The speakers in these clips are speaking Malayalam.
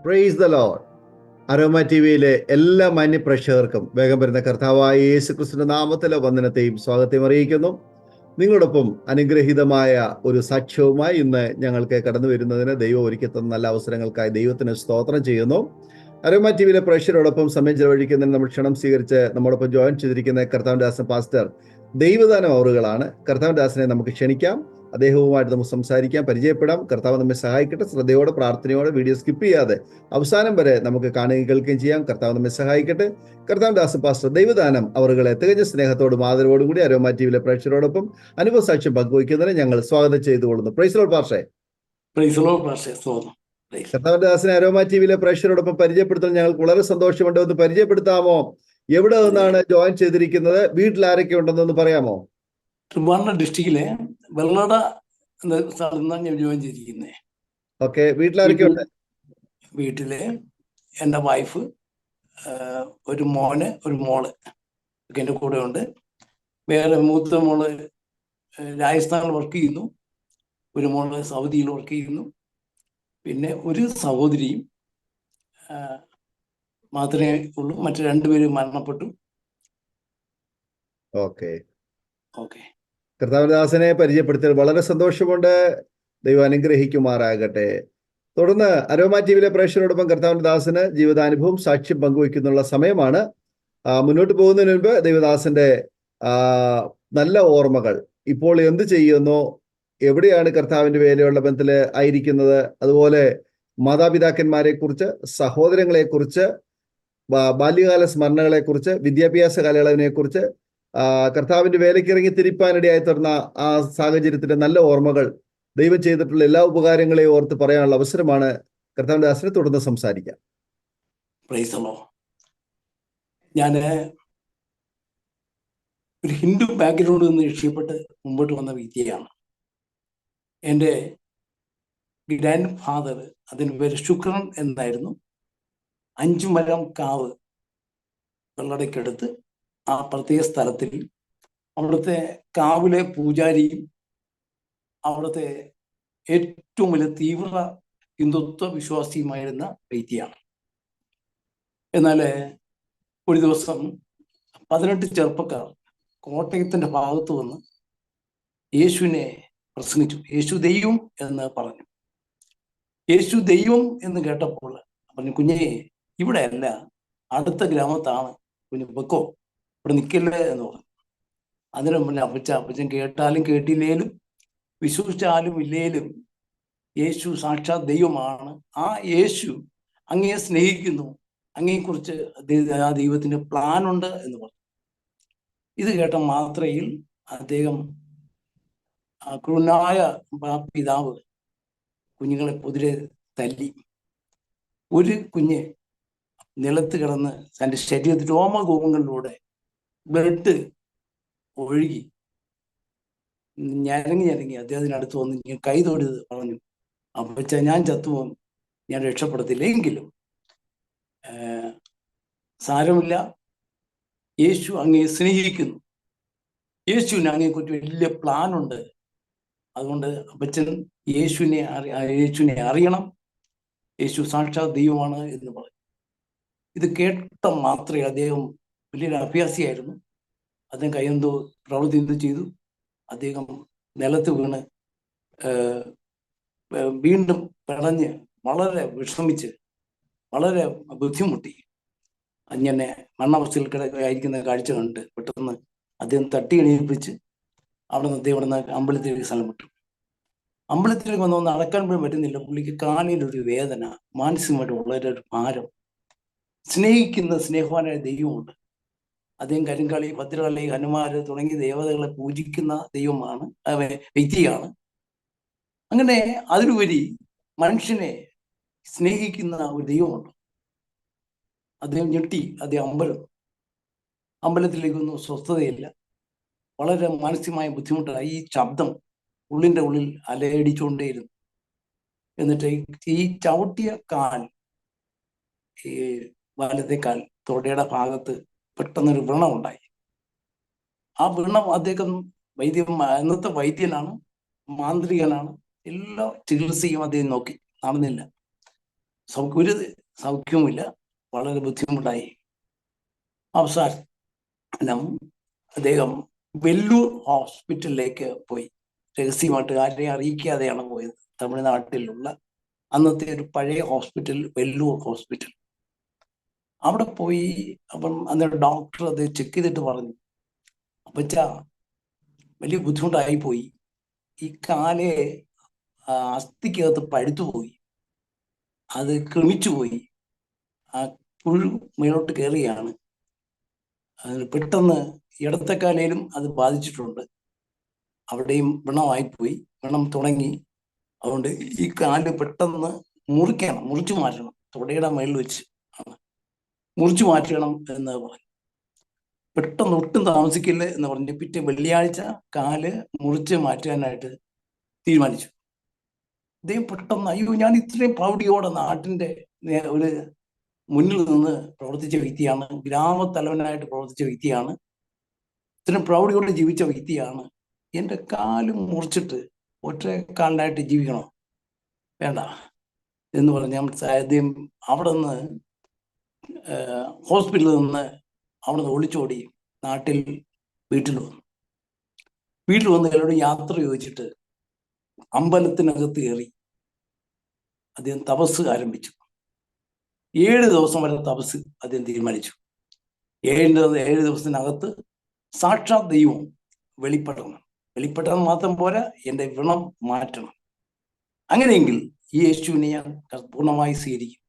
Praise the Lord. Aroma T വിയിലെ എല്ലാ മാന്യ പ്രേക്ഷകർക്കും വേഗം വരുന്ന കർത്താവായ യേശു ക്രിസ്തുവിന്റെ നാമത്തിലെ വന്ദനത്തെയും സ്വാഗതത്തെയും അറിയിക്കുന്നു. നിങ്ങളോടൊപ്പം അനുഗ്രഹീതമായ ഒരു സാക്ഷ്യവുമായി ഇന്ന് ഞങ്ങൾക്ക് കടന്നു വരുന്നതിന് ദൈവം ഒരുക്കി തന്ന നല്ല അവസരങ്ങൾക്കായി ദൈവത്തിന് സ്തോത്രം ചെയ്യുന്നു. അരോമ ടി വിയിലെ പ്രേക്ഷകരോടൊപ്പം സമയം ചെലവഴിക്കുന്നതിന് നമ്മൾ ക്ഷണം സ്വീകരിച്ച് നമ്മോടൊപ്പം ജോയിൻ ചെയ്തിരിക്കുന്ന കർത്താവിന്റെ ദാസൻ പാസ്റ്റർ ദൈവദാനം അവറുകളാണ്. കർത്താവിന്റെ ദാസനെ നമുക്ക് ക്ഷണിക്കാം, അദ്ദേഹവുമായിട്ട് നമുക്ക് സംസാരിക്കാം, പരിചയപ്പെടാം. കർത്താവ് നമ്മെ സഹായിക്കട്ടെ. ശ്രദ്ധയോടെ പ്രാർത്ഥനയോടെ വീഡിയോ സ്കിപ്പ് ചെയ്യാതെ അവസാനം വരെ നമുക്ക് കാണുകയും കേൾക്കുകയും ചെയ്യാം. കർത്താവ് നമ്മെ സഹായിക്കട്ടെ. കർത്താവ് ദാസൻ പാസ്റ്റർ ദൈവദാനം അവറുകളെ തികഞ്ഞ സ്നേഹത്തോടും ആദരവോടും കൂടി അരോമ ടി വിയിലെ പ്രേക്ഷകരോടൊപ്പം അനുഭവ സാക്ഷ്യം പങ്കുവയ്ക്കുന്നതിന് ഞങ്ങൾ സ്വാഗതം ചെയ്തുകൊള്ളുന്നു. പ്രൈസ് ലോർഡ് പാസ്റ്ററെ. കർത്താവിന്റെ ദാസനെ അരോമ ടി വിയിലെ പ്രേക്ഷകരോടൊപ്പം പരിചയപ്പെടുത്താൻ ഞങ്ങൾക്ക് വളരെ സന്തോഷമുണ്ട്. ഒന്ന് പരിചയപ്പെടുത്താമോ? എവിടെ നിന്നാണ് ജോയിൻ ചെയ്തിരിക്കുന്നത്? വീട്ടിൽ ആരൊക്കെ ഉണ്ടെന്നൊന്ന് പറയാമോ? ട്രിവാൻഡ്രം ഡിസ്ട്രിക്റ്റിലെ വെള്ളട എന്ന സ്ഥലത്ത് നിന്നാണ് ഞാൻ ജോയിൻ ചെയ്തിരിക്കുന്നത്. ഓക്കെ, വീട്ടിലാരൊക്കെ ഉണ്ട്? വീട്ടില് എൻ്റെ വൈഫ്, ഒരു മോന്, ഒരു മോള് ഒക്കെ എൻ്റെ കൂടെ ഉണ്ട്. വേറെ മൂത്ത മോള് രാജസ്ഥാനിൽ വർക്ക് ചെയ്യുന്നു, ഒരു മോള് സൗദിയിൽ വർക്ക് ചെയ്യുന്നു, പിന്നെ ഒരു സഹോദരിയും മാത്രമേ ഉള്ളൂ. മറ്റു രണ്ടുപേരും മരണപ്പെട്ടു. ഓക്കെ. കർത്താവദാസനെ പരിചയപ്പെടുത്തിയത് വളരെ സന്തോഷമുണ്ട്. ദൈവം അനുഗ്രഹിക്കുമാറാകട്ടെ. തുടർന്ന് അരോമ ടി വിയിലെ പ്രേക്ഷകരോടൊപ്പം കർത്താവിന്റെ ദാസന് ജീവിതാനുഭവം സാക്ഷ്യം പങ്കുവയ്ക്കുന്നുള്ള സമയമാണ്. മുന്നോട്ട് പോകുന്നതിന് മുൻപ് ദൈവദാസന്റെ നല്ല ഓർമ്മകൾ, ഇപ്പോൾ എന്ത് ചെയ്യുന്നു, എവിടെയാണ് കർത്താവിന്റെ വേലയുള്ള ബന്ധത്തിൽ ആയിരിക്കുന്നത്, അതുപോലെ മാതാപിതാക്കന്മാരെ കുറിച്ച്, സഹോദരങ്ങളെ കുറിച്ച്, ബാല്യകാല സ്മരണകളെ കുറിച്ച്, വിദ്യാഭ്യാസ കാലയളവിനെ കുറിച്ച്, കർത്താവിന്റെ വേലയ്ക്ക് ഇറങ്ങി തിരിപ്പാനിടയായി തീർന്ന ആ സാഹചര്യത്തിന്റെ നല്ല ഓർമ്മകൾ, ദൈവം ചെയ്തിട്ടുള്ള എല്ലാ ഉപകാരങ്ങളെയും ഓർത്ത് പറയാനുള്ള അവസരമാണ്. കർത്താവിന്റെ ദാസനെ തുടർന്ന് സംസാരിക്കാം. ഞാൻ ഒരു ഹിന്ദു ബാക്ക്ഗ്രൗണ്ടിൽ നിന്ന് രക്ഷപ്പെട്ട് മുമ്പോട്ട് വന്ന വ്യക്തിയാണ്. എൻ്റെ ഗ്രാൻഡ് ഫാദർ, അതിന് പേര് ശുക്രൻ എന്നായിരുന്നു. 5 മരം കാവ് വെള്ളടയ്ക്കടുത്ത് ആ പ്രത്യേക സ്ഥലത്തിൽ അവിടുത്തെ കാവിലെ പൂജാരിയും അവിടുത്തെ ഏറ്റവും വലിയ തീവ്ര ഹിന്ദുത്വ വിശ്വാസിയുമായിരുന്ന വ്യക്തിയാണ്. എന്നാൽ ഒരു ദിവസം 18 ചെറുപ്പക്കാർ കോട്ടയത്തിന്റെ ഭാഗത്ത് വന്ന് യേശുവിനെ പ്രസംഗിച്ചു. യേശു ദൈവം എന്ന് പറഞ്ഞു. യേശു ദൈവം എന്ന് കേട്ടപ്പോൾ പറഞ്ഞു, കുഞ്ഞേ, ഇവിടെ അല്ല, അടുത്ത ഗ്രാമത്താണ്, കുഞ്ഞു വെക്കോ, ഇവിടെ നിൽക്കല്ലേ എന്ന് പറഞ്ഞു. അതിന് മുന്നേ അപ്പച്ചൻ കേട്ടാലും കേട്ടില്ലേലും വിശ്വസിച്ചാലും ഇല്ലേലും യേശു സാക്ഷാത് ദൈവമാണ്. ആ യേശു അങ്ങയെ സ്നേഹിക്കുന്നു, അങ്ങയെക്കുറിച്ച് ആ ദൈവത്തിന്റെ പ്ലാൻ ഉണ്ട് എന്ന് പറഞ്ഞു. ഇത് കേട്ട മാത്രയിൽ അദ്ദേഹം ക്രൂരനായ പിതാവ് കുഞ്ഞുങ്ങളെ പൊതിരെ തല്ലി. ഒരു കുഞ്ഞ് നിലത്ത് കിടന്ന് തൻ്റെ ശരീരത്തിൽ രോമകൂപങ്ങളിലൂടെ ബ്ലഡ് ഒഴുകി ഞരങ്ങി അദ്ദേഹത്തിനടുത്ത് വന്ന് ഞാൻ കൈ തൊഴുത് പറഞ്ഞു, അപ്പച്ച, ഞാൻ ചത്തുപോകും, ഞാൻ രക്ഷപ്പെടത്തില്ലെങ്കിലും സാരമില്ല, യേശു അങ്ങയെ സ്നേഹിക്കുന്നു, യേശുവിന് അങ്ങയെക്കുറിച്ച് വലിയ പ്ലാനുണ്ട്, അതുകൊണ്ട് അപ്പച്ചൻ യേശുവിനെ അറിയണം, യേശു സാക്ഷാത് ദൈവമാണ് എന്ന് പറഞ്ഞു. ഇത് കേട്ട മാത്രമേ, അദ്ദേഹം വലിയൊരു അഭ്യാസിയായിരുന്നു, അദ്ദേഹം കൈയെന്തോ പ്രവൃത്തി എന്ത് ചെയ്തു, അദ്ദേഹം നിലത്ത് വീണ് വീണ്ടും പിടഞ്ഞ് വളരെ വിഷമിച്ച് വളരെ ബുദ്ധിമുട്ടി അങ്ങനെ മണ്ണവസ്ഥയിൽ ആയിരിക്കുന്ന കാഴ്ച കണ്ട് പെട്ടെന്ന് അദ്ദേഹം തട്ടി എണീപ്പിച്ച് അവിടെ നിന്ന് അദ്ദേഹം അമ്പലത്തിലേക്ക് സ്ഥലം വിട്ടു. അമ്പലത്തിലേക്ക് വന്ന് നടക്കാൻ പോലും പറ്റുന്നില്ല. പുള്ളിക്ക് കാലിലൊരു വേദന, മാനസികമായിട്ട് വളരെ ഒരു ഭാരം. സ്നേഹിക്കുന്ന സ്നേഹവാനായ ദൈവമുണ്ട്. അദ്ദേഹം കരിങ്കാളി, ഭദ്രകാളി, ഹനുമാര് തുടങ്ങിയ ദേവതകളെ പൂജിക്കുന്ന ദൈവമാണ്, വ്യക്തിയാണ്. അങ്ങനെ അതിലുപരി മനുഷ്യനെ സ്നേഹിക്കുന്ന ഒരു ദൈവമുണ്ട്. അദ്ദേഹം ഞെട്ടി. അദ്ദേഹം അമ്പലത്തിലേക്കൊന്നും സ്വസ്ഥതയില്ല, വളരെ മാനസികമായ ബുദ്ധിമുട്ടായി. ഈ ശബ്ദം ഉള്ളിൻ്റെ ഉള്ളിൽ അലയടിച്ചുകൊണ്ടേയിരുന്നു. എന്നിട്ട് ഈ ചവിട്ടിയ കാൽ, ഈ വലത്തെ കാൽ തൊടയുടെ ഭാഗത്ത് പെട്ടെന്നൊരു വ്രണം ഉണ്ടായി. ആ വ്രണം അദ്ദേഹം അന്നത്തെ വൈദ്യനാണ്, മാന്ത്രികനാണ്, എല്ലാ ചികിത്സയും അദ്ദേഹം നോക്കി, നടന്നില്ല. ഒരു സൗഖ്യവുമില്ല, വളരെ ബുദ്ധിമുട്ടായി. അവസാനം അദ്ദേഹം വെല്ലൂർ ഹോസ്പിറ്റലിലേക്ക് പോയി. രഹസ്യമായിട്ട് ആരെയും അറിയിക്കാതെയാണ് പോയത്. തമിഴ്നാട്ടിലുള്ള അന്നത്തെ ഒരു പഴയ ഹോസ്പിറ്റൽ, വെല്ലൂർ ഹോസ്പിറ്റൽ. അവിടെ പോയി. അപ്പം അന്നേരം ഡോക്ടർ അത് ചെക്ക് ചെയ്തിട്ട് പറഞ്ഞു, അപ്പച്ചാ വലിയ ബുദ്ധിമുട്ടായി പോയി, ഈ കാല് അസ്ഥിക്കകത്ത് പഴുത്തുപോയി, അത് ക്രമിച്ചുപോയി, ആ പുഴു മേലോട്ട് കയറിയാണ്. അതിന് പെട്ടെന്ന് ഇടത്തെ കാലയിലും അത് ബാധിച്ചിട്ടുണ്ട്, അവിടെയും വ്രണമായിപ്പോയി, വ്രണം തുടങ്ങി. അതുകൊണ്ട് ഈ കാല് പെട്ടെന്ന് മുറിച്ചു മാറ്റണം, തുടയുടെ മേളിൽ വെച്ച് മുറിച്ചു മാറ്റണം എന്ന് പറഞ്ഞു. പെട്ടെന്ന് ഒട്ടും താമസിക്കില്ല എന്ന് പറഞ്ഞ് പിറ്റേ വെള്ളിയാഴ്ച കാല് മുറിച്ച് മാറ്റാനായിട്ട് തീരുമാനിച്ചു. അദ്ദേഹം പെട്ടെന്ന്, അയ്യോ, ഞാൻ ഇത്രയും പ്രൗഢിയോടെ നാട്ടിന്റെ ഒരു മുന്നിൽ നിന്ന് പ്രവർത്തിച്ച വ്യക്തിയാണ്, ഗ്രാമത്തലവനായിട്ട് പ്രവർത്തിച്ച വ്യക്തിയാണ്, ഇത്രയും പ്രൗഢിയോടെ ജീവിച്ച വ്യക്തിയാണ്, എൻ്റെ കാല് മുറിച്ചിട്ട് ഒറ്റ കാലിനായിട്ട് ജീവിക്കണോ? വേണ്ട എന്ന് പറഞ്ഞ അദ്ദേഹം അവിടെ നിന്ന് ഹോസ്പിറ്റലിൽ നിന്ന് അവിടെ നിന്ന് ഒളിച്ചോടി നാട്ടിൽ വീട്ടിൽ വന്ന് എല്ലാവരും യാത്ര ചോദിച്ചിട്ട് അമ്പലത്തിനകത്ത് കയറി അദ്ദേഹം തപസ് ആരംഭിച്ചു. 7 ദിവസം വരെ തപസ് അദ്ദേഹം തീരുമാനിച്ചു. 7 ദിവസത്തിനകത്ത് സാക്ഷാത് ദൈവം വെളിപ്പെടണം മാത്രം പോരാ, എൻ്റെ വ്രണം മാറ്റണം. അങ്ങനെയെങ്കിൽ ഈ യേശുവിനെ ഞാൻ പൂർണ്ണമായി സ്വീകരിക്കും.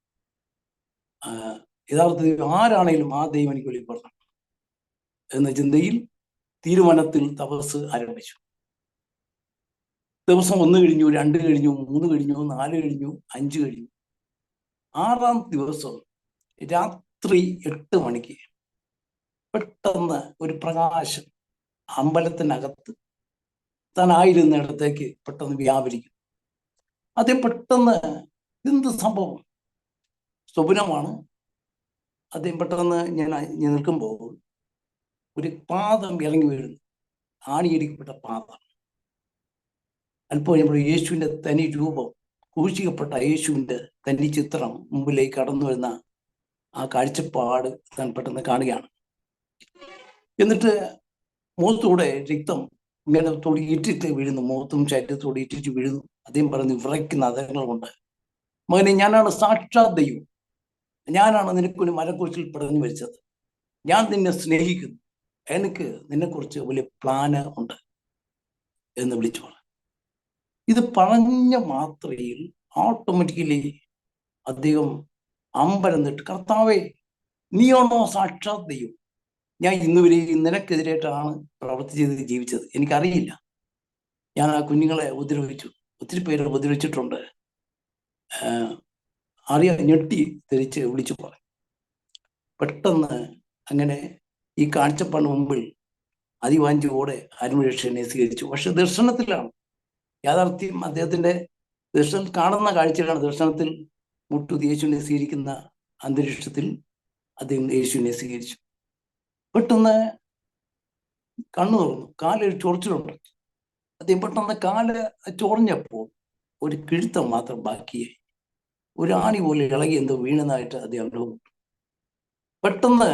യഥാർത്ഥത്തിൽ ആരാണേലും ആ ദൈവം എനിക്ക് വെളിപ്പെടണം എന്ന ചിന്തയിൽ തീരുമാനത്തിൽ തപസ് ആരംഭിച്ചു. ദിവസം 1 കഴിഞ്ഞു, 2 കഴിഞ്ഞു, 3 കഴിഞ്ഞു, 4 കഴിഞ്ഞു, 5 കഴിഞ്ഞു. 6-ാം ദിവസം രാത്രി 8 മണിക്ക് പെട്ടെന്ന് ഒരു പ്രകാശം അമ്പലത്തിനകത്ത് താനായിരുന്നിടത്തേക്ക് പെട്ടെന്ന് വ്യാപരിക്കും. അതേ പെട്ടെന്ന് എന്ത് സംഭവം? സ്വപ്നമാണ്. അദ്ദേഹം പെട്ടെന്ന് ഞാൻ നിൽക്കുമ്പോൾ ഒരു പാദം ഇറങ്ങി വീഴുന്നു, ആണിയടിക്കപ്പെട്ട പാദം. അല്പം കഴിയുമ്പോൾ യേശുവിൻ്റെ തനി രൂപം, ക്രൂശിക്കപ്പെട്ട യേശുവിൻ്റെ തനി ചിത്രം മുമ്പിലേക്ക് കടന്നു വരുന്ന ആ കാഴ്ചപ്പാട് താൻ പെട്ടെന്ന് കാണുകയാണ്. എന്നിട്ട് മുഖത്തൂടെ രക്തം ഇങ്ങനെ തൊടിയിട്ടിട്ട് വീഴുന്നു, മുഖത്തും ശരീരത്തോടെ ഇട്ടിട്ട് വീഴുന്നു. അദ്ദേഹം പറഞ്ഞു വിറയ്ക്കുന്ന അതരങ്ങൾ കൊണ്ട്, മകനെ, ഞാനാണ് സാക്ഷാത് ദൈവം, ഞാനാണ് നിനക്കൊരു മരക്കുരിശിൽ പിടഞ്ഞു മരിച്ചത്, ഞാൻ നിന്നെ സ്നേഹിക്കുന്നു, എനിക്ക് നിന്നെക്കുറിച്ച് വലിയ പ്ലാന് ഉണ്ട് എന്ന് വിളിച്ചു പറഞ്ഞു. ഇത് പറഞ്ഞ മാത്രയിൽ ഓട്ടോമാറ്റിക്കലി അദ്ദേഹം അമ്പരം തൊട്ട്, കർത്താവേ, നീയാണോ സാക്ഷാത് ദൈവം? ഞാൻ ഇന്നുവരെ നിനക്കെതിരായിട്ടാണ് പ്രവർത്തിച്ചത്, ജീവിച്ചത്, എനിക്കറിയില്ല. ഞാൻ ആ കുഞ്ഞുങ്ങളെ ഉപദ്രവിച്ചു, ഒത്തിരി പേരെ ഉപദ്രവിച്ചിട്ടുണ്ട്, ഞെട്ടി തിരിച്ച് വിളിച്ചു പറഞ്ഞു. പെട്ടെന്ന് അങ്ങനെ ഈ കാഴ്ചപ്പാട് മുമ്പിൽ അതിവാഞ്ചിയോടെ അരുമരക്ഷനെ സ്വീകരിച്ചു. പക്ഷെ ദർശനത്തിലാണ് യാഥാർത്ഥ്യം. അദ്ദേഹത്തിന്റെ ദർശനം കാണുന്ന കാഴ്ചയിലാണ്. ദർശനത്തിൽ മുട്ടുതി യേശുവിനെ സ്വീകരിക്കുന്ന അന്തരീക്ഷത്തിൽ അദ്ദേഹം യേശുവിനെ സ്വീകരിച്ചു. പെട്ടെന്ന് കണ്ണു തുറന്നു, കാലൊരു ചൊറിച്ചിലുണ്ട്. അദ്ദേഹം പെട്ടെന്ന് കാല് ചൊറിഞ്ഞപ്പോൾ ഒരു കിഴുത്തം മാത്രം ബാക്കിയായി, ഒരു ആണി പോലെ ഇളകി എന്തോ വീണതായിട്ട് അദ്ദേഹം അനുഭവപ്പെട്ടു. പെട്ടെന്ന്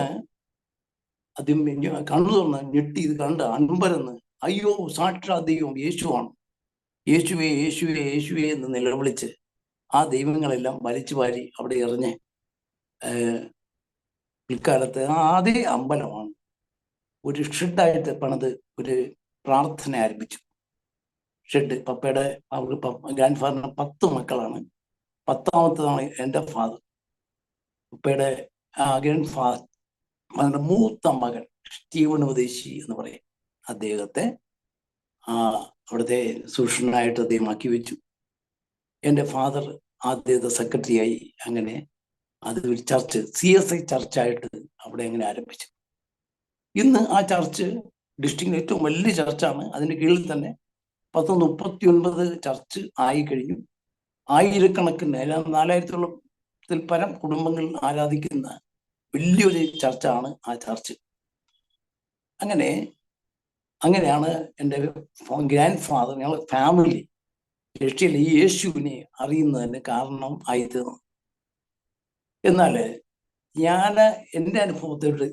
അദ്ദേഹം കണ്ണു തുറന്ന് ഞെട്ടി ഇത് കണ്ട് അൻപരന്ന്, അയ്യോ, സാക്ഷാത് ദൈവം യേശുവാണ്, യേശുവേ യേശുവേ യേശുവേ എന്ന് നിലവിളിച്ച് ആ ദൈവങ്ങളെല്ലാം വലിച്ചു വാരി അവിടെ എറിഞ്ഞ് പിൽക്കാലത്ത് അതേ അമ്പലമാണ് ഒരു ഷെഡായിട്ട് പണിത് ഒരു പ്രാർത്ഥന ആരംഭിച്ചു. ഷെഡ്. പപ്പയുടെ ഗ്രാൻഡ് ഫാദറിന് 10 മക്കളാണ്. 10ാമത്തതാണ് എൻ്റെ ഫാദർ. പപ്പയുടെ ഗ്രാൻഡ് ഫാദറിന്റെ മൂത്ത മകൻ സ്റ്റീവൻ ഉപദേശി എന്ന് പറയും. അദ്ദേഹത്തെ അവിടുത്തെ സൂക്ഷനായിട്ട് അദ്ദേഹം ആക്കി വെച്ചു. എൻ്റെ ഫാദർ ആദ്യത്തെ സെക്രട്ടറിയായി. അങ്ങനെ അത് ഒരു ചർച്ച്, CSI ചർച്ചായിട്ട് അവിടെ അങ്ങനെ ആരംഭിച്ചു. ഇന്ന് ആ ചർച്ച് ഡിസ്ട്രിക്റ്റിലെ ഏറ്റവും വലിയ ചർച്ചാണ്. അതിൻ്റെ കീഴിൽ തന്നെ 39 ചർച്ച് ആയി കഴിഞ്ഞു. ആയിരക്കണക്കിന് 4000ത്തിൽ പരം കുടുംബങ്ങൾ ആരാധിക്കുന്ന വലിയൊരു ചർച്ചാണ് ആ ചർച്ച്. അങ്ങനെയാണ് എൻ്റെ ഗ്രാൻഡ് ഫാദർ, ഞങ്ങളുടെ ഫാമിലി രക്ഷയിൽ ഈ യേശുവിനെ അറിയുന്നതിന് കാരണം ആയിത്തീർന്നു. എന്നാൽ ഞാൻ എൻ്റെ അനുഭവത്തോട്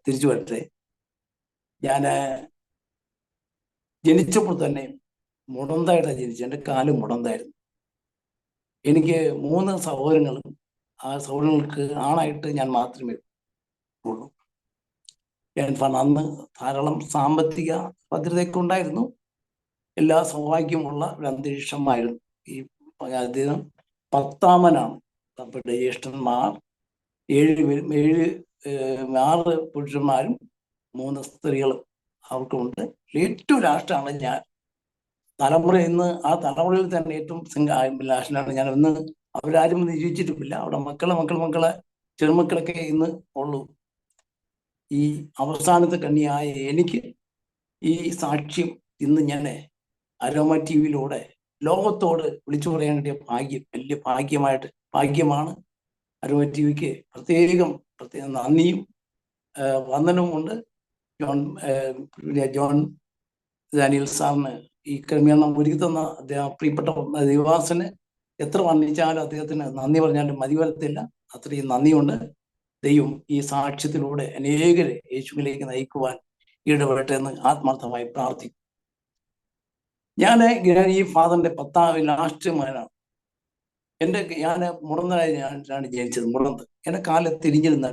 തിരിച്ചു വരട്ടെ. ഞാൻ ജനിച്ചപ്പോൾ തന്നെ മുടന്തായിട്ടാണ് ജനിച്ചത്. എൻ്റെ കാല് മുടന്തായിരുന്നു. എനിക്ക് 3 സഹോദരങ്ങളും, ആ സഹോദരങ്ങൾക്ക് ആണായിട്ട് ഞാൻ മാത്രമേ ഉള്ളൂ. അന്ന് ധാരാളം സാമ്പത്തിക ഭദ്രതയൊക്കെ ഉണ്ടായിരുന്നു. എല്ലാ സൗഭാഗ്യമുള്ള ഒരു അന്തരീക്ഷമായിരുന്നു. ഈ അദ്ദേഹം 10ാമനാണ്. അപ്പോൾ ജ്യേഷ്ഠന്മാർ 6 പുരുഷന്മാരും 3 സ്ത്രീകളും അവർക്കുണ്ട്. ഏറ്റവും ലാസ്റ്റാണ് ഞാൻ. ആ തലമുറയിൽ തന്നെ ഏറ്റവും ലാസ്റ്റിലാണ് ഞാൻ. ഇന്ന് അവരാരും ജീവിച്ചിട്ടുമില്ല. അവിടെ മക്കളെ ചെറുമക്കളൊക്കെ ഇന്ന് ഉള്ളൂ. ഈ അവസാനത്തെ കണ്ണിയായ എനിക്ക് ഈ സാക്ഷ്യം ഇന്ന് ഞാൻ അരോമ TV-യിലൂടെ ലോകത്തോട് വിളിച്ചു പറയാൻ വേണ്ടിയ വലിയ ഭാഗ്യമാണ്. അരോമ TV-ക്ക് പ്രത്യേകം നന്ദിയും വന്ദനവുമുണ്ട്. ജോൺ ഡാനിയൽ സാറിന് ഈ ക്രമീകരണം ഒരുക്കി തന്ന പ്രിയപ്പെട്ട ദേവാസന് എത്ര വർണ്ണിച്ചാലും അദ്ദേഹത്തിന് നന്ദി പറഞ്ഞാലും മതി വരത്തില്ല. അത്രയും നന്ദിയുണ്ട്. ദൈവം ഈ സാക്ഷ്യത്തിലൂടെ അനേകരെ യേശുവിലേക്ക് നയിക്കുവാൻ ഇടപെടട്ടെ എന്ന് ആത്മാർത്ഥമായി പ്രാർത്ഥിക്കും. ഞാൻ ഈ ഫാദറിന്റെ 10ാം ലാസ്റ്റ് മകനാണ്. ഞാൻ മുടന്തനാണ് ജനിച്ചത്. മുടന്ത് എന്റെ കാല് തിരിഞ്ഞിരുന്ന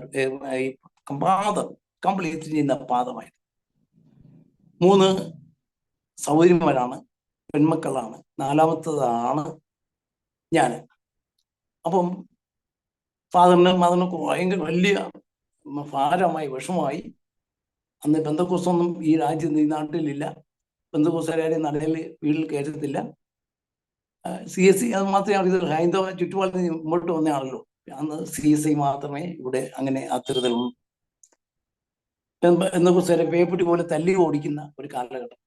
പാദം കംപ്ലീറ്റ് തിരിഞ്ഞിരുന്ന പാദമായിരുന്നു. 3 സഹോദരിമാരാണ്, പെൺമക്കളാണ്. 4ാമത്തതാണ് ഞാൻ. അപ്പം ഫാദറിന് ഭയങ്കര വലിയ ഭാരമായി, വിഷമമായി. അന്ന് പെന്തക്കോസ്തൊന്നും ഈ ഈ നാട്ടിലില്ല. പെന്തക്കോസ്തുകാരും നടയിൽ വീട്ടിൽ കയറ്റത്തില്ല. CSI അത് മാത്രമേ അറിയത്തുള്ളൂ. ഹൈന്ദവ ചുറ്റുപാടിൽ മുമ്പോട്ട് വന്നയാണല്ലോ. അന്ന് CSI മാത്രമേ ഇവിടെ അങ്ങനെ അത്തരത്തിലുള്ളൂ. പെന്തക്കോസ്തുകാരെ പേപ്പട്ടി പോലെ തല്ലി ഓടിക്കുന്ന ഒരു കാലഘട്ടം.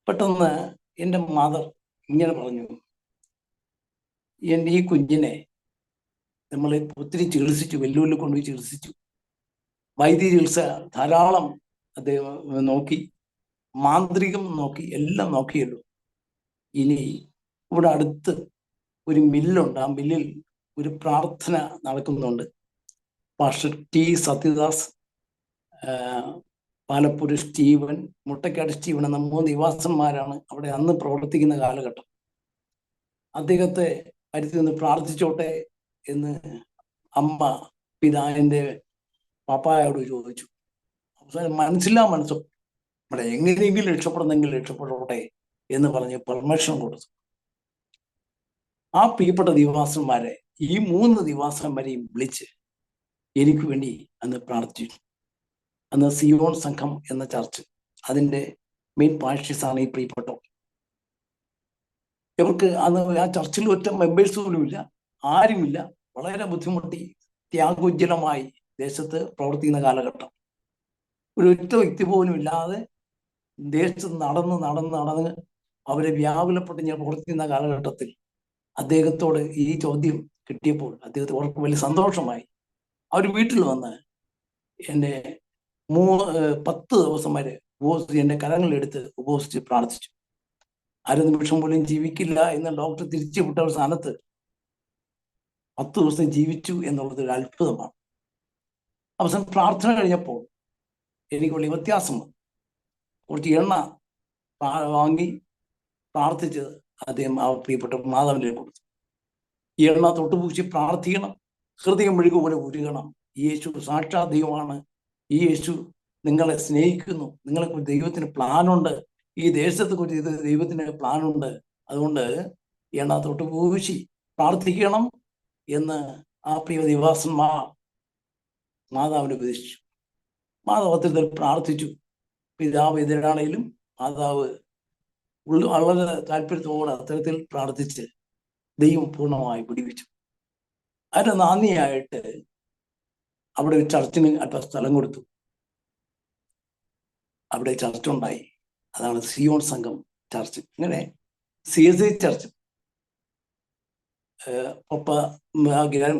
പെട്ടെന്ന് എൻ്റെ മദർ ഇങ്ങനെ പറഞ്ഞു, ഈ കുഞ്ഞിനെ നമ്മൾ ഒത്തിരി ചികിത്സിച്ചു, വെല്ലുവിളി കൊണ്ടുപോയി ചികിത്സിച്ചു. വൈദ്യ ചികിത്സ ധാരാളം അദ്ദേഹം നോക്കി, മാന്ത്രികം നോക്കി, എല്ലാം നോക്കിയല്ലോ. ഇനി ഇവിടെ അടുത്ത് ഒരു മില്ലുണ്ട്. ആ മില്ലിൽ ഒരു പ്രാർത്ഥന നടക്കുന്നുണ്ട്. Pastor T. Sathyadas, Palappur Steven, Muttakkad Steven എന്ന 3 ദിവാസന്മാരാണ് അവിടെ അന്ന് പ്രവർത്തിക്കുന്ന കാലഘട്ടം. അദ്ദേഹത്തെ വരുത്തി നിന്ന് പ്രാർത്ഥിച്ചോട്ടെ എന്ന് അമ്മ പിതാവിൻ്റെ പാപ്പായോട് ചോദിച്ചു. അവസാനം മനസ്സോ ഇവിടെ എങ്ങനെയെങ്കിലും രക്ഷപ്പെടുന്നെങ്കിൽ രക്ഷപ്പെട്ടോട്ടെ എന്ന് പറഞ്ഞ് പെർമിഷൻ കൊടുത്തു. ആ പ്രിയപ്പെട്ട ദിവാസന്മാരെ, ഈ 3 ദിവാസന്മാരെയും വിളിച്ച് എനിക്ക് വേണ്ടി അന്ന് പ്രാർത്ഥിച്ചു. അന്ന് സിയോൺ സംഘം എന്ന ചർച്ച്, അതിൻ്റെ മെയിൻ പാസ്റ്റേഴ്സാണ് ഈ പ്രിയപ്പെട്ടവർ. ഇവർക്ക് അന്ന് ആ ചർച്ചിൽ ഒറ്റ മെമ്പേഴ്സ് പോലുമില്ല, ആരുമില്ല. വളരെ ബുദ്ധിമുട്ടി ത്യാഗോജ്വലമായി ദേശത്ത് പ്രവർത്തിക്കുന്ന കാലഘട്ടം. ഒരൊറ്റ വ്യക്തി പോലും ഇല്ലാതെ ദേശത്ത് നടന്ന് അവരെ വ്യാകുലപ്പെട്ട് ഞാൻ പ്രവർത്തിക്കുന്ന കാലഘട്ടത്തിൽ അദ്ദേഹത്തോട് ഈ ചോദ്യം കിട്ടിയപ്പോൾ അദ്ദേഹത്തിന് അവർക്ക് വലിയ സന്തോഷമായി. അവർ വീട്ടിൽ വന്ന് എന്നെ 10 ദിവസം വരെ എൻ്റെ കരങ്ങളെടുത്ത് ഉപവസിച്ച് പ്രാർത്ഥിച്ചു. 1 നിമിഷം പോലും ജീവിക്കില്ല എന്ന് ഡോക്ടർ തിരിച്ചു വിട്ട ഒരു സ്ഥാനത്ത് 10 ദിവസം ജീവിച്ചു എന്നുള്ളത് ഒരു അത്ഭുതമാണ്. അവസാനം പ്രാർത്ഥന കഴിഞ്ഞപ്പോൾ എനിക്ക് വലിയ വ്യത്യാസം വന്നു. കുറച്ച് എണ്ണ വാങ്ങി പ്രാർത്ഥിച്ച് അദ്ദേഹം ആ പ്രിയപ്പെട്ട മാതാവിനെ കൊടുത്തു. ഈ എണ്ണ തൊട്ടുപൂശി പ്രാർത്ഥിക്കണം, ഹൃദയം മെഴുകു പോലെ ഉരുകണം. ഈ യേശു സാക്ഷാത് ദൈവമാണ്. ഈ യേശു നിങ്ങളെ സ്നേഹിക്കുന്നു. നിങ്ങൾക്ക് ദൈവത്തിന് പ്ലാനുണ്ട്. ഈ ദേശത്തെ കുറിച്ച് ദൈവത്തിന് പ്ലാനുണ്ട്. അതുകൊണ്ട് എണ്ണ തൊട്ടുപൂശി പ്രാർത്ഥിക്കണം എന്ന് ആ പ്രിയ ദിവാസന്മാർ മാതാവിനെ ഉപദേശിച്ചു. മാതാവ് അത്തരത്തിൽ പ്രാർത്ഥിച്ചു. പിതാവ് എതിരാണെങ്കിലും മാതാവ് വളരെ താല്പര്യത്തോടെ അത്തരത്തിൽ പ്രാർത്ഥിച്ച് ദൈവം പൂർണ്ണമായി പിടിപ്പിച്ചു. അതിന്റെ നന്ദിയായിട്ട് അവിടെ ഒരു ചർച്ചിന് അല്പം സ്ഥലം കൊടുത്തു. അവിടെ ചർച്ചുണ്ടായി. അതാണ് സിയോൺ സംഘം ചർച്ച്. ഇങ്ങനെ CSI ചർച്ച് ഒപ്പ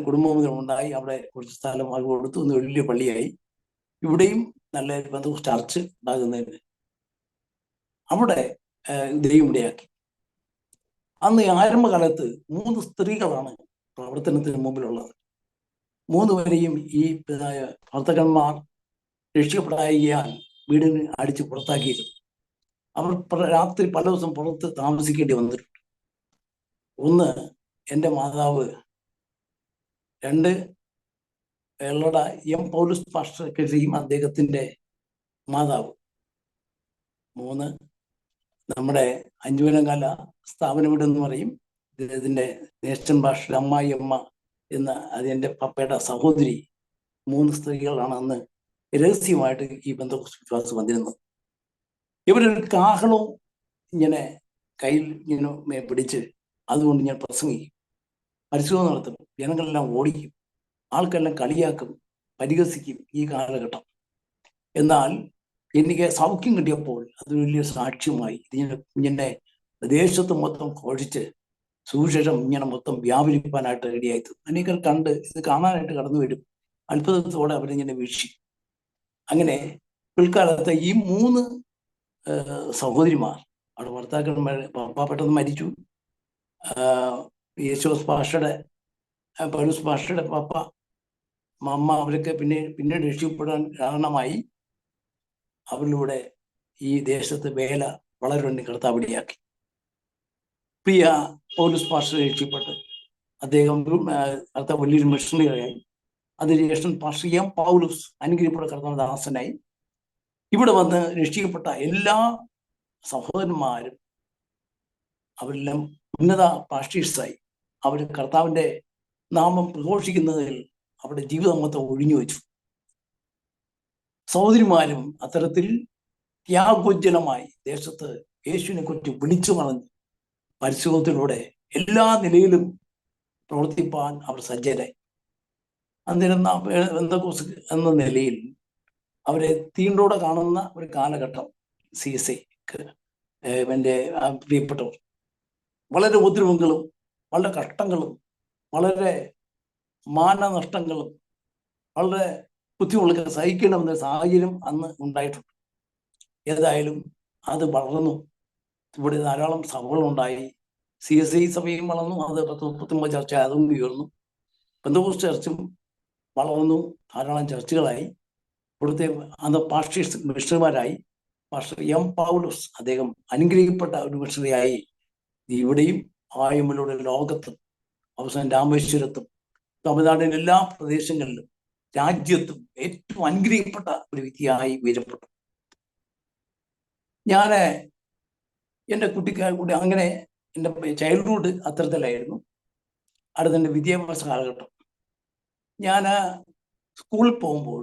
കുടുംബം ഉണ്ടായി. അവിടെ കുറച്ച് സ്ഥലം അത് കൊടുത്തു. ഒന്ന് വലിയ പള്ളിയായി. ഇവിടെയും നല്ല ചർച്ച് ഉണ്ടാകുന്നതിന് അവിടെ ദൈവം ഇടയാക്കി. അന്ന് ആരംഭകാലത്ത് 3 സ്ത്രീകളാണ് പ്രവർത്തനത്തിന് മുമ്പിലുള്ളത്. മൂന്നുപേരെയും ഈ ഭർത്തകന്മാർ രക്ഷിക്കപ്പെടാൻ വീടിന് അടിച്ച് പുറത്താക്കിയിരുന്നു. അവർ രാത്രി പല ദിവസം പുറത്ത് താമസിക്കേണ്ടി വന്നിട്ടുണ്ട്. ഒന്ന് എൻ്റെ മാതാവ്, രണ്ട് വെള്ളട എം പൗലോസ് പാസ്റ്റർക്കെതിരെയും അദ്ദേഹത്തിൻ്റെ മാതാവ്, മൂന്ന് നമ്മുടെ അഞ്ചുവനങ്ങാല സ്ഥാപന വീടെന്ന് പറയും ഇതിൻ്റെ നേസ്റ്റൻ പാസ്റ്റർ അമ്മായി അമ്മ എന്ന അതെൻ്റെ പപ്പയുടെ സഹോദരി. മൂന്ന് സ്ത്രീകളാണ് അന്ന് രഹസ്യമായിട്ട് ഈ പെന്തക്കോസ്ത് വിശ്വാസം വന്നിരുന്നത്. ഇവരൊരു കാഹളവും ഇങ്ങനെ കയ്യിൽ ഇങ്ങനെ പിടിച്ച് അതുകൊണ്ട് ഞാൻ പ്രസംഗിക്കും, പരിശോധന നടത്തും, ജനങ്ങളെല്ലാം ഓടിക്കും, ആൾക്കെല്ലാം കളിയാക്കും, പരിഹസിക്കും ഈ കാലഘട്ടം. എന്നാൽ എനിക്ക് സൗഖ്യം കിട്ടിയപ്പോൾ അത് വലിയ സാക്ഷ്യമായി. ഇങ്ങനെ ദേശത്ത് മൊത്തം ഘോഷിച്ച് സുവിശേഷം ഇങ്ങനെ മൊത്തം വ്യാപരിപ്പാനായിട്ട് റെഡിയായി. അനേകർ കണ്ട് ഇത് കാണാനായിട്ട് കടന്നു വരും. അത്ഭുതത്തോടെ അവരിങ്ങനെ വീക്ഷി. അങ്ങനെ പിൽക്കാലത്ത് ഈ മൂന്ന് സഹോദരിമാർ, അവിടെ ഭർത്താക്കന്മാർ, പപ്പ പെട്ടെന്ന് മരിച്ചു. യേശുദാസ് പാഷയുടെ പൗലോസ് പാഷയുടെ പപ്പ, അമ്മ, അവരൊക്കെ പിന്നീട് രക്ഷിക്കപ്പെടാൻ കാരണമായി. അവരിലൂടെ ഈ ദേശത്ത് വേല വളരെ വേണ്ടി കർത്താവിടെയാക്കി. പ്രിയ പൗലോസ് പാസ്റ്റർ രക്ഷിക്കപ്പെട്ട് അദ്ദേഹം കർത്താവ് വലിയൊരു മിഷണറിയായി. അതിനുശേഷം പാസ്റ്റർ എം പൗലോസ് അനുഗ്രഹിക്കപ്പെട്ട കർത്താവ് ദാസനായി. ഇവിടെ വന്ന് രക്ഷിക്കപ്പെട്ട എല്ലാ സഹോദരന്മാരും അവരെല്ലാം ഉന്നത പാസ്റ്റേഴ്സായി. അവർ കർത്താവിൻ്റെ നാമം പ്രഘോഷിക്കുന്നതിൽ അവരുടെ ജീവിതം മൊത്തം ഒഴിഞ്ഞു വെച്ചു. സഹോദരിമാരും അത്തരത്തിൽ ത്യാഗോജ്ജലമായി ദേശത്ത് യേശുവിനെ കുറിച്ച് വിളിച്ചു പറഞ്ഞ് പരിശോധനയിലൂടെ എല്ലാ നിലയിലും പ്രവർത്തിപ്പാൻ അവർ സജ്ജരായി. അന്നേരം പെന്തക്കോസ്ത് എന്ന നിലയിൽ അവരെ തീണ്ടോടെ കാണുന്ന ഒരു കാലഘട്ടം CSI എൻ്റെ പ്രിയപ്പെട്ടവർ. വളരെ ഉപദ്രവങ്ങളും വളരെ കഷ്ടങ്ങളും വളരെ മാനനഷ്ടങ്ങളും വളരെ ബുദ്ധിമുട്ടുകൾ സഹിക്കണമെന്ന സാഹചര്യം അന്ന് ഉണ്ടായിട്ടുണ്ട്. ഏതായാലും അത് വളർന്നു. ഇവിടെ ധാരാളം സഭകളുണ്ടായി. CSI സഭയും വളർന്നു. അത് 10-39 ചർച്ച അതും ഉയർന്നു. പെന്തക്കോസ്ത് ചർച്ചും വളർന്നു. ധാരാളം ചർച്ചുകളായി. ഇവിടുത്തെ അന്ന് പാസ്റ്റേഴ്സ് മിഷണറിമാരായി. പാസ്റ്റർ എം പൗലോസ് അദ്ദേഹം അനുഗ്രഹിക്കപ്പെട്ട ഒരു മിഷണറിയായി. ഇവിടെയും ആയമ്മിലൂടെ ലോകത്തും അവസാനം രാമേശ്വരത്തും തമിഴ്നാടിൻ്റെ എല്ലാ പ്രദേശങ്ങളിലും രാജ്യത്തും ഏറ്റവും അനുഗ്രഹിക്കപ്പെട്ട ഒരു വ്യക്തിയായി ഉയരപ്പെട്ടു. ഞാൻ എൻ്റെ കുട്ടിക്കാലം അങ്ങനെ എൻ്റെ ചൈൽഡ്ഹുഡ് അത്തരത്തിലായിരുന്നു. അടുത്തെൻ്റെ വിദ്യാഭ്യാസ കാലഘട്ടം. ഞാൻ സ്കൂളിൽ പോകുമ്പോൾ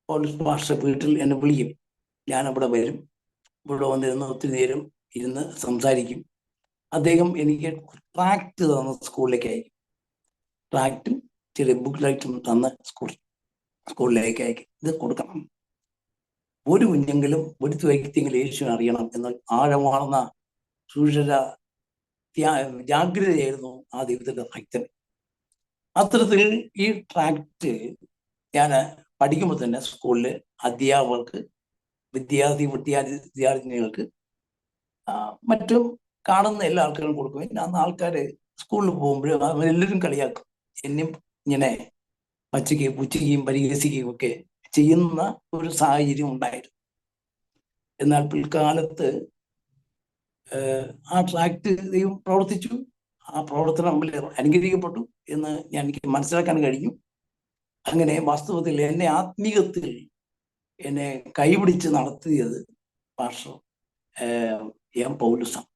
പൗലോസ് പാസ്റ്റർ വീട്ടിൽ എന്നെ വിളിക്കും. ഞാനവിടെ വരും. ഇവിടെ വന്നിരുന്ന് ഒത്തിരി നേരം ഇരുന്ന് സംസാരിക്കും. അദ്ദേഹം എനിക്ക് ട്രാക്റ്റ് തന്ന് സ്കൂളിലേക്ക് അയക്കും. ട്രാക്റ്റും ചെറിയ ബുക്ക്ലൈറ്റും തന്ന് സ്കൂളിലേക്ക് അയക്കും. ഇത് കൊടുക്കണം. ഒരു കുഞ്ഞെങ്കിലും ഒരു വ്യക്തിയെങ്കിലും യേശുവിനെ അറിയണം എന്ന ആഴമാർന്ന സുരക്ഷ ജാഗ്രതയായിരുന്നു ആ ദൈവത്തിൻ്റെ ഭക്തന്. അത്തരത്തിൽ ഈ ട്രാക്റ്റ് ഞാൻ പഠിക്കുമ്പോൾ തന്നെ സ്കൂളിൽ അധ്യാപകർക്ക്, വിദ്യാർത്ഥിനികൾക്ക്, മറ്റും കാണുന്ന എല്ലാ ആൾക്കാരും കൊടുക്കും. അന്ന് ആൾക്കാർ സ്കൂളിൽ പോകുമ്പോഴും അവരെല്ലാവരും കളിയാക്കും. എന്നെയും ഇങ്ങനെ പച്ചയ്ക്ക് പുച്ഛിക്കുകയും പരിഹസിക്കുകയും ഒക്കെ ചെയ്യുന്ന ഒരു സാഹചര്യം ഉണ്ടായിരുന്നു. എന്നാൽ പിൽക്കാലത്ത് ആ ട്രാക്റ്റ് ദൈവം പ്രവർത്തിച്ചു. ആ പ്രവർത്തനം അനുഗ്രഹിക്കപ്പെട്ടു എന്ന് എനിക്ക് മനസ്സിലാക്കാൻ കഴിഞ്ഞു. അങ്ങനെ വാസ്തവത്തിൽ എന്നെ ആത്മീയത്തിൽ എന്നെ കൈപിടിച്ച് നടത്തിയത് പാസ്റ്റർ എം പൗലോസാണ്.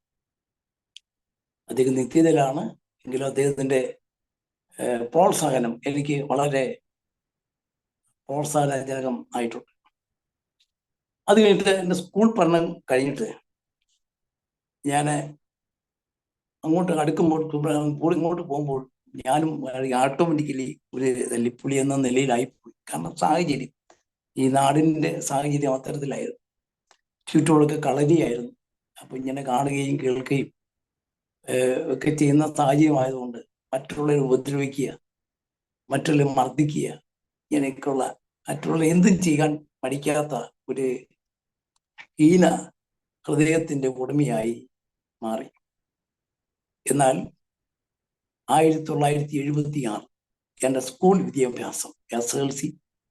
അദ്ദേഹം നിത്യതയിലാണ്. എങ്കിലും അദ്ദേഹത്തിൻ്റെ പ്രോത്സാഹനം എനിക്ക് വളരെ പ്രോത്സാഹനജനകം ആയിട്ടുണ്ട്. അത് കഴിഞ്ഞിട്ട് എൻ്റെ സ്കൂൾ പഠനം കഴിഞ്ഞിട്ട് ഞാൻ അങ്ങോട്ട് അടുക്കുമ്പോൾ ഇങ്ങോട്ട് പോകുമ്പോൾ ഞാനും ഓട്ടോമാറ്റിക്കലി ഒരു തല്ലിപ്പുളി എന്ന നിലയിലായിപ്പോയി. കാരണം സാഹചര്യം, ഈ നാടിൻ്റെ സാഹചര്യം അത്തരത്തിലായിരുന്നു. ചുറ്റുമൊക്കെ കളരിയായിരുന്നു. അപ്പം ഇങ്ങനെ കാണുകയും കേൾക്കുകയും ഒക്കെ ചെയ്യുന്ന സാഹചര്യമായതുകൊണ്ട് മറ്റുള്ളവരെ ഉപദ്രവിക്കുക, മറ്റുള്ളവരെ മർദ്ദിക്കുക, ഇങ്ങനെയൊക്കെയുള്ള മറ്റുള്ള എന്തും ചെയ്യാൻ പഠിക്കാത്ത ഒരു ഹീന ഹൃദയത്തിൻ്റെ ഉടമയായി മാറി. എന്നാൽ 1976 എൻ്റെ സ്കൂൾ വിദ്യാഭ്യാസം SLC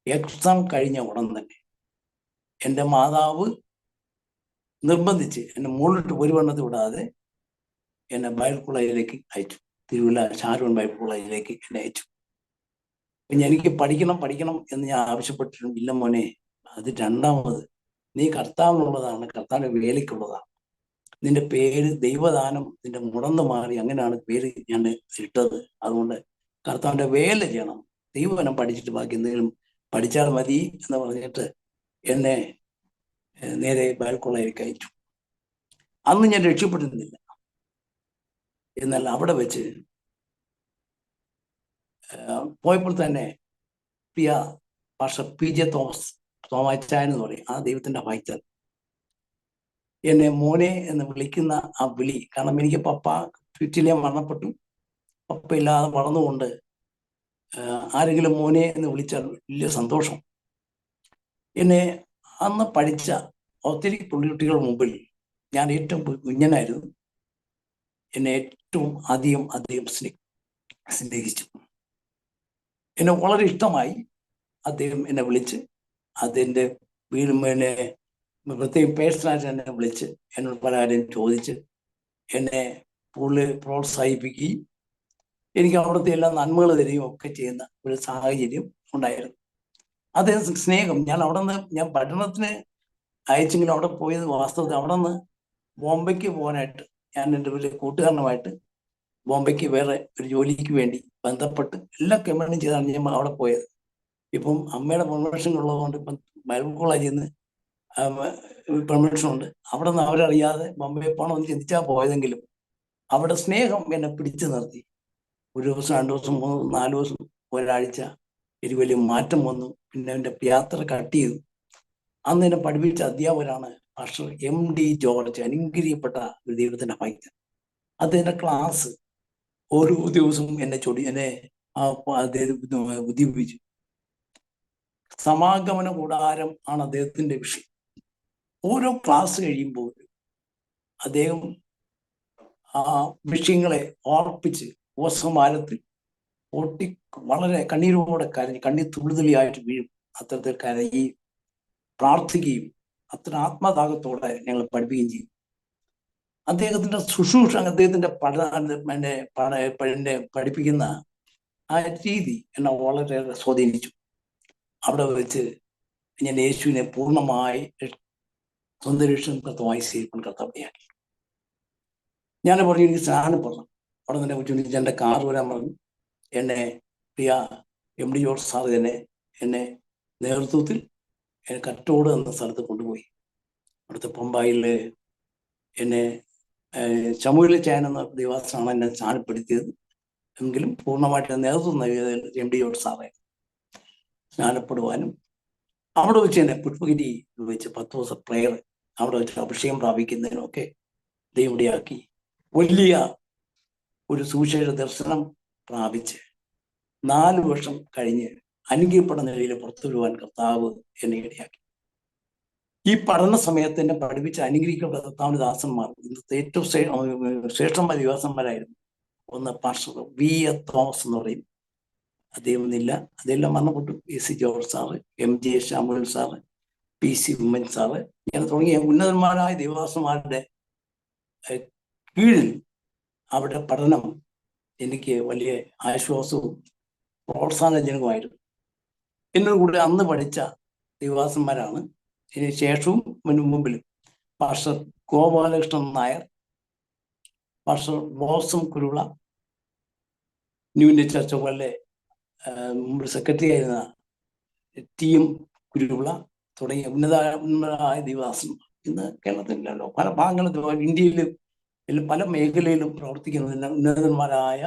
എക്സാം കഴിഞ്ഞ ഉടൻ തന്നെ എൻ്റെ മാതാവ് നിർബന്ധിച്ച് എന്നെ മുകളിലോട്ട് ഒരു വണ്ണത്തിൽ വിടാതെ എന്നെ ബൈബിൾ കോളേജിലേക്ക് അയച്ചു. തിരുവല്ല ഷാരോൺ ബൈബിൾ കോളേജിലേക്ക് എന്നെ അയച്ചു. പിന്നെ എനിക്ക് പഠിക്കണം എന്ന് ഞാൻ ആവശ്യപ്പെട്ടിട്ടുണ്ട്. ഇല്ല മോനെ, അത് രണ്ടാമത്. നീ കർത്താവിനുള്ളതാണ്, കർത്താവിന്റെ വേലയ്ക്കുള്ളതാണ്. നിന്റെ പേര് ദൈവദാനം, നിന്റെ മുടന്ന് മാറി, അങ്ങനെയാണ് പേര് ഞാൻ ഇട്ടത്. അതുകൊണ്ട് കർത്താവിന്റെ വേല ചെയ്യണം, ദൈവവനം പഠിച്ചിട്ട് ബാക്കി എന്തെങ്കിലും പഠിച്ചാൽ മതി എന്ന് പറഞ്ഞിട്ട് എന്നെ നേരെ ബൈബിൾ കോളേജിലേക്ക് അയച്ചു. അന്ന് ഞാൻ രക്ഷപ്പെട്ടിരുന്നില്ല. എന്നാൽ അവിടെ വെച്ച് പോയപ്പോൾ തന്നെ പാസ്റ്റർ PJ തോമാച്ചാൻ എന്ന് പറയും, ആ ദൈവത്തിന്റെ വായിച്ചാൽ എന്നെ മോനെ എന്ന് വിളിക്കുന്ന ആ വിളി. കാരണം എനിക്ക് പപ്പ ചുറ്റിലെ മരണപ്പെട്ടു. പപ്പ ഇല്ലാതെ വളർന്നുകൊണ്ട് ആരെങ്കിലും മോനെ എന്ന് വിളിച്ചാൽ വലിയ സന്തോഷം. എന്നെ അന്ന് പഠിച്ച ഒത്തിരി പുള്ളിക്കുട്ടികളുടെ മുമ്പിൽ ഞാൻ ഏറ്റവും കുഞ്ഞനായിരുന്നു. എന്നെ ഏറ്റവും അധികം സ്നേഹിച്ചു. എന്നെ വളരെ ഇഷ്ടമായി. അദ്ദേഹം എന്നെ വിളിച്ച് അതിൻ്റെ വീടും എന്നെ പ്രത്യേകം പേഴ്സണായിട്ട് എന്നെ വിളിച്ച് എന്നോട് പല കാര്യം ചോദിച്ച് എന്നെ പ്രോത്സാഹിപ്പിക്കുകയും എനിക്ക് അവിടുത്തെ എല്ലാ നന്മകൾ തരികയും ഒക്കെ ചെയ്യുന്ന ഒരു സാഹചര്യം ഉണ്ടായിരുന്നു. അദ്ദേഹം സ്നേഹം. ഞാൻ പഠനത്തിന് അയച്ചെങ്കിലും അവിടെ പോയത് വാസ്തവത്തിൽ അവിടെ നിന്ന് ബോംബെക്ക് പോകാനായിട്ട് ഞാൻ എൻ്റെ വലിയ കൂട്ടുകാരനുമായിട്ട് ബോംബെക്ക് വേറെ ഒരു ജോലിക്ക് വേണ്ടി ബന്ധപ്പെട്ട് എല്ലാ കമ്മ്യൂണും ചെയ്താണ് ഞാൻ അവിടെ പോയത്. ഇപ്പം അമ്മയുടെ പെർമിഷൻ ഉള്ളതുകൊണ്ട് ഇപ്പം ബൈബിൾ കോളേജിൽ നിന്ന് പെർമിഷൻ ഉണ്ട്. അവിടെ നിന്ന് അവരറിയാതെ ബോംബെ പോകണമെന്ന് ചിന്തിച്ചാൽ പോയതെങ്കിലും അവിടെ സ്നേഹം എന്നെ പിടിച്ചു നിർത്തി. ഒരു ദിവസം, 2 ദിവസം, 3 ദിവസം, 4 ദിവസം, ഒരാഴ്ച എനിക്ക് വലിയ മാറ്റം വന്നു. പിന്നെ എൻ്റെ യാത്ര കട്ട് ചെയ്തു. അന്ന് എന്നെ പഠിപ്പിച്ച അധ്യാപകരാണ് പാസ്റ്റർ MD ജോർജ്, അനുഗ്രഹിക്കപ്പെട്ട ഒരു ദൈവത്തിന്റെ ഭക്തൻ. അദ്ദേഹത്തിന്റെ ക്ലാസ് ഓരോ ദിവസവും എന്നെ ഉദ്ദീപിപ്പിച്ചു. സമാഗമന കൂടാരം ആണ് അദ്ദേഹത്തിന്റെ വിഷയം. ഓരോ ക്ലാസ് കഴിയുമ്പോൾ അദ്ദേഹം ആ വിഷയങ്ങളെ ഓർപ്പിച്ച് ഓസമാനത്തിൽ പൊട്ടി വളരെ കണ്ണീരോടെ കരഞ്ഞ് കണ്ണീർ തുള്ളിതുള്ളിയായിട്ട് വീഴും. അത്തരത്തിൽ കരയുകയും പ്രാർത്ഥിക്കുകയും അത്ര ആത്മദാഹത്തോടെ ഞങ്ങൾ പഠിപ്പിക്കുകയും ചെയ്യും. അദ്ദേഹത്തിന്റെ ശുശ്രൂഷ, അദ്ദേഹത്തിന്റെ പഠിപ്പിക്കുന്ന ആ രീതി എന്നെ വളരെയേറെ സ്വാധീനിച്ചു. അവിടെ വെച്ച് ഞാൻ യേശുവിനെ പൂർണ്ണമായി സ്വന്തം രക്ഷകർത്താവായി സ്വീകരിക്കാൻ കർത്താവിനെയാക്കി. ഞാൻ പറഞ്ഞു എനിക്ക് സ്നാനപ്പെടണം. അവിടെ തന്നെ വെച്ച് എൻ്റെ കാർ വരാൻ പറഞ്ഞു. എന്നെ MD ജോർജ് സാർ എന്നെ നേതൃത്വത്തിൽ കറ്റോട് എന്ന സ്ഥലത്ത് കൊണ്ടുപോയി. അവിടുത്തെ പമ്പായിൽ എന്നെ ശമൂല ചായൻ എന്ന ദേവാസനാണ് എന്നെ സ്നാനപ്പെടുത്തിയത്. എങ്കിലും പൂർണ്ണമായിട്ട് നേതൃത്വം നൽകിയത് MD ജോർജ് സാറെ. സ്നാനപ്പെടുവാനും അവിടെ വെച്ച് എന്നെ പുഷ്പഗിരി വെച്ച് 10 ദിവസം പ്രയർ അവിടെ വെച്ച് അഭിഷേകം പ്രാപിക്കുന്നതിനൊക്കെ ദൈവടിയാക്കി. വലിയ ഒരു സുവിശേഷ ദർശനം പ്രാപിച്ച് 4 വർഷം കഴിഞ്ഞ് അനുഗ്രഹപ്പെടുന്ന നിലയിൽ പുറത്തു വരുവാൻ കർത്താവ് എന്നെ ഇടയാക്കി. ഈ പഠന സമയത്ത് എന്നെ പഠിപ്പിച്ച അനുഗ്രഹിക്കപ്പെട്ട കർത്താവിന്റെ ദാസന്മാർ ഇന്നത്തെ ഏറ്റവും ശ്രേഷ്ഠമായ ദിവസന്മാരായിരുന്നു. ഒന്ന് പാസ്റ്റർ VA തോമസ് എന്ന് പറയും, അദ്ദേഹം ഇന്നില്ല, അതെല്ലാം മരണപ്പെട്ടു. AC George sir, MJ Samuel sir, PC Oommen sir, ഞാൻ തുടങ്ങിയ ഉന്നതന്മാരായ ദേവദാസന്മാരുടെ കീഴിൽ അവിടെ പഠനം എനിക്ക് വലിയ ആശ്വാസവും പ്രോത്സാഹനജനകമായിരുന്നു. എന്നോട് കൂടെ അന്ന് പഠിച്ച ദേവദാസന്മാരാണ് ഇതിന് ശേഷവും മുമ്പിലും പാസ്റ്റർ ഗോപാലകൃഷ്ണൻ നായർ, പാസ്റ്റർ ബോസം കുരുള, ന്യൂ ഇന്ത്യൻ ചർച്ച് പോലെ മുമ്പ് സെക്രട്ടറി ആയിരുന്ന TM കുരുവിള തുടങ്ങിയ ഉന്നതമായ ദേവദാസന്മാർ ഇന്ന് കേരളത്തിലല്ലോ പല ഭാഗങ്ങളിലും ഇന്ത്യയിലും പല മേഖലയിലും പ്രവർത്തിക്കുന്ന ഉന്നതന്മാരായ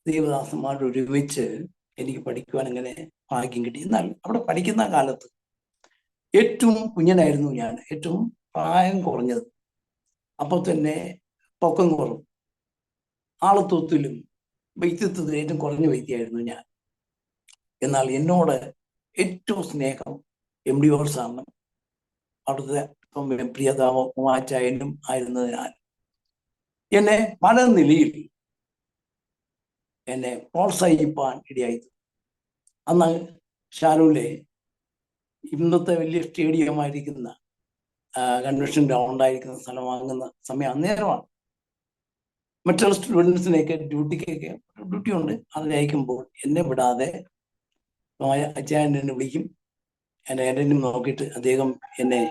ദേവദാസന്മാരുടെ ഒരുമിച്ച് എനിക്ക് പഠിക്കുവാൻ അങ്ങനെ ഭാഗ്യം കിട്ടി. എന്നാൽ അവിടെ പഠിക്കുന്ന കാലത്ത് ഏറ്റവും കുഞ്ഞനായിരുന്നു ഞാൻ, ഏറ്റവും പ്രായം കുറഞ്ഞത്. അപ്പോൾ തന്നെ പൊക്കം കുറവും ആളത്വത്തിലും വ്യക്തിത്വത്തിൽ ഏറ്റവും കുറഞ്ഞ വ്യക്തിയായിരുന്നു ഞാൻ. എന്നാൽ എന്നോട് ഏറ്റവും സ്നേഹം MD ജോർജ് സാറിനും അവിടുത്തെ പ്രിയതാവാച്ചായനും ആയിരുന്നതിനാൽ എന്നെ പല നിലയിൽ എന്നെ പ്രോത്സാഹിപ്പാൻ ഇടയായി. അന്ന് ഷാരൂലെ ഇന്നത്തെ വലിയ സ്റ്റേഡിയമായിരിക്കുന്ന കൺവെൻഷൻ ഗ്രൗണ്ടായിരിക്കുന്ന സ്ഥലം വാങ്ങുന്ന സമയം അന്നേരമാണ്. മറ്റുള്ള സ്റ്റുഡൻസിനെയൊക്കെ ഡ്യൂട്ടി ഉണ്ട്. അതിനയക്കുമ്പോൾ എന്നെ വിടാതെ അച്ഛൻ എന്നെ വിളിക്കും. എന്നെ നോക്കിയിട്ട് അദ്ദേഹം എന്നെ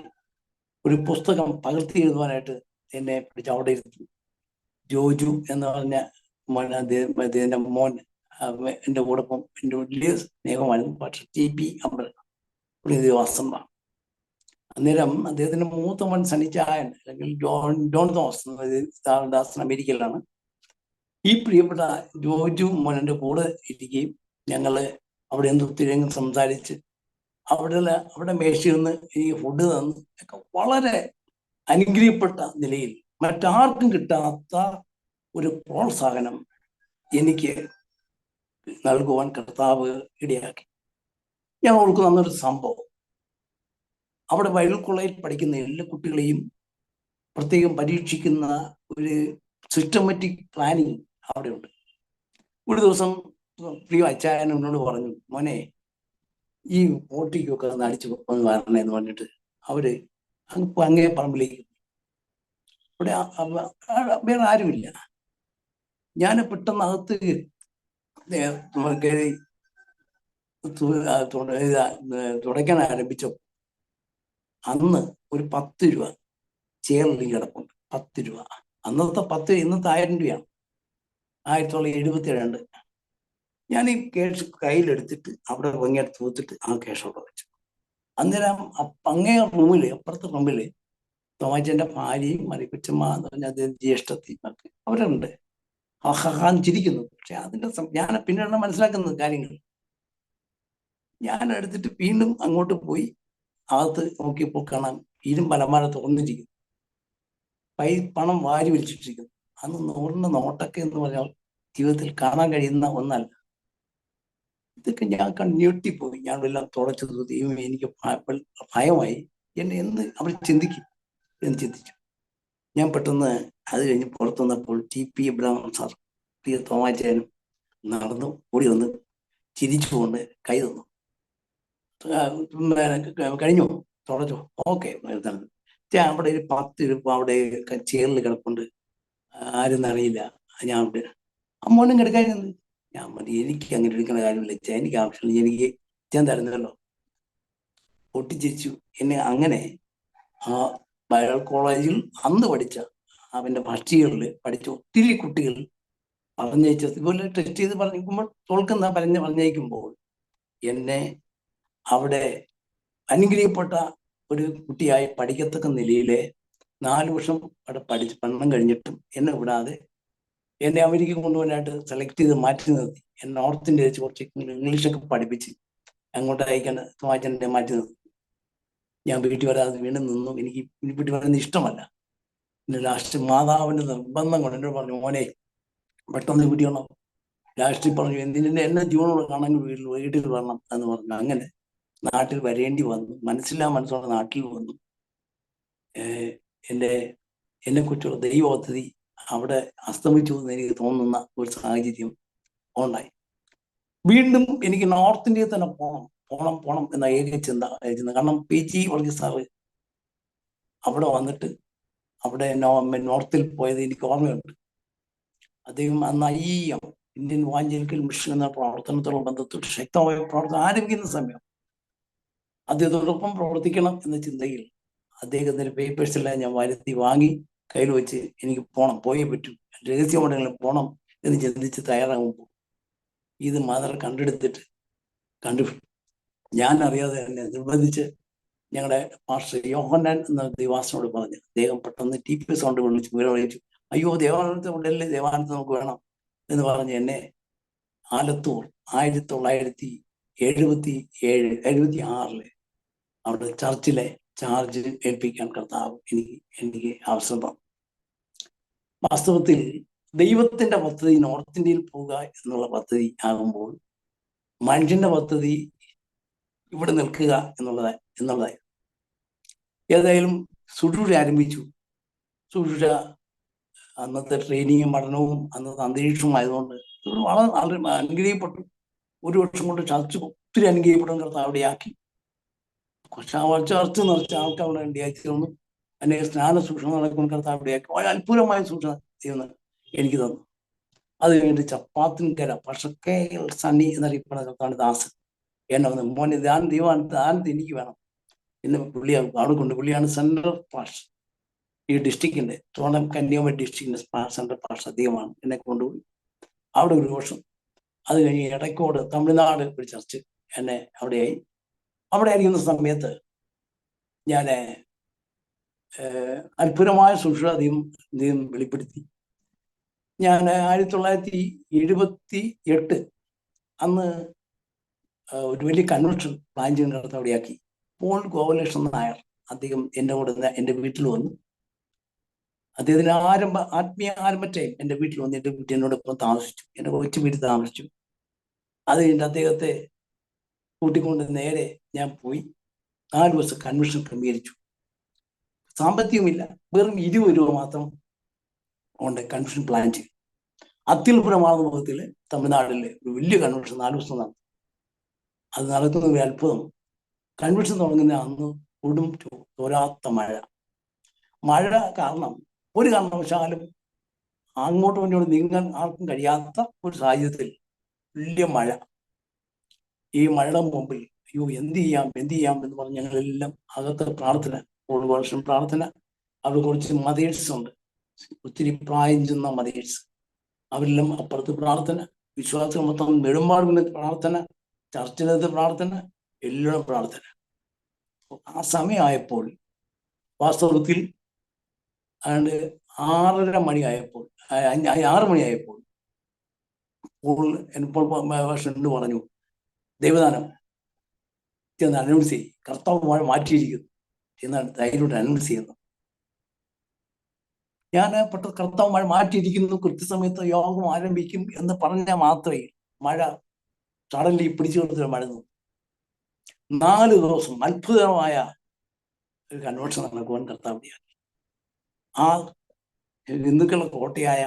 ഒരു പുസ്തകം പകർത്തി എഴുതുവാനായിട്ട് എന്നെ പിടിച്ച് അവിടെ ഇരുത്തി. ജോജു എന്ന് പറഞ്ഞ അദ്ദേഹത്തിന്റെ മോൻ എൻ്റെ കൂടൊപ്പം എൻ്റെ വലിയ സ്നേഹമായിരുന്നു. പക്ഷെ TP അമ്പലവാസമാണ്. അന്നേരം അദ്ദേഹത്തിന്റെ മൂത്ത മോൻ സനിച്ചായൻ അല്ലെങ്കിൽ ജോൺ ദാസൻ അമേരിക്കയിലാണ്. ഈ പ്രിയപ്പെട്ട ജോജു മോൻ എൻ്റെ കൂടെ ഇരിക്കുകയും ഞങ്ങള് അവിടെ ഒത്തിരി സംസാരിച്ച് അവിടെ മേശയിൽ നിന്ന് ഈ ഫുഡ് തന്ന് ഒക്കെ വളരെ അനുഗ്രഹപ്പെട്ട നിലയിൽ മറ്റാർക്കും കിട്ടാത്ത ഒരു പ്രോത്സാഹനം എനിക്ക് നൽകുവാൻ കർത്താവ് ഇടയാക്കി. ഞാൻ ഓർക്കുന്ന അന്നൊരു സംഭവം, അവിടെ ബൈബിൾ കോളേജിൽ പഠിക്കുന്ന എല്ലാ കുട്ടികളെയും പ്രത്യേകം പരീക്ഷിക്കുന്ന ഒരു സിസ്റ്റമാറ്റിക് പ്ലാനിങ് അവിടെ ഉണ്ട്. ഒരു ദിവസം പ്രിയ അച്ചായൻ എന്നോട് പറഞ്ഞു, മോനെ ഈ പോട്ടിക്കൊക്കെ ഒന്ന് അടിച്ചു ഒന്ന് വരണേ എന്ന് പറഞ്ഞിട്ട് അവര് അങ്ങേ പറമ്പിലേക്ക്. അവിടെ വേറെ ആരുമില്ല. ഞാൻ പെട്ടെന്ന് അകത്ത് കയറി തുടയ്ക്കാൻ ആരംഭിച്ചോ അന്ന് ഒരു 10 രൂപ ചേർന്ന് കിടപ്പുണ്ട്. 10 രൂപ. അന്നത്തെ 10 ഇന്നത്തെ 1000 രൂപയാണ്. 1972. ഞാൻ ഈ ക്യാഷ് കയ്യിലെടുത്തിട്ട് അവിടെ ഭംഗിയായിട്ട് തൂത്തിട്ട് ആ ക്യാഷ് അവിടെ വെച്ചു. അന്നേരം അങ്ങേ റൂമില്, അപ്പുറത്തെ റൂമില് തോമാച്ചന്റെ ഭാര്യയും മറിക്കുച്ചമ്മ എന്ന് പറഞ്ഞ അദ്ദേഹം ജ്യേഷ്ഠത്തിയും ഒക്കെ അവരുണ്ട്. ഹഹാൻ ചിരിക്കുന്നു. പക്ഷെ അതിന്റെ ഞാൻ പിന്നീട് മനസ്സിലാക്കുന്ന കാര്യങ്ങൾ. ഞാൻ എടുത്തിട്ട് വീണ്ടും അങ്ങോട്ട് പോയി അകത്ത് നോക്കിയപ്പോൾ കാണാൻ ഇരുമ്പലമാര തുറന്നിരിക്കുന്നു. പണം വാരി വലിച്ചിട്ടിരിക്കുന്നു. അന്ന് 100 നോട്ടൊക്കെ എന്ന് പറഞ്ഞാൽ ജീവിതത്തിൽ കാണാൻ കഴിയുന്ന ഒന്നല്ല. ഇതൊക്കെ ഞാൻ ഞെട്ടിപ്പോയി. ഞാൻ എല്ലാം തുടച്ചു ദൈവം, എനിക്ക് ഭയമായി. എന്നെ അവർ ചിന്തിക്കും എന്ന് ചിന്തിച്ചു. ഞാൻ പെട്ടെന്ന് അത് കഴിഞ്ഞ് പുറത്തു വന്നപ്പോൾ TP അബ്രഹാം സാർ, പ്രിയ തോമാച്ചനും നടന്നു ഓടി വന്ന് ചിരിച്ചുകൊണ്ട് കൈ തന്നു. കഴിഞ്ഞു, തുടച്ചു, ഓക്കെ. അവിടെ ഒരു 10 രൂപ അവിടെ ചേറിൽ കിടപ്പുണ്ട്, ആരും അറിയില്ല. ഞാൻ അവിടെ അമ്മോനും കിടക്കായിരുന്നു. ഞാൻ മതി, എനിക്ക് അങ്ങനെ എടുക്കുന്ന കാര്യമില്ല, എനിക്ക് ആവശ്യമില്ല, എനിക്ക് ഞാൻ തരുന്നല്ലോ. പൊട്ടിച്ചിരിച്ചു എന്നെ. അങ്ങനെ ആ ബൈബിൾ കോളേജിൽ അന്ന് പഠിച്ച അവന്റെ ഭക്ഷികളിൽ പഠിച്ച ഒത്തിരി കുട്ടികൾ പറഞ്ഞയച്ച ഇതുപോലെ ടെസ്റ്റ് ചെയ്ത് പറഞ്ഞിരിക്കുമ്പോൾ തോൽക്കുന്ന പറഞ്ഞയക്കുമ്പോൾ എന്നെ അവിടെ അനുഗ്രഹിക്കപ്പെട്ട ഒരു കുട്ടിയായി പഠിക്കത്തക്ക നിലയിലെ 4 വർഷം അവിടെ പഠിച്ച് പഠനം കഴിഞ്ഞിട്ടും എന്നെ വിടാതെ എന്നെ അമേരിക്ക കൊണ്ടുപോകാനായിട്ട് സെലക്ട് ചെയ്ത് മാറ്റി നിർത്തി. എന്നെ നോർത്ത് ഇന്ത്യ കുറച്ച് ഇംഗ്ലീഷൊക്കെ പഠിപ്പിച്ച് അങ്ങോട്ട് അയക്കാൻ തോമാച്ചനെ മാറ്റി നിർത്തി. ഞാൻ വീട്ടിൽ വരാതെ വീണ്ടും നിന്നു. എനിക്ക് വീട്ടിൽ വരുന്നത് ഇഷ്ടമല്ല. പിന്നെ ലാസ്റ്റ് മാതാവിന്റെ നിർബന്ധം കൊണ്ട് എന്നോട് പറഞ്ഞു, മോനെ പെട്ടെന്ന് വീട്ടിൽ വരണം. ലാസ്റ്റ് പറഞ്ഞു, എന്നെ ജീവനോട് കാണാൻ വീട്ടിൽ വരണം എന്ന് പറഞ്ഞു. അങ്ങനെ നാട്ടിൽ വരേണ്ടി വന്നു. മനസ്സോടെ നാട്ടിൽ വന്നു. എന്നെ കുറിച്ചുള്ള ദൈവ പദ്ധതി അവിടെ അസ്തമിച്ചു എന്ന് എനിക്ക് തോന്നുന്ന ഒരു സാഹചര്യം ഉണ്ടായി. വീണ്ടും എനിക്ക് നോർത്ത് ഇന്ത്യയിൽ തന്നെ പോണം എന്ന ഏക ചിന്ത. കാരണം PG വർഗീസ് സാറ് അവിടെ വന്നിട്ട് അവിടെ നോർത്തിൽ പോയത് എനിക്ക് ഓർമ്മയുണ്ട്. അദ്ദേഹം അന്ന് ഇന്ത്യൻ ഇവാഞ്ചലിക്കൽ മിഷൻ എന്ന പ്രവർത്തനത്തോടുള്ള ബന്ധത്തോട് ശക്തമായ പ്രവർത്തനം ആരംഭിക്കുന്ന സമയം. അദ്ദേഹത്തോടൊപ്പം പ്രവർത്തിക്കണം എന്ന ചിന്തയിൽ അദ്ദേഹത്തിന്റെ പേപ്പേഴ്സെല്ലാം ഞാൻ വരുത്തി വാങ്ങി കയ്യിൽ വെച്ച് എനിക്ക് പോയേ പറ്റൂ, രഹസ്യമുണ്ടെങ്കിലും പോണം എന്ന് ചിന്തിച്ച് തയ്യാറാകുമ്പോൾ ഇത് മദർ കണ്ടു ഞാൻ അറിയാതെ തന്നെ നിർബന്ധിച്ച് ഞങ്ങളുടെ മാസ്റ്റർ യോഹന്നാൻ എന്ന ദേവാസനോട് പറഞ്ഞു. അദ്ദേഹം പെട്ടെന്ന് TP സൗണ്ട് വിളിച്ചു, അയ്യോ ദേവാലയത്തെ ഉണ്ടല്ലേ, ദേവാലയത്തെ നമുക്ക് വേണം എന്ന് പറഞ്ഞ് എന്നെ ആലത്തൂർ 1976 അവിടെ ചർച്ചിലെ ചാർജ് ഏൽപ്പിക്കാൻ കർത്താവ് എനിക്ക് അവസരം തന്നു. വാസ്തവത്തിൽ ദൈവത്തിന്റെ പദ്ധതി നോർത്ത് ഇന്ത്യയിൽ പോവുക എന്നുള്ള പദ്ധതി ആകുമ്പോൾ മനുഷ്യന്റെ പദ്ധതി ഇവിടെ നിൽക്കുക എന്നുള്ളതായി. ഏതായാലും ശുശ്രൂഷ ആരംഭിച്ചു. ശുശ്രൂഷ അന്നത്തെ ട്രെയിനിങ്ങും പഠനവും അന്നത്തെ അന്തരീക്ഷവും ആയതുകൊണ്ട് വളരെ അനുഗ്രഹിക്കപ്പെട്ടു. 1 വർഷം കൊണ്ട് ചർച്ച ഒത്തിരി അനുഗ്രഹിക്കപ്പെടും കർത്താവ് അവിടെയാക്കി. ചർച്ച നിറച്ച ആൾക്കാർ അവിടെ വേണ്ടിയായി തീർന്നു. എന്നെ സ്നാന സൂക്ഷ്മ നടക്കുന്ന കർത്താവ് അവിടെയാക്കി. വളരെ അത്ഭുതമായ സൂക്ഷ്മ ചെയ്യുന്ന എനിക്ക് തന്നു. അത് കഴിഞ്ഞിട്ട് ചപ്പാത്തിൻകര പക്ഷേ സണ്ണി എന്നറിയപ്പെടുന്ന കർത്താവിന്റെ ദാസൻ എന്നെ വന്ന് മോനെ ദാനത്ത് എനിക്ക് വേണം എന്നെ അവിടെ കൊണ്ട് പുള്ളിയാണ് സെൻട്രൽ പാഷ് ഈ ഡിസ്ട്രിക്റ്റിന്റെ ട്രിവാൻഡ്രം കന്യാകുമാരി ഡിസ്ട്രിക്റ്റിന്റെ സെൻട്രൽ പാഷ് അദ്ദേഹമാണ് എന്നെ കൊണ്ടുപോയി അവിടെ 1 വർഷം. അത് കഴിഞ്ഞ് ഇടയ്ക്കോട് തമിഴ്നാട് ഒരു ചർച്ച് എന്നെ അവിടെയായി. അവിടെ ആയിരിക്കുന്ന സമയത്ത് ഞാൻ അത്ഭുതമായ സൂക്ഷ്മതയും വെളിപ്പെടുത്തി. ഞാൻ 1978 അന്ന് ഒരു വലിയ കൺവെൻഷൻ പ്ലാൻ ചെയ്യുന്നിടത്ത് അവിടെയാക്കി. പോൾ ഗോപാലകൃഷ്ണൻ നായർ അദ്ദേഹം എൻ്റെ കൂടെ എൻ്റെ വീട്ടിൽ വന്നു. അദ്ദേഹത്തിന് ആത്മീയ ആരംഭത്തെ എൻ്റെ വീട്ടിൽ വന്ന് എൻ്റെ വീട്ടിൽ എന്നോടൊപ്പം താമസിച്ചു. എൻ്റെ കൊച്ചു വീട്ടിൽ താമസിച്ചു. അത് കഴിഞ്ഞിട്ട് അദ്ദേഹത്തെ കൂട്ടിക്കൊണ്ട് നേരെ ഞാൻ പോയി 4 ദിവസം കൺവെൻഷൻ ക്രമീകരിച്ചു. സാമ്പത്തികമില്ല, വെറും 20 രൂപ മാത്രം കൊണ്ട് കൺവെൻഷൻ പ്ലാൻ ചെയ്തു. അത്യുൽപുരമാർന്ന മുഖത്തിൽ തമിഴ്നാട്ടിലെ ഒരു വലിയ കൺവെൻഷൻ 4 ദിവസം നടന്നു. അത് നടക്കുന്ന ഒരു അത്ഭുതം. കൺവെൻഷൻ തുടങ്ങുന്ന അന്ന് കൊടും തോരാത്ത മഴ കാരണം ഒരു കാരണവശാലും അങ്ങോട്ടും ഇങ്ങോട്ടും നീങ്ങാൻ ആർക്കും കഴിയാത്ത ഒരു സാഹചര്യത്തിൽ വലിയ മഴ. ഈ മഴയുടെ മുമ്പിൽ അയ്യോ എന്ത് ചെയ്യാം എന്ന് പറഞ്ഞ് ഞങ്ങളെല്ലാം അകത്ത് പ്രാർത്ഥന, ഒരു വർഷം പ്രാർത്ഥന. അവിടെ കുറച്ച് മദേഴ്സ് ഉണ്ട്, ഒത്തിരി പ്രായം ചെന്ന മദേഴ്സ്. അവരെല്ലാം അപ്പുറത്ത് പ്രാർത്ഥന, വിശ്വാസികൾ മൊത്തം നെടുമ്പാടുന്ന പ്രാർത്ഥന, ചർച്ചിനകത്ത് പ്രാർത്ഥന, എല്ലാം പ്രാർത്ഥന. ആ സമയമായപ്പോൾ വാസ്തവത്തിൽ അതുകൊണ്ട് 6:30 മണിയായപ്പോൾ 6 മണിയായപ്പോൾ ഇപ്പോൾ പറഞ്ഞു ദൈവദാനം എന്ന് അനൗൺസ് ചെയ്യും, കർത്താവ് മഴ മാറ്റിയിരിക്കുന്നു എന്നാണ് ധൈര്യമായിട്ട് അനൗൺസ് ചെയ്യുന്നത്. ഞാൻ പെട്ടെന്ന് കർത്താവ് മഴ മാറ്റിയിരിക്കുന്നു, കൃത്യസമയത്ത് യോഗം ആരംഭിക്കും എന്ന് പറഞ്ഞാൽ മാത്രമേ മഴ സഡൻലി പിടിച്ചു കൊടുത്ത മഴ നിന്നു. 4 ദിവസം അത്ഭുതമായ ഒരു കൺവെൻഷൻ നടക്കുവാൻ കർത്താവിനെയാക്കി. ആ ഹിന്ദുക്കളുടെ കോട്ടയായ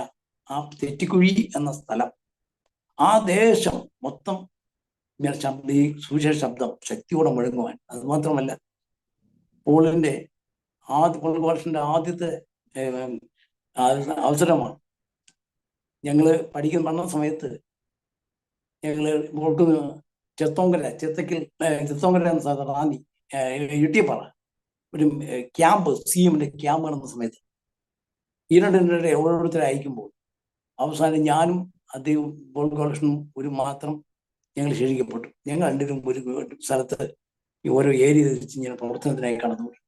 ആ തെറ്റിക്കുഴി എന്ന സ്ഥലം, ആ ദേശം മൊത്തം ഈ സുവിശേഷ ശബ്ദം ശക്തിയോടെ മുഴങ്ങുവാൻ. അത് മാത്രമല്ല, പോൾ ഗോപാലകൃഷ്ണന്റെ ആദ്യത്തെ അവസരമാണ്. ഞങ്ങള് പഠിക്കുന്ന സമയത്ത് ഞങ്ങള് ചെത്തോങ്കര എന്ന സ്ഥലത്ത് റാന്നി ഇട്ടിയപ്പാറ ഒരു ക്യാമ്പ്, CM-ന്റെ ക്യാമ്പ് നടന്ന സമയത്ത് ഈ രണ്ടിൻ്റെ ഓരോരുത്തരെ അയക്കുമ്പോൾ അവസാനം ഞാനും അദ്ദേഹം പോൾ ഗോപാലകൃഷ്ണനും ഒരു മാത്രം ഞങ്ങൾ ക്ഷണിക്കപ്പെട്ടു. ഞങ്ങൾ രണ്ടിനും ഒരു സ്ഥലത്ത് ഓരോ ഏരിയ തിരിച്ച് ഇങ്ങനെ പ്രവർത്തനത്തിനായി കടന്നുപോയി.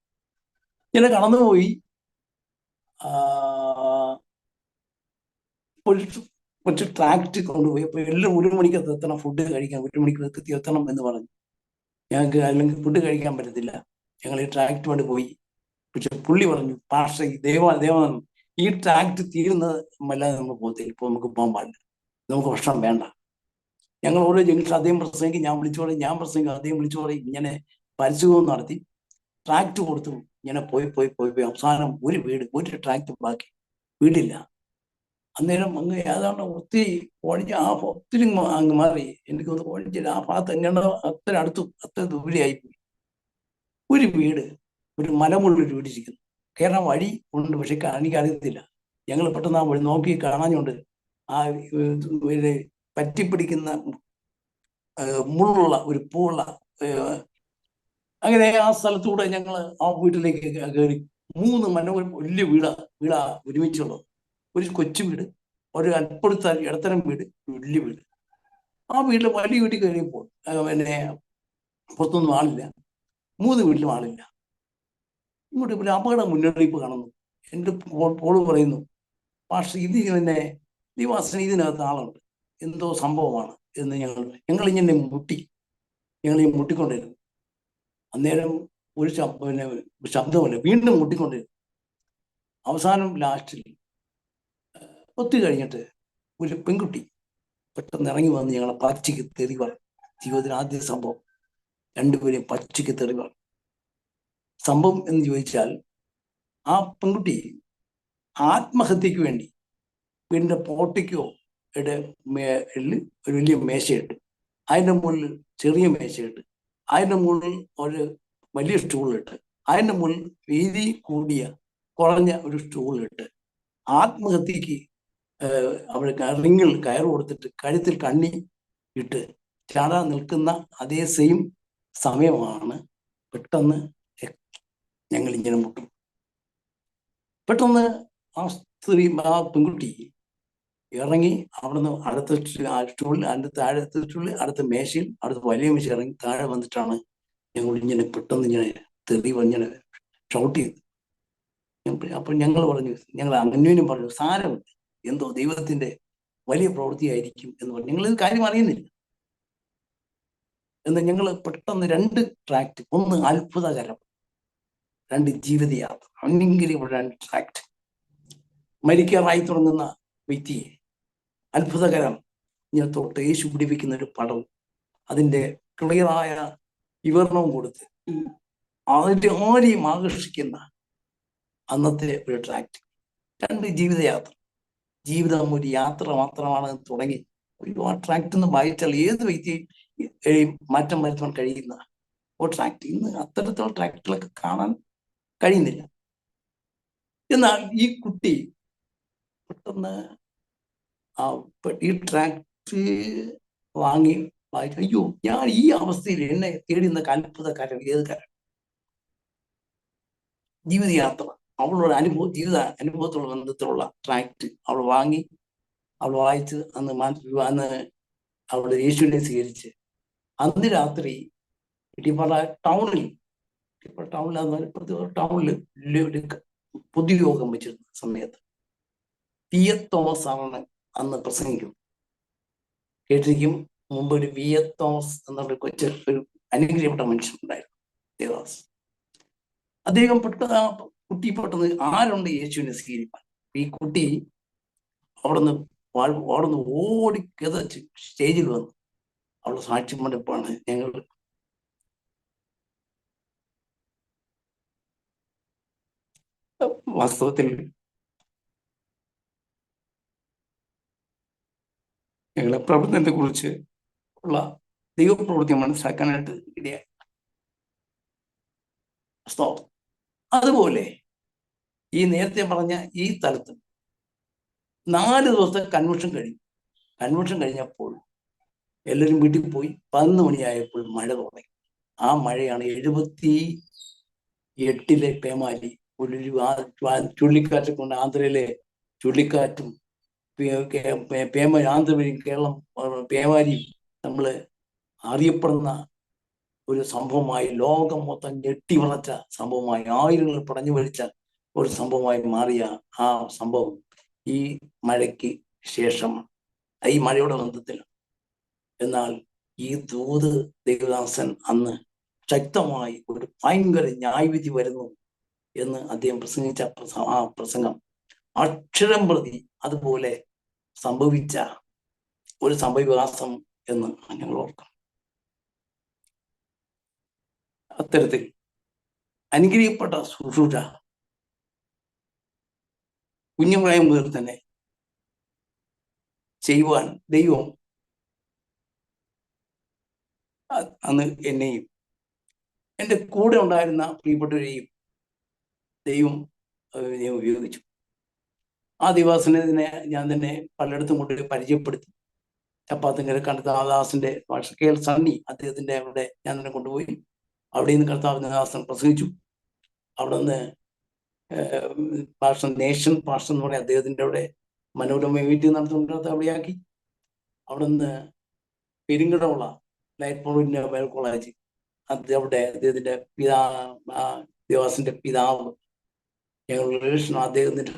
കുറച്ച് ട്രാക്ട് കൊണ്ടുപോയി. അപ്പോൾ എല്ലാം 1 മണിക്കകത്ത് എത്തണം, ഫുഡ് കഴിക്കാൻ 1 മണിക്ക് എത്തണം എന്ന് പറഞ്ഞു. ഞങ്ങൾക്ക് അല്ലെങ്കിൽ ഫുഡ് കഴിക്കാൻ പറ്റത്തില്ല. ഞങ്ങൾ ഈ ട്രാക്റ്റുമായിട്ട് പോയി. പക്ഷെ പുള്ളി പറഞ്ഞു, പാഷ ദേവാനം ഈ ട്രാക്ട് തീരുന്നതല്ലാതെ നമ്മൾ പോകത്തില്ല, ഇപ്പോൾ നമുക്ക് പോകാൻ പാടില്ല, നമുക്ക് ഭക്ഷണം വേണ്ട. ഞങ്ങൾ ഓരോ ജംഗ്ഷൻ അദ്ദേഹം പ്രസംഗിക്കും, ഞാൻ പ്രസംഗിക്കും, അദ്ദേഹം വിളിച്ചു പറയും. ഇങ്ങനെ പരിശോധന നടത്തി ട്രാക്ട് കൊടുത്തു. ഇങ്ങനെ പോയി അവസാനം ഒരു ട്രാക്ട് ബാക്കി, വീടില്ല. അന്നേരം അങ്ങ് ഏതാണ്ട് ഒത്തിരി അങ്ങ് മാറി. എനിക്ക് ഒന്ന് കോഴിഞ്ചേരി ആ ഭാഗത്ത് എങ്ങനെ അത്ര ദൂരെയായിപ്പോയി. ഒരു വീട്, ഒരു മലമുള്ളൊരു വീടിരിക്കുന്നു. കയറാൻ വഴി ഉണ്ട്, പക്ഷെ എനിക്കറിയത്തില്ല. ഞങ്ങൾ പെട്ടെന്ന് ആ വഴി നോക്കി കാണാഞ്ഞുകൊണ്ട് ആ പറ്റിപ്പിടിക്കുന്ന മുള്ളുള്ള ഒരു പൂവുള്ള അങ്ങനെ ആ സ്ഥലത്തൂടെ ഞങ്ങൾ ആ വീട്ടിലേക്ക് കയറി. 3 വലിയ വീടാ ഒരുമിച്ചുള്ളത്. ഒരു കൊച്ചു വീട്, ഒരു അല്പടുത്ത ഇടത്തരം വീട്, വലിയ വീട്. ആ വീട്ടിൽ വലിയ വീട്ടിൽ കയറിയപ്പോൾ പുറത്തൊന്നും ആളില്ല, 3 വീട്ടിലും ആളില്ല. ഇങ്ങോട്ട് ഒരു അപകട മുന്നറിയിപ്പ് കാണുന്നു. എൻ്റെ പോള് പറയുന്നു, പക്ഷെ ദിവാസന ഇതിനകത്ത് ആളുണ്ട്, എന്തോ സംഭവമാണ് എന്ന് ഞങ്ങളിങ്ങനെ മുട്ടിക്കൊണ്ടിരുന്നു. അന്നേരം ഒരു ശബ്ദമല്ല, വീണ്ടും മുട്ടിക്കൊണ്ടിരുന്നു. അവസാനം ലാസ്റ്റിൽ ഒത്തിരി കഴിഞ്ഞിട്ട് ഒരു പെൺകുട്ടി പെട്ടെന്ന് ഇറങ്ങി വന്ന് ഞങ്ങളെ പച്ചയ്ക്ക് തെറി പറഞ്ഞു. ജീവിതത്തിൽ ആദ്യ സംഭവം, 2 പേരെയും പച്ചയ്ക്ക് തെറി പറഞ്ഞു. സംഭവം എന്ന് ചോദിച്ചാൽ, ആ പെൺകുട്ടി ആത്മഹത്യക്ക് വേണ്ടി വീടിന്റെ പോർട്ടിക്കോ യുടെ ഒരു വലിയ മേശയിട്ട്, അതിൻ്റെ മുകളിൽ ചെറിയ മേശയിട്ട്, അതിൻ്റെ മുകളിൽ ഒരു വലിയ സ്റ്റൂളിട്ട്, അതിൻ്റെ മുകളിൽ വീതി കൂടിയ കുറഞ്ഞ ഒരു സ്റ്റൂളിട്ട് ആത്മഹത്യക്ക് അവിടെ റിങ്ങിൽ കയറ് കൊടുത്തിട്ട് കഴുത്തിൽ കണ്ണി ഇട്ട് ചാടാൻ നിൽക്കുന്ന അതേ സെയിം സമയമാണ് പെട്ടെന്ന് ഞങ്ങൾ ഇങ്ങനെ മുട്ടും. പെട്ടെന്ന് ആ സ്ത്രീ, ആ പെൺകുട്ടി ഇറങ്ങി അവിടുന്ന് അടുത്ത സ്റ്റൂളിൽ, അതിൻ്റെ താഴെ സ്റ്റൂളിൽ, അടുത്ത മേശയിൽ, അടുത്ത വലിയ മേശ ഇറങ്ങി താഴെ വന്നിട്ടാണ് ഞങ്ങൾ ഇങ്ങനെ പെട്ടെന്ന് ഇങ്ങനെ ഇങ്ങനെ ഷൗട്ട് ചെയ്തു. അപ്പോൾ ഞങ്ങൾ പറഞ്ഞു, ഞങ്ങൾ അന്യോന്യം പറഞ്ഞു, സാരമില്ല, എന്തോ ദൈവത്തിന്റെ വലിയ പ്രവൃത്തിയായിരിക്കും എന്ന് പറഞ്ഞു. ഞങ്ങൾ ഇത് കാര്യം അറിയുന്നില്ല എന്ന്. ഞങ്ങൾ പെട്ടെന്ന് 2 ട്രാക്ട്, ഒന്ന് അത്ഭുതകരം, 2 ജീവിതയാത്ര, അങ്ങനെയെങ്കിലും 2 ട്രാക്ട്. മരിക്കാറായി തുടങ്ങുന്ന വ്യക്തിയെ അത്ഭുതകരം ഇങ്ങനെ തൊട്ട് യേശു പിടിപ്പിക്കുന്ന ഒരു പടവും അതിൻ്റെ ക്ലിയറായ വിവരണവും കൊടുത്ത് അതിൻ്റെ ആരെയും ആകർഷിക്കുന്ന അന്നത്തെ ഒരു ട്രാക്ട്. 2 ജീവിതയാത്ര. ജീവിതം ഒരു യാത്ര മാത്രമാണ് തുടങ്ങി ആ ട്രാക്ട് എന്ന് വായിച്ചാൽ ഏത് വ്യക്തിയും മാറ്റം വരുത്താൻ കഴിയുന്ന ഒരു ട്രാക്ട്. ഇന്ന് അത്തരത്തിലുള്ള ട്രാക്ടുകളൊക്കെ കാണാൻ കഴിയുന്നില്ല. എന്നാൽ ഈ കുട്ടി പെട്ടെന്ന് ഈ ട്രാക്ട് വാങ്ങി വായിച്ചു. അയ്യോ, ഞാൻ ഈ അവസ്ഥയിൽ എന്നെ തേടുന്ന അത്ഭുതക്കാരൻ ഏത് കാരൻ? ജീവിതയാത്ര, അവളുടെ ജീവിത അനുഭവത്തോട് ബന്ധത്തിലുള്ള ട്രാക്ട് അവൾ വാങ്ങി, അവൾ വായിച്ച് അന്ന് അവൾ യേശുവിനെ സ്വീകരിച്ച് അന്ന് രാത്രി ഇടിപ്പാറ ടൗണിൽ ഒരു പൊതുയോഗം വെച്ചിരുന്ന സമയത്ത് പി.എ. തോമസ് ആണ് അന്ന് പ്രസംഗിക്കും. കേട്ടിരിക്കും. മുമ്പ് ഒരു പി.എ. തോമസ് എന്നുള്ള ഒരു അനുഗ്രഹപ്പെട്ട മനുഷ്യനുണ്ടായിരുന്നു, ദേവാസ്. അദ്ദേഹം കുട്ടി പെട്ടെന്ന് ആരുണ്ട് യേശുവിനെ സ്വീകരിക്കാൻ? ഈ കുട്ടി അവിടുന്ന് ഓടി കിതച്ച് സ്റ്റേജിൽ വന്നു. അവളുടെ സാക്ഷ്യം മടുപ്പാണ്. ഞങ്ങൾ വാസ്തവത്തിൽ ഞങ്ങളെ പ്രവർത്തനത്തെ കുറിച്ച് ഉള്ള ദൈവപ്രവൃത്തി മനസ്സിലാക്കാനായിട്ട് ഇടയായി. അതുപോലെ ഈ നേരത്തെ പറഞ്ഞ ഈ സ്ഥലത്ത് 4 ദിവസത്തെ കൺവെൻഷൻ കഴിഞ്ഞപ്പോൾ എല്ലാവരും വീട്ടിൽ പോയി. 11 മണിയായപ്പോൾ മഴ തുടങ്ങി. ആ മഴയാണ് 78-ലെ പേമാരി, ഒരു ചുഴലിക്കാറ്റ് കൊണ്ട് ആന്ധ്രയിലെ ചുഴലിക്കാറ്റും ആന്ധ്രയും കേരളം പേമാരിയും നമ്മൾ അറിയപ്പെടുന്ന ഒരു സംഭവമായി, ലോകം മൊത്തം ഞെട്ടിവിറച്ച സംഭവമായി, ആയിരങ്ങൾ പടഞ്ഞു വലിച്ച ഒരു സംഭവമായി മാറിയ ആ സംഭവം ഈ മഴയ്ക്ക് ശേഷം, ഈ മഴയുടെ ബന്ധത്തിൽ. എന്നാൽ ഈ ദൂത് ദേവദാസൻ അന്ന് ശക്തമായി ഒരു ഭയങ്കര ന്യായവിധി വരുന്നു എന്ന് അദ്ദേഹം പ്രസംഗിച്ച ആ പ്രസംഗം അക്ഷരം പ്രതി അതുപോലെ സംഭവിച്ച ഒരു സംഭവവികാസം എന്ന് ഞങ്ങൾ ഓർക്കണം. അത്തരത്തിൽ അനുഗ്രഹിക്കപ്പെട്ട ശുശ്രൂഷ കുഞ്ഞുപ്രായം മുതൽ തന്നെ ചെയ്യുവാൻ ദൈവം അന്ന് എന്നെയും എൻ്റെ കൂടെ ഉണ്ടായിരുന്ന പ്രിയപ്പെട്ടവരെയും ദൈവം ഉപയോഗിച്ചു. ആ ദിവസനെ ഞാൻ തന്നെ പലയിടത്തും കൊണ്ട് പരിചയപ്പെടുത്തി. ചപ്പാത്തിങ്കര കർത്താവദാസിന്റെ കെ.എൽ. സണ്ണി അദ്ദേഹത്തിന്റെ അവിടെ ഞാൻ തന്നെ കൊണ്ടുപോയി. അവിടെ നിന്ന് കർത്താവദാസൻ പ്രസംഗിച്ചു. അവിടെ നിന്ന് നേഷൻ പാസ്റ്റർ എന്ന് പറയുന്ന അദ്ദേഹത്തിന്റെ അവിടെ മനോരമ മീറ്റിംഗ് നടത്തുന്നത് അവിടെയാക്കി. അവിടെ നിന്ന് പെരിങ്കടമുള്ള ലൈറ്റ് പോയിന്റ് ബൈബിൾ കോളേജ്, അവിടെ അദ്ദേഹത്തിന്റെ ദേവാസിന്റെ പിതാവ് ഞങ്ങൾ റിലേഷനും അദ്ദേഹത്തിന്റെ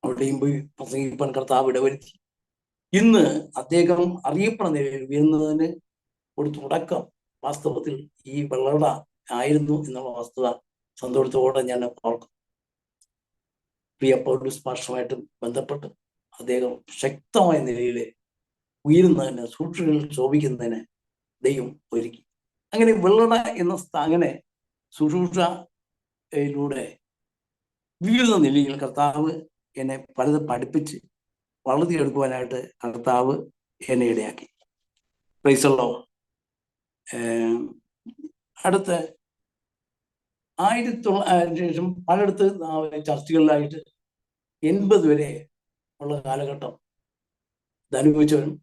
അവിടെയും പോയി പ്രസംഗിപ്പാൻ കർത്താവ് ഇടവരുത്തി. ഇന്ന് അദ്ദേഹം അറിയപ്പെടുന്ന നിലയിൽ ഉയരുന്നതിന് ഒരു തുടക്കം വാസ്തവത്തിൽ ഈ വെള്ളട ആയിരുന്നു എന്നുള്ള വസ്തുത സന്തോഷത്തോടെ ഞാൻ ഓർക്കും. പ്രിയ പൗലോസ് പാസ്റ്ററുമായിട്ട് ബന്ധപ്പെട്ട് അദ്ദേഹം ശക്തമായ നിലയിൽ ഉയരുന്നതിന്, സൂക്ഷികളിൽ ശോഭിക്കുന്നതിന് ദൈവം ഒരുക്കി. അങ്ങനെ വെള്ളട എന്ന അങ്ങനെ ശുശ്രൂഷയിലൂടെ വിവിധ നിലയിൽ കർത്താവ് എന്നെ പലതും പഠിപ്പിച്ച് വളർത്തിയെടുക്കുവാനായിട്ട് കർത്താവ് എന്നെ ഇടയാക്കി. പ്രൈസല്ലോ. അടുത്ത 1900 പലയിടത്ത് ചർച്ചകളിലായിട്ട് 80 വരെ ഉള്ള കാലഘട്ടം ധനുവച്ചവനും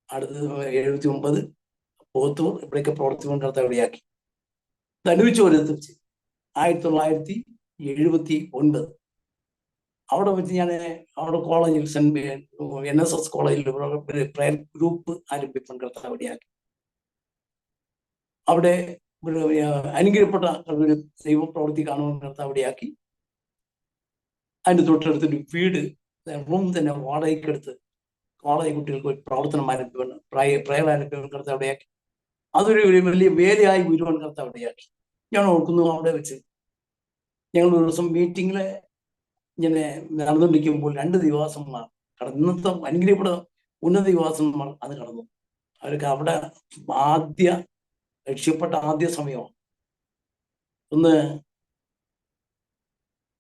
അടുത്തത് 79 പോത്തൂർ ഇവിടെയൊക്കെ പ്രവർത്തിക്കാൻ കർത്താവ് ഇടയാക്കി. ധനുവച്ചവരത്ത് വെച്ച് 1979 അവിടെ വെച്ച് ഞാൻ അവിടെ കോളേജിൽ NSS കോളേജിൽ പ്രയർ ഗ്രൂപ്പ് ആരംഭിക്കാൻ കർത്താവ് ഇടയാക്കി. അവിടെ അനുഗ്രഹപ്പെട്ട ഒരു ദൈവ പ്രവൃത്തി കാണുവാൻ കർത്താവ് ഇടയാക്കി. അതിൻ്റെ തൊട്ടടുത്തൊരു വീട് റൂം തന്നെ വാടകയ്ക്കെടുത്ത് കോളേജ് കുട്ടികൾക്ക് ഒരു പ്രവർത്തനം ആരംഭിക്കാൻ പ്രയർ ആരംഭിക്കാൻ കർത്താവ് ഇടയാക്കി. അതൊരു വലിയ വേലയായി വരുവാൻ കർത്താവ് ഇടയാക്കി. ഞാൻ ഓർക്കുന്നു, അവിടെ വെച്ച് ഞങ്ങൾ ഒരു ദിവസം മീറ്റിങ്ങിൽ ഇങ്ങനെ നടന്നുകൊണ്ടിരിക്കുമ്പോൾ 2 ദിവാസന്മാർ ഇന്നത്തെ അനുഗ്രഹപ്പെട്ട ഉന്നത ദിവാസന്മാർ അത് കടന്നു. അവർക്ക് അവിടെ രക്ഷപ്പെട്ട ആദ്യ സമയമാണ്.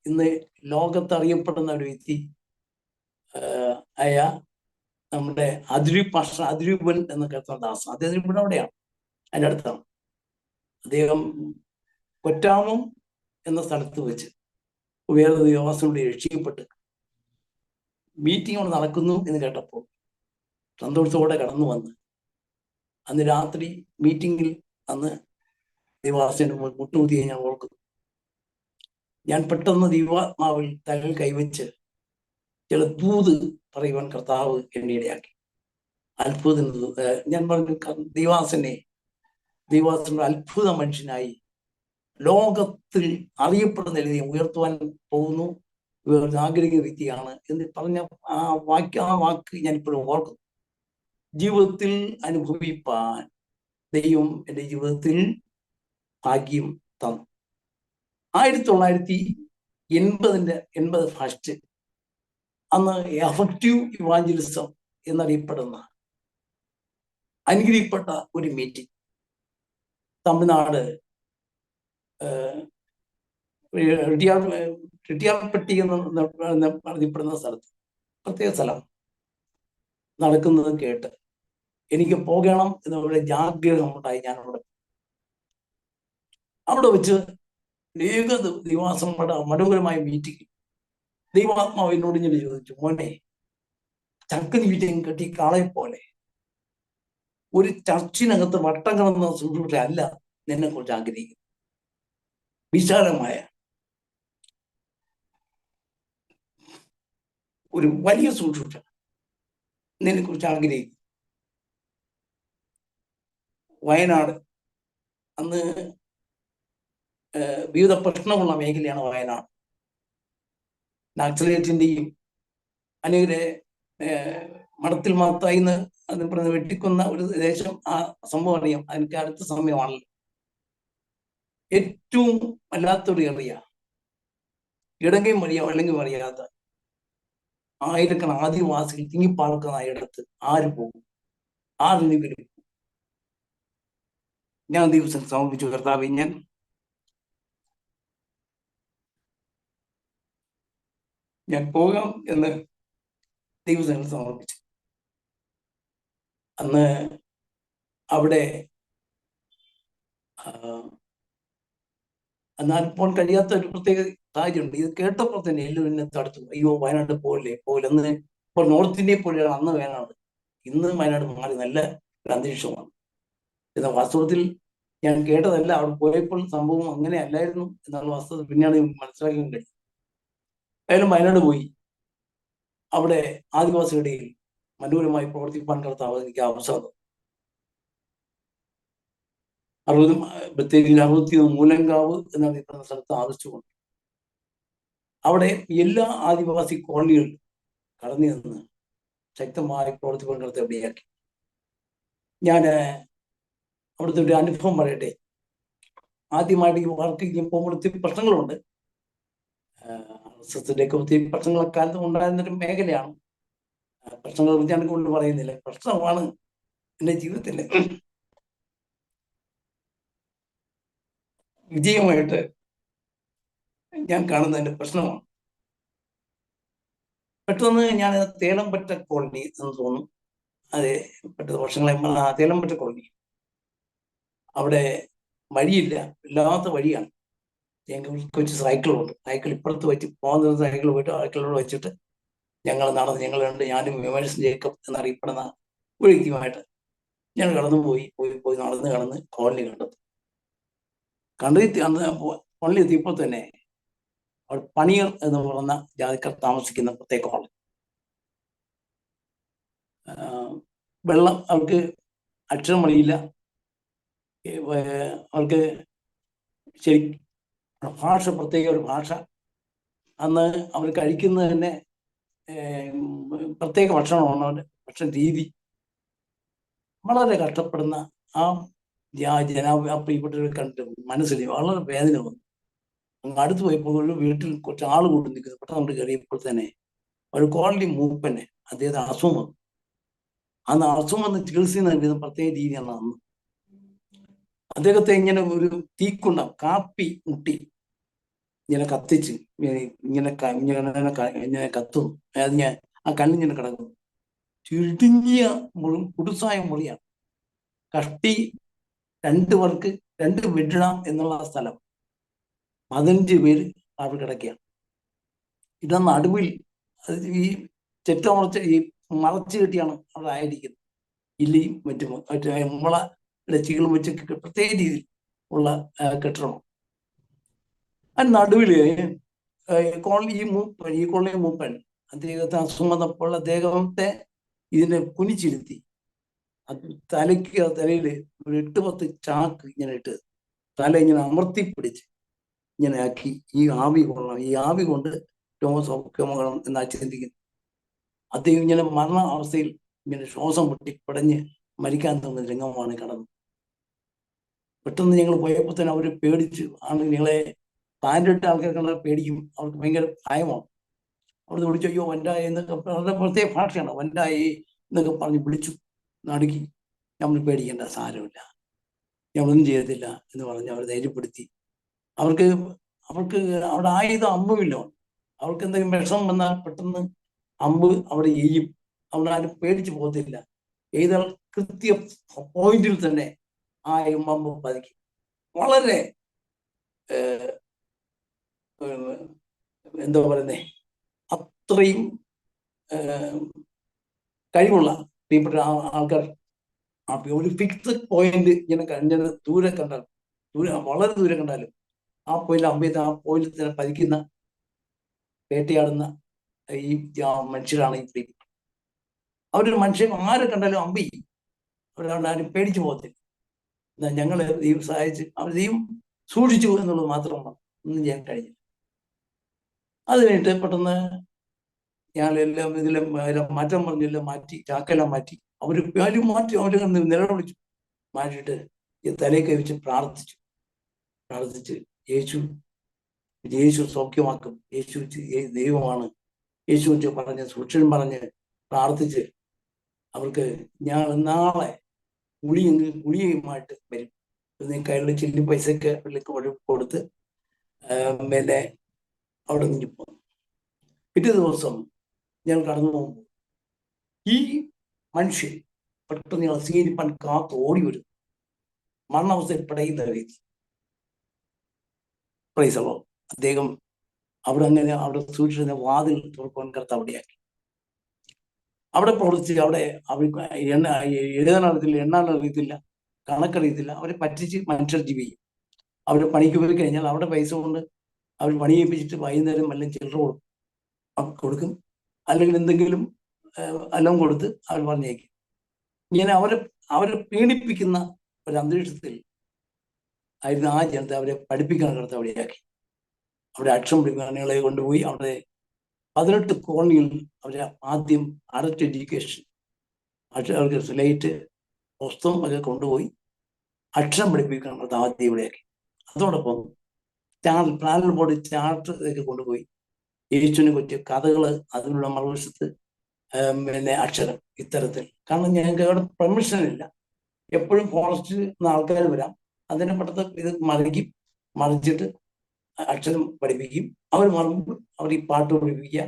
ഇന്ന് ലോകത്ത് അറിയപ്പെടുന്ന ഒരു വ്യക്തി ആയ നമ്മുടെ അതിരൂപൻ എന്ന കർത്താദാസ്, അദ്ദേഹം ഇവിടെ അവിടെയാണ്, അതിൻ്റെ അടുത്താണ്. അദ്ദേഹം കൊറ്റാമം എന്ന സ്ഥലത്ത് വെച്ച് വേറെ ദേവാസനോട് രക്ഷിക്കപ്പെട്ട് മീറ്റിംഗ് അവിടെ നടക്കുന്നു എന്ന് കേട്ടപ്പോൾ സന്തോഷത്തോടെ കടന്നു വന്ന് അന്ന് രാത്രി മീറ്റിങ്ങിൽ ദേവാസന്റെ മുട്ടുകുത്തിയെ ഞാൻ ഓർക്കുന്നു. ഞാൻ പെട്ടെന്ന് ദൈവാത്മാവിൽ തലയിൽ കൈവച്ച് ചില ദൂത് പറയുവാൻ കർത്താവ് എന്നെ ഇടയാക്കി. അത്ഭുതം ഞാൻ പറഞ്ഞു, ദൈവാസന്റെ അത്ഭുത മനുഷ്യനായി ലോകത്തിൽ അറിയപ്പെടുന്ന രീതിയിൽ ഉയർത്തുവാൻ പോകുന്നു, ആഗ്രഹിക്കുന്ന വ്യക്തിയാണ് എന്ന് പറഞ്ഞ ആ വാക്ക് ഞാൻ ഇപ്പോഴും ഓർക്കുന്നു. ജീവിതത്തിൽ അനുഭവിപ്പാൻ ദൈവം എൻ്റെ ജീവിതത്തിൽ ഭാഗ്യം തന്നു. 1980 ഫസ്റ്റ് അന്ന് എഫക്റ്റീവ് ഇവാഞ്ചലിസം എന്നറിയപ്പെടുന്ന അനുഗ്രഹിക്കപ്പെട്ട ഒരു മീറ്റിംഗ് തമിഴ്നാട് റിട്ടിയാർപെട്ടി എന്നറിയപ്പെടുന്ന സ്ഥലത്ത്, പ്രത്യേക സ്ഥലം നടക്കുന്നത് കേട്ട് എനിക്ക് പോകണം എന്നുള്ള ആഗ്രഹം ഉണ്ടായി. ഞാൻ അവിടെ വെച്ച് അനേക ദിവസം മനോഹരമായ മീറ്റിംഗ് ദൈവാത്മാവ് എന്നോട് ഞാൻ ചോദിച്ചു, മോനെ, ചക്കന് മീറ്റിംഗ് കെട്ടി കാളയെ പോലെ ഒരു ചർച്ചിനകത്ത് വട്ടം കിടന്ന ശുശ്രൂഷ അല്ല നിന്നെ കുറിച്ച് ആഗ്രഹിക്കുന്നു. വിശാലമായ ഒരു വലിയ ശുശ്രൂഷ നിന്നെ കുറിച്ച് ആഗ്രഹിക്കുന്നു. വയനാട് അന്ന് വിവിധ പ്രശ്നമുള്ള മേഖലയാണ് വയനാട്. നക്സലേറ്റിന്റെയും അനേകരെ മഠത്തിൽ മാത്രമായിന്ന് അതിന് പറഞ്ഞ് വെട്ടിക്കൊന്ന ഒരു ദേശം. ആ സംഭവം അറിയാം, എനിക്ക് അടുത്ത സമയമാണല്ലോ. ഏറ്റവും വല്ലാത്തൊരു ഏറിയ ഇടങ്കയും വഴിയോ അല്ലെങ്കിൽ അറിയാത്ത ആയിരക്കണക്കിന് ആദിവാസികൾ തിങ്ങിപ്പാർക്കുന്ന ഇടത്ത് ആര് പോകും? ആരെങ്കിലും? ഞാൻ ദിവസം സമർപ്പിച്ചു, കർത്താവേ, ഞാൻ പോകാം എന്ന് ദിവസങ്ങൾ സമർപ്പിച്ചു. അന്ന് അവിടെ എന്നാൽ പോകാൻ കഴിയാത്ത ഒരു പ്രത്യേക സാഹചര്യമുണ്ട്. ഇത് കേട്ടപ്പോൾ തന്നെ എല്ലാവരും എന്നെ തടുത്തു. അയ്യോ, വയനാട് പോലെ അന്ന് ഇപ്പോൾ നോർത്ത് ഇന്ത്യയെ പോലെയാണ് അന്ന് വയനാട്. ഇന്ന് വയനാട് മാറി നല്ല ഒരു അന്തരീക്ഷമാണ്. എന്നാൽ വാസ്തവത്തിൽ ഞാൻ കേട്ടതല്ല, അവിടെ പോയപ്പോൾ സംഭവം അങ്ങനെ അല്ലായിരുന്നു എന്നുള്ള വസ്തുത പിന്നെയാണ് മനസ്സിലാക്കാൻ കഴിയും. ഏതായാലും വയനാട് പോയി അവിടെ ആദിവാസികളുടെ മനോഹരമായി പ്രവർത്തിപ്പാൻ കർത്താവ് എനിക്ക് അവസരം. പ്രത്യേകിച്ച് 60 മൂലങ്കാവ് എന്നറിയപ്പെടുന്ന സ്ഥലത്ത് ആവശ്യമുണ്ട്. അവിടെ എല്ലാ ആദിവാസി കോളനികളിലും കടന്നു നിന്ന് ശക്തമായി പ്രവർത്തിപ്പാൻ കർത്താവ് ഇടയാക്കി. ഞാൻ അവിടുത്തെ ഒരു അനുഭവം പറയട്ടെ. ആദ്യമായിട്ട് ഈ വർക്ക് പോകുമ്പോൾ ഒത്തിരി പ്രശ്നങ്ങളുണ്ട്. ഒക്കെ ഒത്തിരി പ്രശ്നങ്ങളൊക്കെ കാലത്ത് ഉണ്ടായിരുന്നൊരു മേഖലയാണ്. പ്രശ്നങ്ങളെ കുറിച്ച് ഞാൻ കൊണ്ട് പറയുന്നില്ല. പ്രശ്നമാണ് എൻ്റെ ജീവിതത്തിലെ വിജയമായിട്ട് ഞാൻ കാണുന്നതിൻ്റെ പ്രശ്നമാണ്. പെട്ടെന്ന് ഞാൻ തേലംപറ്റ കോളനി എന്ന് തോന്നുന്നു, അതെ, പെട്ടെന്ന് വർഷങ്ങളെ തേലംപറ്റ കോളനി, അവിടെ വഴിയില്ല, ഇല്ലാത്ത വഴിയാണ്. ഞങ്ങൾക്ക് കൊച്ചു സൈക്കിളുണ്ട്, സൈക്കിൾ ഇപ്പുറത്ത് വെച്ച് പോകുന്ന സൈക്കിൾ പോയിട്ട് സൈക്കിളിലൂടെ വെച്ചിട്ട് ഞങ്ങൾ നടന്ന്, ഞങ്ങൾ രണ്ട്, ഞാനും വിമേഴ്സ് ജേക്കബ് എന്നറിയപ്പെടുന്ന ഒരു വ്യക്തിയുമായിട്ട് ഞങ്ങൾ കടന്നു പോയി നടന്ന് കടന്ന് കോളനി കണ്ടെത്തി. അന്ന് കോളനി എത്തിയപ്പോൾ തന്നെ അവിടെ പണിയർ എന്ന് പറയുന്ന ജാതിക്കാർ താമസിക്കുന്ന പ്രത്യേക കോളനി. വെള്ളം അവർക്ക് അക്ഷരം മണിയില്ല, അവർക്ക് ശരി ഭാഷ, പ്രത്യേക ഒരു ഭാഷ. അന്ന് അവർ കഴിക്കുന്നത് തന്നെ പ്രത്യേക ഭക്ഷണമാണ്, അവരുടെ ഭക്ഷണ രീതി. വളരെ കഷ്ടപ്പെടുന്ന ആ പ്രിയപ്പെട്ടവരെ കണ്ടിട്ട് മനസ്സിൽ വളരെ വേദന വന്നു. അടുത്ത് പോയപ്പോൾ ഒരു വീട്ടിൽ കുറച്ച് ആൾ കൂടി നിൽക്കുന്നു. പെട്ടെന്ന് നമ്മൾ കയറിയപ്പോൾ തന്നെ ഒരു കോളനി മൂപ്പനെ, അദ്ദേഹത്തിന് അസുഖം വന്നു. അന്ന് അസുഖം വന്ന് ചികിത്സ നൽകുന്ന പ്രത്യേക രീതിയാണ്. അന്ന് അദ്ദേഹത്തെ ഇങ്ങനെ ഒരു തീക്കുണ്ട കാപ്പി മുട്ടി ഇങ്ങനെ കത്തിച്ച് ഇങ്ങനെ കത്തുന്നു. അത് ഞാൻ ആ കല്ലിങ്ങനെ കിടക്കുന്നു. ചുരുങ്ങിയ കുടുസായ മുറിയാണ്, കഷ്ടി 2 പേർക്ക് 2 ബെഡിടാം എന്നുള്ള സ്ഥലം. 15 പേര് അവിടെ കിടക്കുകയാണ്. ഇതൊന്ന് നടുവിൽ ഈ ചെറ്റമറച്ച് ഈ മറച്ചു കെട്ടിയാണ് അവിടെ ആയിരിക്കുന്നത്. ഇല്ലിയും മറ്റേ മുളയുടെ ചീളും വെച്ച് പ്രത്യേക രീതിയിൽ ഉള്ള കെട്ടിടം. ആ നടുവില് ഈ കോളനി മൂപ്പൻ അദ്ദേഹത്തെ അസുഖം വന്നപ്പോൾ അദ്ദേഹത്തെ ഇതിനെ കുനിച്ചിരുത്തി, തലയിൽ ഒരു 8-10 ചാക്ക് ഇങ്ങനെ ഇട്ട് തല ഇങ്ങനെ അമർത്തി പിടിച്ച് ഇങ്ങനെ ആക്കി, ഈ ആവി കൊള്ളണം, ഈ ആവി കൊണ്ട് രോഗസൗഖ്യമാകണം എന്നാ ചിന്തിക്കുന്നു. അദ്ദേഹം ഇങ്ങനെ മരണ അവസ്ഥയിൽ ഇങ്ങനെ ശ്വാസം പൊട്ടിപ്പടഞ്ഞ് മരിക്കാൻ തോന്നുന്ന രംഗമാണ് കടന്നത്. പെട്ടെന്ന് ഞങ്ങൾ പോയപ്പോൾ തന്നെ അവർ പേടിച്ച്, ഞങ്ങളെ പാൻറിട്ട ആൾക്കാർ കണ്ടാൽ പേടിക്കും, അവർക്ക് ഭയങ്കര ഭയമാണ്. അവിടുന്ന് വിളിച്ചു, അയ്യോ വൻഡായി എന്നൊക്കെ, അവരുടെ പ്രത്യേക ഭാഷയാണ്, വൻഡായി എന്നൊക്കെ പറഞ്ഞ് വിളിച്ചു നടുക്കി. നമ്മൾ പേടിക്കേണ്ട, സാരമില്ല, ഞമ്മളൊന്നും ചെയ്യത്തില്ല എന്ന് പറഞ്ഞ് അവർ ധൈര്യപ്പെടുത്തി. അവർക്ക് അവിടെ ആയുധം അമ്പുമില്ല. അവർക്ക് എന്തെങ്കിലും വിഷം വന്നാൽ പെട്ടെന്ന് അമ്പ് അവിടെ എയ്യും. അവിടെ ആരും പേടിച്ചു പോകത്തില്ല. ഏതാൾ കൃത്യ പോയിന്റിൽ തന്നെ ആ അമ്പ് പതിക്കും. വളരെ എന്താ പറയുന്നേ, അത്രയും കഴിവുള്ള പ്രിയപ്പെട്ട ആൾക്കാർ. ഒരു ഫിക്സ്ഡ് പോയിന്റ് ഇങ്ങനെ ദൂരെ കണ്ടാൽ, വളരെ ദൂരെ കണ്ടാലും ആ പോയിന്റ് അമ്പെയ്ത് ആ പോയിന്റിൽ തന്നെ പതിക്കുന്ന, വേട്ടയാടുന്ന ഈ മനുഷ്യരാണ് ഈ പ്രിയപ്പെട്ട. അവരൊരു മനുഷ്യൻ ആരെ കണ്ടാലും അമ്പ് ചെയ്യും. അവരാരും പേടിച്ചു പോകത്തില്ല. എന്നാൽ ഞങ്ങളെ ദൈവം സഹായിച്ച് അവർ ദൈവം സൂക്ഷിച്ചു എന്നുള്ളത് മാത്രമാണ് ഒന്നും ചെയ്യാൻ കഴിഞ്ഞില്ല. അത് കഴിഞ്ഞിട്ട് പെട്ടെന്ന് ഞാനെല്ലാം ഇതിലും മാറ്റം പറഞ്ഞെല്ലാം മാറ്റി, ചാക്കെല്ലാം മാറ്റി, അവർ മാറ്റി, അവർ നിലവിളിച്ചു. മാറ്റിയിട്ട് ഈ തലയിൽ കവിച്ച് പ്രാർത്ഥിച്ച് യേശു സൗഖ്യമാക്കും, യേശു ദൈവമാണ്, യേശു പറഞ്ഞ് സുരക്ഷിതം പറഞ്ഞ് പ്രാർത്ഥിച്ച് അവർക്ക് ഞാൻ നാളെ ഗുളികയുമായിട്ട് വരും, കയ്യിലുള്ള ചില്ലി പൈസക്ക് കൊടുത്ത് പിന്നെ അവിടെ നിന്ന് പോകും. പിറ്റേ ദിവസം ഞാൻ കടന്നു പോകുമ്പോൾ ഈ മനുഷ്യൻ പെട്ടെന്ന് ഞങ്ങൾ സ്വീകരിപ്പാൻ ഓടി വരും, മരണാവസ്ഥയിൽ പടയുന്ന വ്യക്തി. പ്രൈസളോ, അദ്ദേഹം അവിടെ സൂക്ഷിച്ചിരുന്ന വാതിൽ തുറക്കാൻ കർത്താവ് അവിടെയാക്കി. അവിടെ പ്രവർത്തിച്ച് അവിടെ എഴുതാൻ അറിയത്തില്ല, എണ്ണാൻ അറിയത്തില്ല, കണക്കറിയത്തില്ല. അവരെ പറ്റിച്ച് മനുഷ്യർ ജീവിക്കും. അവർ പണിക്ക് പോയി കഴിഞ്ഞാൽ അവിടെ പൈസ കൊണ്ട് അവർ പണി ചെയ്യിപ്പിച്ചിട്ട് വൈകുന്നേരം വല്ലതും ചില്ലറ കൊടുക്കും, അല്ലെങ്കിൽ എന്തെങ്കിലും എല്ലാം കൊടുത്ത് അവർ പറഞ്ഞേക്കും. ഇങ്ങനെ അവരെ പീഡിപ്പിക്കുന്ന ഒരു അന്തരീക്ഷത്തിൽ ആയിരുന്നു ആ ജനത. അവരെ പഠിപ്പിക്കാൻ കടത്ത് അവിടെയാക്കി. അവിടെ അക്ഷരം പഠിപ്പിക്കാനുകളെ കൊണ്ടുപോയി അവിടെ 18 കോളനിയിൽ അവരെ ആദ്യം അഡൽട്ട് എഡ്യൂക്കേഷൻ, അവർക്ക് സ്ലേറ്റ് പുസ്തകം ഒക്കെ കൊണ്ടുപോയി അക്ഷരം പഠിപ്പിക്കാൻ കടത്ത് ആദ്യം ഇവിടെയാക്കി. അതോടൊപ്പം പ്ലാനൽ ബോർഡ് ചാർട്ട് ഒക്കെ കൊണ്ടുപോയി യേശുവിനെ പറ്റിയ കഥകൾ, അതിനുള്ള മറുവശത്ത് പിന്നെ അക്ഷരം, ഇത്തരത്തിൽ. കാരണം ഞങ്ങൾക്ക് അവിടെ പെർമിഷൻ ഇല്ല. എപ്പോഴും ഫോറസ്റ്റിൽ നിന്ന് ആൾക്കാർ വരാം, അതിനെ പെട്ടെന്ന് ഇത് മറിച്ചിട്ട് അക്ഷരം പഠിപ്പിക്കും. അവർ മറുമ്പോൾ അവർ ഈ പാട്ട് പഠിപ്പിക്കുക,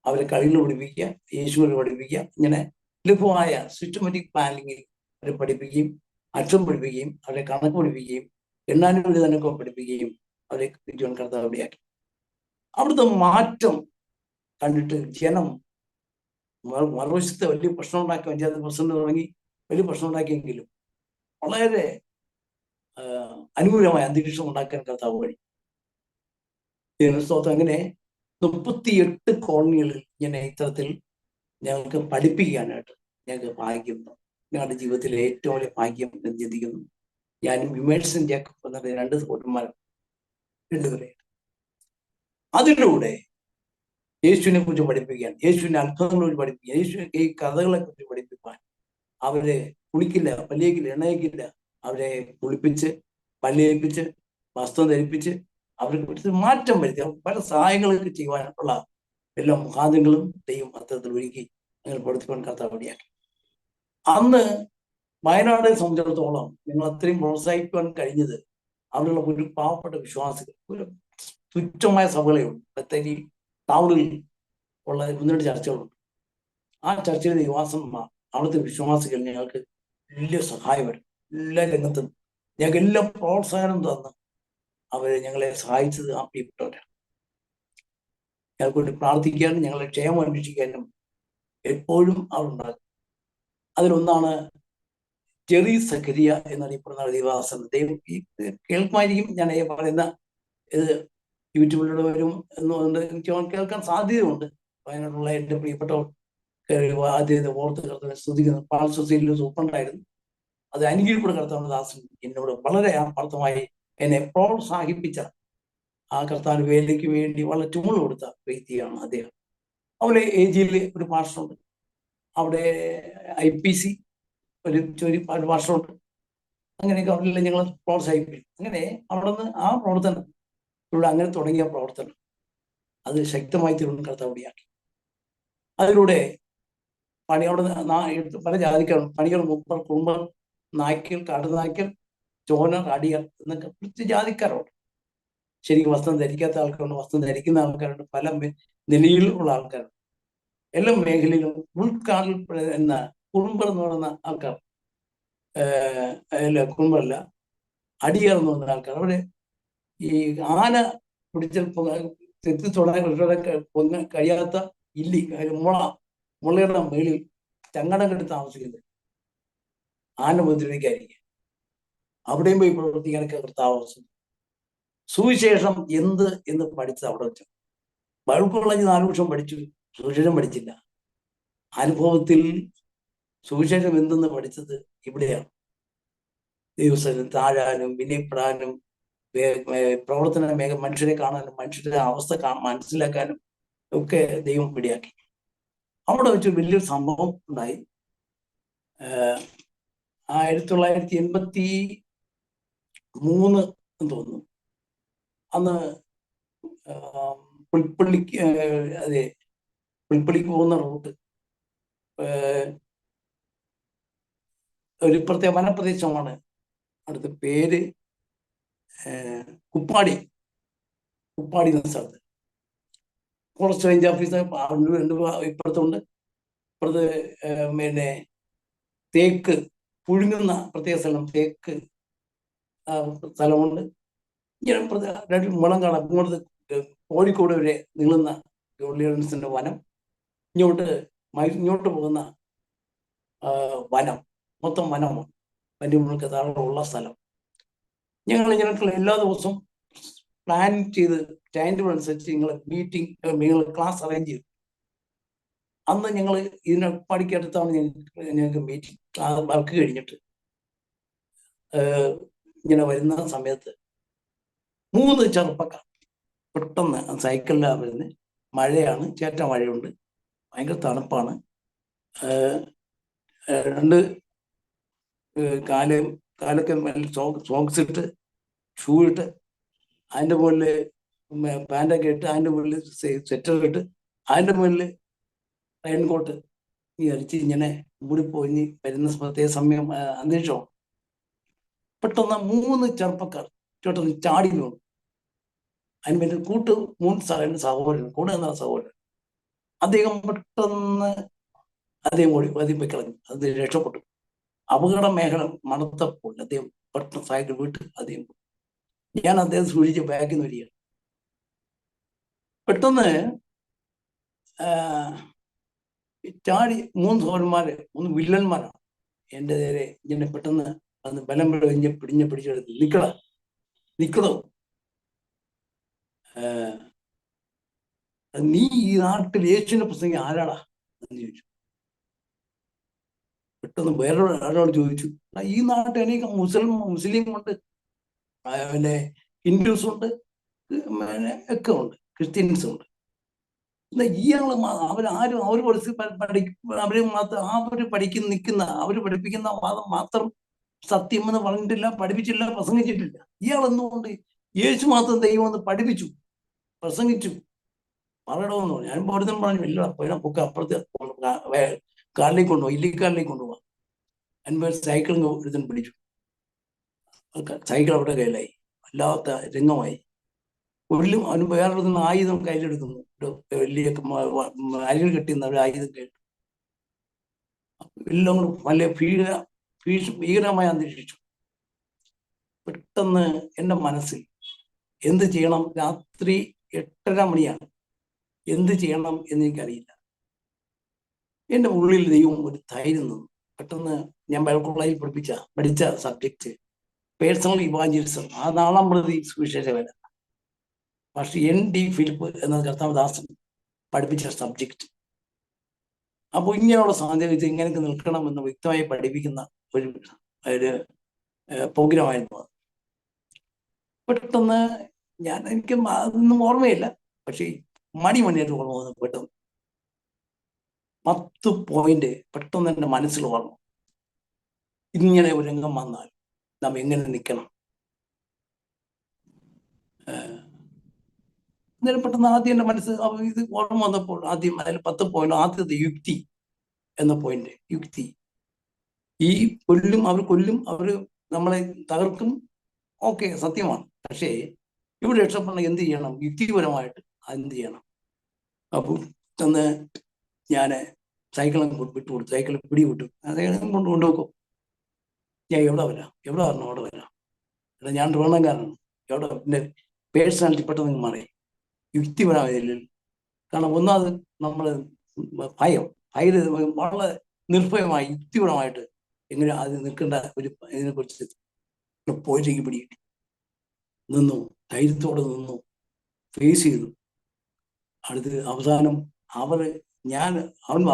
അവരെ കളികൾ പഠിപ്പിക്കുക, യേശുവിനെ പഠിപ്പിക്കുക. ഇങ്ങനെ ലഘുവായ സിസ്റ്റമാറ്റിക് പ്ലാനിങ്ങിൽ അവരെ പഠിപ്പിക്കുകയും അക്ഷരം പഠിപ്പിക്കുകയും അവരെ കണക്ക് പഠിപ്പിക്കുകയും എണ്ണാനും എഴുതാനൊക്കെ പഠിപ്പിക്കുകയും അവരെ ജോൺ കർത്താവ് ഇവിടെയാക്കി. അവിടുത്തെ മാറ്റം കണ്ടിട്ട് ജനം മറുവശത്ത് വലിയ പ്രശ്നം ഉണ്ടാക്കി, പഞ്ചായത്ത് പ്രസിഡന്റ് തുടങ്ങി വലിയ പ്രശ്നം ഉണ്ടാക്കിയെങ്കിലും വളരെ അനുകൂലമായ അന്തരീക്ഷം ഉണ്ടാക്കാൻ കർത്താവ് വഴി. സ്തോത്രം. അങ്ങനെ 38 കോളനികളിൽ ഇങ്ങനെ ഇത്തരത്തിൽ ഞങ്ങൾക്ക് പഠിപ്പിക്കാനായിട്ട് ഞങ്ങൾക്ക് ഭാഗ്യം, ഞങ്ങളുടെ ജീവിതത്തിലെ ഏറ്റവും വലിയ ഭാഗ്യം എന്ന് ചിന്തിക്കുന്നു. ഞാനും വിമേഴ്സൻ ജേക്കബ് എന്ന 2 സഹോദരന്മാരും രണ്ടുപേരെ അതിലൂടെ യേശുവിനെ കുറിച്ച് പഠിപ്പിക്കാൻ, യേശുവിന്റെ അത്ഭുതങ്ങളെ കുറിച്ച് പഠിപ്പിക്കാൻ, യേശു ഈ കഥകളെ കുറിച്ച് പഠിപ്പിക്കാൻ അവരെ കുളിക്കില്ല, പല്ലിയേക്കില്ല, എണ്ണയിക്കില്ല, അവരെ കുളിപ്പിച്ച് പല്ലിയേൽപ്പിച്ച് വസ്ത്രം ധരിപ്പിച്ച് അവരെ കുറിച്ച് മാറ്റം വരുത്തി പല സഹായങ്ങളൊക്കെ ചെയ്യുവാനുള്ള എല്ലാ മുഖാന്തങ്ങളും ദൈവം അത്തരത്തിൽ ഒരുക്കി നിങ്ങൾ പഠിപ്പിക്കാൻ കർത്താവ് വഴിയാക്കി. അന്ന് വയനാടിനെ സംബന്ധിച്ചിടത്തോളം നിങ്ങൾ അത്രയും പ്രോത്സാഹിപ്പിക്കാൻ കഴിഞ്ഞത് അവിടെയുള്ള ഒരു പാവപ്പെട്ട വിശ്വാസികൾ, ഒരു തുച്ഛമായ സഭകളെ ഉള്ളൂ. ബത്തേരി ടൗണിൽ ഉള്ള 1-2 ചർച്ചകളുണ്ട്. ആ ചർച്ചയിലെ നിവാസന്മാർ, അവിടുത്തെ വിശ്വാസികൾ ഞങ്ങൾക്ക് വലിയ സഹായമായിരുന്നു. എല്ലാ രംഗത്തും ഞങ്ങൾക്ക് എല്ലാം പ്രോത്സാഹനം തന്ന് അവരെ ഞങ്ങളെ സഹായിച്ചത് ആ പ്രിയപ്പെട്ടവരാണ്. ഞങ്ങൾക്ക് വേണ്ടി പ്രാർത്ഥിക്കാനും ഞങ്ങളെ ക്ഷേമം അന്വേഷിക്കാനും എപ്പോഴും അവരുണ്ടാകും. അതിലൊന്നാണ് ജെറി സക്കരിയ എന്നറിയപ്പെടുന്ന ദൈവദാസൻ. ദൈവം കേൾക്കുമായിരിക്കും ഞാൻ പറയുന്ന ഇത് യൂട്യൂബിലൂടെ വരും എന്നുകൊണ്ട് എനിക്ക് കേൾക്കാൻ സാധ്യതയുണ്ട്. വയനാട്ടിലുള്ള എൻ്റെ പ്രിയപ്പെട്ടവർ ആദ്യത്തെ ഓർത്ത് കർത്താവിനെ സ്തുതിക്കുന്നു. പാൽ സൊസൈറ്റിയിൽ സൂപ്രണ്ടായിരുന്നു. അത് അനുകീഴ്പ്പെടുന്ന കർത്താവിന്റെ ദാസൻ എന്നോട് വളരെ ആത്മാർത്ഥമായി എന്നെ പ്രോത്സാഹിപ്പിച്ച ആ കർത്താവിന്റെ വേലയ്ക്ക് വേണ്ടി വളരെ ചുമട് കൊടുത്ത വ്യക്തിയാണ് അദ്ദേഹം. അവിടെ AG-യിൽ ഒരു പാസ്റ്ററുണ്ട്, അവിടെ IPC ഒരു പാസ്റ്ററുണ്ട്. അങ്ങനെയൊക്കെ അവരെല്ലാം ഞങ്ങൾ പ്രോത്സാഹിപ്പിക്കും. അങ്ങനെ അവിടെ നിന്ന് ആ പ്രവർത്തനം ഇവിടെ അങ്ങനെ തുടങ്ങിയ പ്രവർത്തനം അത് ശക്തമായി തീർന്നു കർത്താവ് വഴിയാക്കി. അതിലൂടെ പണി അവിടെ പല ജാതിക്കാരും പണികൾ, മുപ്പർ, കുറുമ്പർ, നായ്ക്കൽ, കാട്ടുനായ്ക്കൽ, ചോനർ, അടിയർ എന്നൊക്കെ പ്രത്യേക ജാതിക്കാരുണ്ട്. ശരിക്കും വസ്ത്രം ധരിക്കാത്ത ആൾക്കാരുണ്ട്, വസ്ത്രം ധരിക്കുന്ന ആൾക്കാരുണ്ട്, പല നിലയിലുള്ള ആൾക്കാരുണ്ട്. എല്ലാ മേഖലയിലും ഉൾക്കാടിൽ എന്ന കുറുമ്പർ എന്ന് പറയുന്ന ആൾക്കാർ, കുറുമ്പല്ല അടിയർ എന്ന് പറയുന്ന ആൾക്കാർ, അവിടെ ഈ ആന പിടിച്ച തെത്തി തുടങ്ങാൻ കഴിയാത്ത ഇല്ലി മുളയുടെ മേളിൽ ചങ്ങടം കെട്ടി താമസിക്കുന്നത് ആന ഉപദ്രവിക്കാതിരിക്കുക. അവിടെയും പോയി പ്രവർത്തിക്കാനൊക്കെ കർത്താവ് അവസരം. സുവിശേഷം എന്ത് എന്ന് പഠിച്ചത് അവിടെ വെച്ചു. ബൈബിൾ കോളേജ് 4 വർഷം പഠിച്ചു, സുവിശേഷം പഠിച്ചില്ല. അനുഭവത്തിൽ സുവിശേഷം എന്തെന്ന് പഠിച്ചത് ഇവിടെയാണ്. ദൈവസ്ഥലം താഴാനും വിനയപ്പെടാനും പ്രവർത്തന മനുഷ്യരെ കാണാനും മനുഷ്യരുടെ അവസ്ഥ മനസ്സിലാക്കാനും ഒക്കെ ദൈവം പിടിയാക്കി. അവിടെ വെച്ച് വലിയൊരു സംഭവം ഉണ്ടായി. 1983 എന്ന് തോന്നുന്നു. അന്ന് പുൽപ്പള്ളിക്ക് അതെ പുൽപ്പള്ളിക്ക് പോകുന്ന റൂട്ട് ഒരു പ്രത്യേക വനപ്രദേശമാണ്. അടുത്ത പേര് കുപ്പാടി എന്ന സ്ഥലത്ത് ഫോറസ്റ്റ് റേഞ്ച് ഓഫീസർ 2 ഇപ്പുറത്തുണ്ട്. ഇപ്പുറത്ത് പിന്നെ തേക്ക് പുഴുങ്ങുന്ന പ്രത്യേക സ്ഥലം, തേക്ക് സ്ഥലമുണ്ട്. ഇങ്ങനെ 2 മുളങ്കാട് അങ്ങോട്ട് കോഴിക്കോട് വരെ നീളുന്ന ഗോൾഡിയൻസിന്റെ വനം, ഇങ്ങോട്ട് പോകുന്ന വനം, മൊത്തം വനമാണ്. വന്യമൃഗ താഴെയുള്ള സ്ഥലം. ഞങ്ങൾക്ക് എല്ലാ ദിവസവും പ്ലാൻ ചെയ്ത് ടൈം ടേബിൾ അനുസരിച്ച് നിങ്ങൾ ക്ലാസ് അറേഞ്ച് ചെയ്തു. അന്ന് ഞങ്ങൾ ഇതിനെ പഠിക്കടുത്താണ് ഞങ്ങൾക്ക് മീറ്റിംഗ് വർക്ക് കഴിഞ്ഞിട്ട് ഇങ്ങനെ വരുന്ന സമയത്ത് 3 ചെറുപ്പക്കാർ പെട്ടെന്ന് സൈക്കിളിലാണ് വരുന്നത്. മഴയാണ്, ചേറ്റ മഴയുണ്ട്, ഭയങ്കര തണുപ്പാണ്. 2 കാലൊക്കെ സോക്സ് ഇട്ട്, ഷൂ ഇട്ട്, അതിൻ്റെ മുകളിൽ പാൻറ്റൊക്കെ ഇട്ട്, അതിൻ്റെ മുകളിൽ സ്വെറ്റർ ഇട്ട്, അതിൻ്റെ മുകളിൽ റെയിൻകോട്ട് ഈ അടിച്ച് ഇങ്ങനെ മൂടിപ്പോയി വരുന്ന പ്രത്യേക സമയം അന്തരീക്ഷമാണ്. പെട്ടെന്ന് 3 ചെറുപ്പക്കാർ ചോട്ടൊന്ന് ചാടി വീണു. അതിന് 3 സഹോദരൻ കൂടെ നിന്ന സഹോദരൻ അദ്ദേഹം പെട്ടെന്ന് അദ്ദേഹം പോയി കളഞ്ഞു. അത് രക്ഷപ്പെട്ടു. അപകട മേഖല മണത്തപ്പോൾ അദ്ദേഹം പെട്ടെന്ന് സൈക്കിൾ വിട്ട് അദ്ദേഹം പോയി. ഞാൻ അദ്ദേഹം സൂക്ഷിച്ച് ബാക്കിൽ നിന്ന് വരികയാണ്. പെട്ടെന്ന് ചാടി 3 സഹോദരന്മാര് 3 വില്ലന്മാരാണ് എൻ്റെ നേരെ ഇങ്ങനെ പെട്ടെന്ന് അന്ന് ബലം പിടിച്ചെടുത്ത് നിക്കടോ നീ ഈ നാട്ടിൽ യേശുവിനെ പ്രസംഗിക്കാൻ ആരാടാ എന്ന് ചോദിച്ചു. പെട്ടെന്ന് വേറൊരാളോട് ചോദിച്ചു, ഈ നാട്ടിൽ എനിക്ക് മുസ്ലിം ഉണ്ട്, പിന്നെ ഹിന്ദുസ് ഉണ്ട്, ഒക്കെ ഉണ്ട്, ക്രിസ്ത്യൻസ് ഉണ്ട്. ഇയാള് അവരാരും അവര് അവര് മാത്രം അവര് നിൽക്കുന്ന അവര് പഠിപ്പിക്കുന്ന വാദം മാത്രം സത്യം എന്ന് പറഞ്ഞിട്ടില്ല, പഠിപ്പിച്ചില്ല, പ്രസംഗിച്ചിട്ടില്ല. ഇയാളെന്നുകൊണ്ട് യേശു മാത്രം ദൈവം എന്ന് പഠിപ്പിച്ചു, പ്രസംഗിച്ചു, പറയണമെന്ന് പറഞ്ഞു. ഞാൻ ഒരുത്തം പറഞ്ഞു, ഇല്ല പൊക്കെ അപ്പുറത്ത് കാറിലേക്ക് കൊണ്ടുപോകാം, ഇല്ലിക്കാറിലേക്ക് കൊണ്ടുപോകാം. അൻപത് സൈക്കിൾ ഒരുത്തൻ പിടിച്ചു. സൈക്കിൾ അവിടെ കയ്യിലായി. വല്ലാത്ത രംഗമായി. ഒരിലും അവന് വേറൊരു ആയുധം കയ്യിലെടുക്കുന്നു, വലിയ അരികൾ കെട്ടിയുന്ന ഒരു ആയുധം കേട്ടു. എല്ലാം കൂടെ വലിയ ഭീകരമായ അന്തരീക്ഷിച്ചു. പെട്ടെന്ന് എൻ്റെ മനസ്സിൽ എന്ത് ചെയ്യണം, രാത്രി 8:30 മണിയാണ്, എന്ത് ചെയ്യണം എന്ന് എനിക്കറിയില്ല. എൻ്റെ ഉള്ളിൽ ദൈവം ഒരു ധൈര്യം നിന്നു. പെട്ടെന്ന് ഞാൻ ബൈബിൾ കോളേജിൽ പഠിച്ച സബ്ജക്റ്റ് പേഴ്സണൽ ഇവാഞ്ചലിസം, ആ നാളാം പ്രതി സുവിശേഷ വേല. പക്ഷെ ND ഫിലിപ്പ് എന്ന കർത്താവദാസൻ പഠിപ്പിച്ച സബ്ജക്റ്റ്. അപ്പോൾ ഇങ്ങനെയുള്ള സാധ്യത ഇങ്ങനെയൊക്കെ നിൽക്കണമെന്ന് വ്യക്തമായി പഠിപ്പിക്കുന്ന ഒരു പ്രോഗ്രാമായിരുന്നു. പെട്ടെന്ന് എനിക്ക് അതൊന്നും ഓർമ്മയില്ല, പക്ഷേ മണിയായിട്ട് ഓർമ്മ വന്നു. പെട്ടെന്ന് 10 പോയിന്റ് പെട്ടെന്ന് എൻ്റെ മനസ്സിൽ ഓർമ്മ. ഇങ്ങനെ ഒരു രംഗം വന്നാൽ നാം എങ്ങനെ നിൽക്കണം. അന്നേരം പെട്ടെന്ന് ആദ്യം എൻ്റെ മനസ്സ് ഇത് ഓർമ്മ വന്നപ്പോൾ ആദ്യം അതിൽ 10 പോയിന്റ്. ആദ്യത്തെ യുക്തി എന്ന പോയിന്റ്. യുക്തി. ഈ അവർ കൊല്ലും, അവർ നമ്മളെ തകർക്കും, ഓക്കെ, സത്യമാണ്. പക്ഷേ ഇവിടെ രക്ഷപ്പെടണം, എന്ത് ചെയ്യണം? യുക്തിപരമായിട്ട് എന്ത് ചെയ്യണം? അപ്പോൾ തന്ന് ഞാൻ സൈക്കിളെ വിട്ടുകൊടുത്തു, സൈക്കിൾ പിടിവിട്ടു. അദ്ദേഹം കൊണ്ടുപോകും. ഞാൻ എവിടെ വരാം അവിടെ വരാം. എടാ, ഞാൻ ട്രിവാൻഡ്രംകാരനാണ്, എവിടെ എൻ്റെ പേഴ്സണാലിറ്റി പെട്ടെന്ന് മാറി. യുക്തിപരമായതിൽ. കാരണം ഒന്നാമത് നമ്മൾ ഭയം വളരെ നിർഭയമായി യുക്തിപരമായിട്ട് എങ്ങനെ അത് നിൽക്കേണ്ട ഒരു ഇതിനെക്കുറിച്ച് പോയിട്ടേക്ക് പിടികിട്ടി. നിന്നു, ധൈര്യത്തോടെ നിന്നു, ഫേസ് ചെയ്തു. അടുത്ത് അവസാനം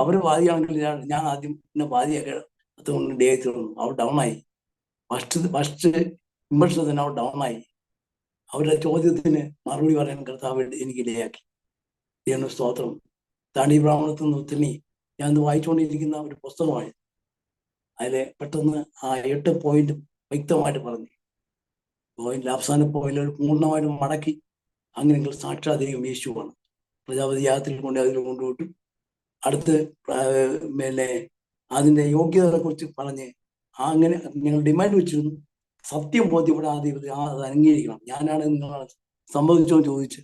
അവർ വാദിയാണെങ്കിൽ ഞാൻ ആദ്യം പിന്നെ വാദിയാക്കി അതുകൊണ്ട് ഡേറ്റ് വന്നു. അവർ ഡൗണായി. ഫസ്റ്റ് ഇമ്പർഷൻ തന്നെ അവർ ഡൗണായി. അവരുടെ ചോദ്യത്തിന് മറുപടി പറയാൻ കർത്താവ് എനിക്ക് ഇടയാക്കി. ദൈവ സ്തോത്രം. താണ്ടി ബ്രാഹ്മണത്തിൽ നിന്ന് ഉത്തരണി ഞാൻ വായിച്ചുകൊണ്ടിരിക്കുന്ന ഒരു പുസ്തകമായി. അതിൽ പെട്ടെന്ന് ആ 8 പോയിന്റ് വ്യക്തമായിട്ട് പറഞ്ഞു. പോയിന്റ് അവസാന പോയിന്റ് പൂർണ്ണമായിട്ടും മടക്കി. അങ്ങനെയെങ്കിൽ സാക്ഷാത് ദൈവം യേശുവാണ്. പ്രജാപതി യാഗത്തിൽ കൊണ്ട് അതിൽ കൊണ്ടുപോയിട്ടു. അടുത്ത് പിന്നെ അതിൻ്റെ യോഗ്യതയെ കുറിച്ച് പറഞ്ഞ് അങ്ങനെ ഞങ്ങൾ ഡിമാൻഡ് വെച്ചിരുന്നു. സത്യം ബോധ്യപ്പെടാതെ അത് അംഗീകരിക്കണം. ഞാനാണ് നിങ്ങളെ സംബന്ധിച്ചോ ചോദിച്ച്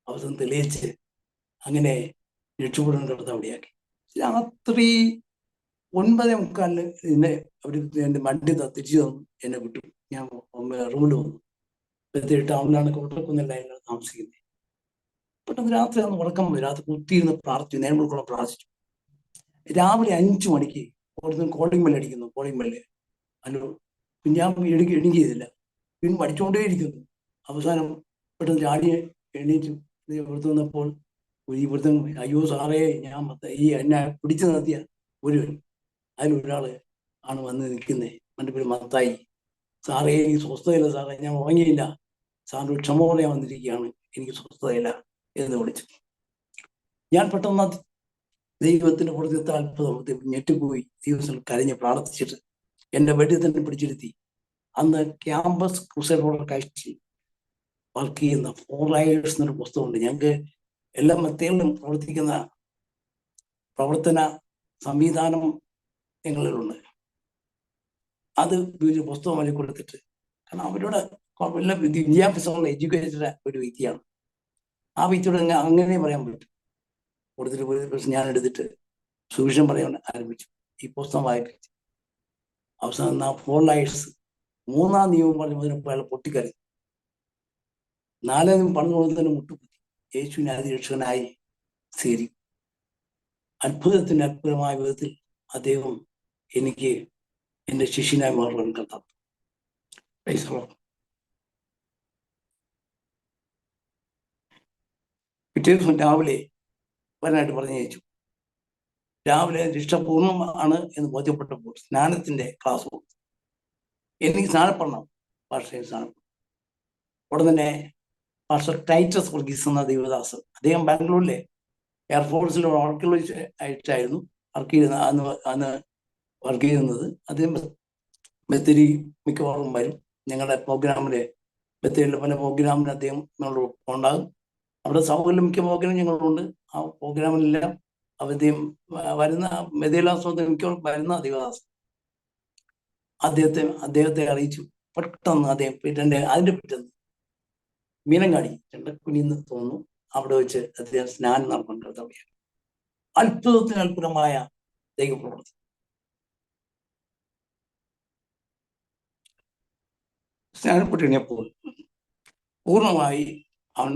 അവസാനം തെളിയിച്ച് അങ്ങനെ രക്ഷപ്പെടാൻ കിടന്ന് അവിടെയാക്കി. രാത്രി 9:45 എന്നെ അവർ എൻ്റെ വണ്ടി തിരിച്ചു തന്നു, എന്നെ വിട്ടു. ഞാൻ റൂമിൽ വന്നു. ടൗണിലാണ്, കോട്ടക്കുന്നില്ല ഞങ്ങൾ താമസിക്കുന്നത്. പെട്ടെന്ന് രാത്രി അന്ന് ഉറക്കം പോയി. രാത്രി കുത്തിയിരുന്ന് പ്രാർത്ഥിച്ചു, നേരമ്പൾക്കുള്ള പ്രാർത്ഥിച്ചു. രാവിലെ 5 മണിക്ക് കോളിംഗ് ബെല്ല് അടിക്കുന്നു. Calling bell. ഹലോ. ഞാൻ എണീക്കിയതില്ല, പിന്നെ പഠിച്ചുകൊണ്ടേയിരിക്കുന്നു. അവസാനം പെട്ടെന്ന് ചാടി എണീറ്റു. ഇവിടുത്തെ വന്നപ്പോൾ ഇവിടുത്തെ അയ്യോ സാറേ, ഞാൻ എന്നെ പിടിച്ചു നിർത്തിയ അതിലൊരാള് ആണ് വന്ന് നിൽക്കുന്നത്. എൻ്റെ പേര് മത്തായി. സാറേ, എനിക്ക് സ്വസ്ഥതയില്ല സാറേ, ഞാൻ ഉറങ്ങിയില്ല, സാറിന് ക്ഷമയോടെ വന്നിരിക്കുകയാണ്, എനിക്ക് സ്വസ്ഥതയില്ല എന്ന് വിളിച്ചു. ഞാൻ പെട്ടെന്ന് ദൈവത്തിന്റെ പുറത്തെ അത്ഭുതം ഞെട്ടിപ്പോയി. ദിവസം കരഞ്ഞ് പ്രാർത്ഥിച്ചിട്ട് എൻ്റെ ബെഡിൽ തന്നെ പിടിച്ചിരുത്തി. അന്ന് ക്യാമ്പസ് ക്രൂസൈഡ് കാഴ്ചയിൽ വർക്ക് ചെയ്യുന്ന 4 Lives എന്നൊരു പുസ്തകമുണ്ട്. ഞങ്ങൾക്ക് എല്ലാ മെത്തേഡിലും പ്രവർത്തിക്കുന്ന പ്രവർത്തന സംവിധാനം ഞങ്ങളിലുണ്ട്. അത് ഒരു പുസ്തകം വഴി കൊടുത്തിട്ട്, കാരണം അവരുടെ എല്ലാ വിദ്യാഭ്യാസമുള്ള എഡ്യൂക്കേറ്റഡ് ഒരു വ്യക്തിയാണ്. ആ വ്യക്തിയോട് അങ്ങനെ പറയാൻ പറ്റും. കൊടുത്തിട്ട് പോയി. പക്ഷെ ഞാൻ എടുത്തിട്ട് സുവിശേഷം പറയാൻ ആരംഭിച്ചു. ഈ പുസ്തകം വായിപ്പിച്ചു. അവസാനം 4 ലൈറ്റ്സ് 3-ാം നിയമം പറഞ്ഞപ്പോൾ അയാൾ പൊട്ടിക്കരഞ്ഞു. 4-ാം നിയമം പറഞ്ഞു തന്നെ മുട്ടുകുത്തി യേശുവിനെ അതിരക്ഷകനായി സ്വീകരിക്കും. അത്ഭുതത്തിന്റെ അത്ഭുതമായ വിധത്തിൽ അദ്ദേഹം എനിക്ക് എന്റെ ശിഷ്യനായി മാറുവാൻ കർത്താവ്. പിറ്റേ ദിവസം രാവിലെ വരാനായിട്ട് പറഞ്ഞയച്ചു. രാവിലെ രക്ഷപൂർണ്ണമാണ് എന്ന് ബോധ്യപ്പെട്ടപ്പോൾ സ്നാനത്തിന്റെ ക്ലാസ് കൊടുത്തു. എനിക്ക് സ്നാനപ്പെടണം. പക്ഷേ സ്നാനപ്പെടും. ഉടൻ തന്നെ പാസ്റ്റർ ടൈറ്റസ് വർഗീസ് എന്ന ദൈവദാസൻ, അദ്ദേഹം ബാംഗ്ലൂരിലെ എയർഫോഴ്സിൽ ആയിട്ടായിരുന്നു അന്ന് വർക്ക് ചെയ്യുന്നത്. അദ്ദേഹം ബത്തേരി മിക്കവാറും വരും. ഞങ്ങളുടെ പ്രോഗ്രാമിലെ ബത്തേരിയിലെ പല പ്രോഗ്രാമിന് അദ്ദേഹം ഞങ്ങളോട് ഉണ്ടാകും. അവിടെ സൗകര്യം മിക്ക പ്രോഗ്രാം ഞങ്ങളുണ്ട്. ആ പ്രോഗ്രാമിലെല്ലാം അദ്ദേഹം വരുന്ന മെതേലാസ്വത്തിന് മിക്കവാറും വരുന്ന ദൈവദാസൻ. അദ്ദേഹത്തെ അറിയിച്ചു. പെട്ടെന്ന് അദ്ദേഹം അതിന്റെ പിറ്റേന്ന് മീനങ്ങാടി ചെണ്ടക്കുനിന്ന് തോന്നുന്നു, അവിടെ വെച്ച് അദ്ദേഹം സ്നാനം നടത്തേണ്ട സമയം. അത്ഭുതത്തിന് അത്ഭുതമായ ദൈവപ്രവൃത്തി. സ്നാനപ്പെട്ട് കഴിഞ്ഞപ്പോൾ പൂർണ്ണമായി അവൻ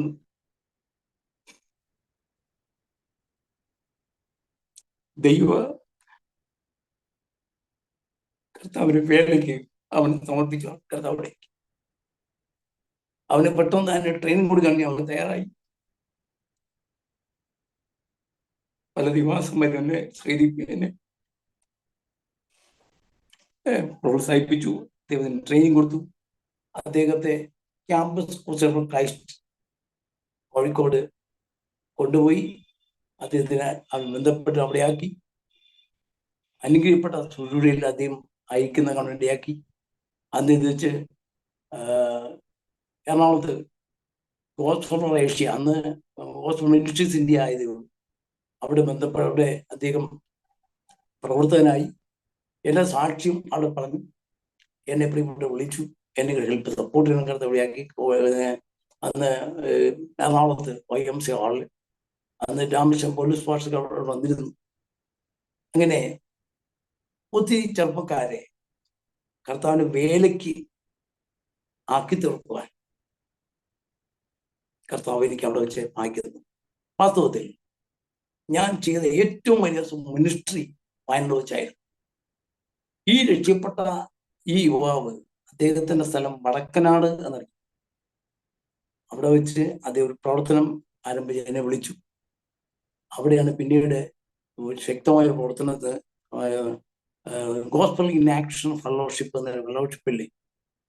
ദൈവ കർത്താവിന്റെ വേലയ്ക്ക് അവൻ സമർപ്പിച്ചു. കർത്താവിലേക്ക് അവന് പെട്ടെന്ന് തന്നെ ട്രെയിനിങ് കൊടുക്കാൻ അവന് തയ്യാറായി. പല ദിവസം വരെ എന്നെ എന്നെ പ്രോത്സാഹിപ്പിച്ചു. അദ്ദേഹത്തിന് ട്രെയിനിങ് കൊടുത്തു. അദ്ദേഹത്തെ ക്യാമ്പസ് ക്രൂസർ ക്രൈസ്റ്റ് കോഴിക്കോട് കൊണ്ടുപോയി അദ്ദേഹത്തിന് അവൻ ബന്ധപ്പെട്ട് അവിടെയാക്കി. അനുഗ്രഹിക്കപ്പെട്ട സുരൂരിൽ അദ്ദേഹം അയക്കുന്ന കണ്ടിയാക്കി. അന്ന് വെച്ച് എറണാകുളത്ത് ഗോസ്ഫോർ ഏഷ്യ, അന്ന് ഗോസ്ഫോർ മിനിസ്ട്രീസ് ഇന്ത്യ ആയതേ ഉള്ളൂ, അവിടെ അവിടെ അദ്ദേഹം പ്രവർത്തകനായി. എന്റെ സാക്ഷ്യം അവിടെ പറഞ്ഞു. എന്നെ പ്രിയപ്പെട്ട് വിളിച്ചു. എന്നെ ഹെൽപ്പ് സപ്പോർട്ട് ചെയ്യാൻ കരുത്ത് വഴിയാക്കി. അന്ന് എറണാകുളത്ത് YMCA ഹാളിൽ അന്ന് രാമകൃഷ്ണൻ പോലീസ് ഭാഷകൾ അവിടെ വന്നിരുന്നു. അങ്ങനെ ഒത്തിരി ചെറുപ്പക്കാരെ കർത്താവിന്റെ വേലയ്ക്ക് ആക്കി തീർക്കുവാൻ കർത്താവ് എനിക്ക് അവിടെ വെച്ച് ആക്കുന്നു. വാസ്തവത്തിൽ ഞാൻ ചെയ്ത ഏറ്റവും വലിയ മിനിസ്ട്രി വയനാട് വെച്ചായിരുന്നു. ഈ രക്ഷപ്പെട്ട ഈ യുവാവ്, അദ്ദേഹത്തിന്റെ സ്ഥലം വടക്കനാട് എന്നറിയും. അവിടെ വെച്ച് അദ്ദേഹം ഒരു പ്രവർത്തനം ആരംഭിച്ച് എന്നെ വിളിച്ചു. അവിടെയാണ് പിന്നീട് ശക്തമായ പ്രവർത്തനത്തിന് ഗോസ്പൽ ഇൻ ആക്ഷൻ ഫെലോഷിപ്പ് എന്ന ഫെലോഷിപ്പിൽ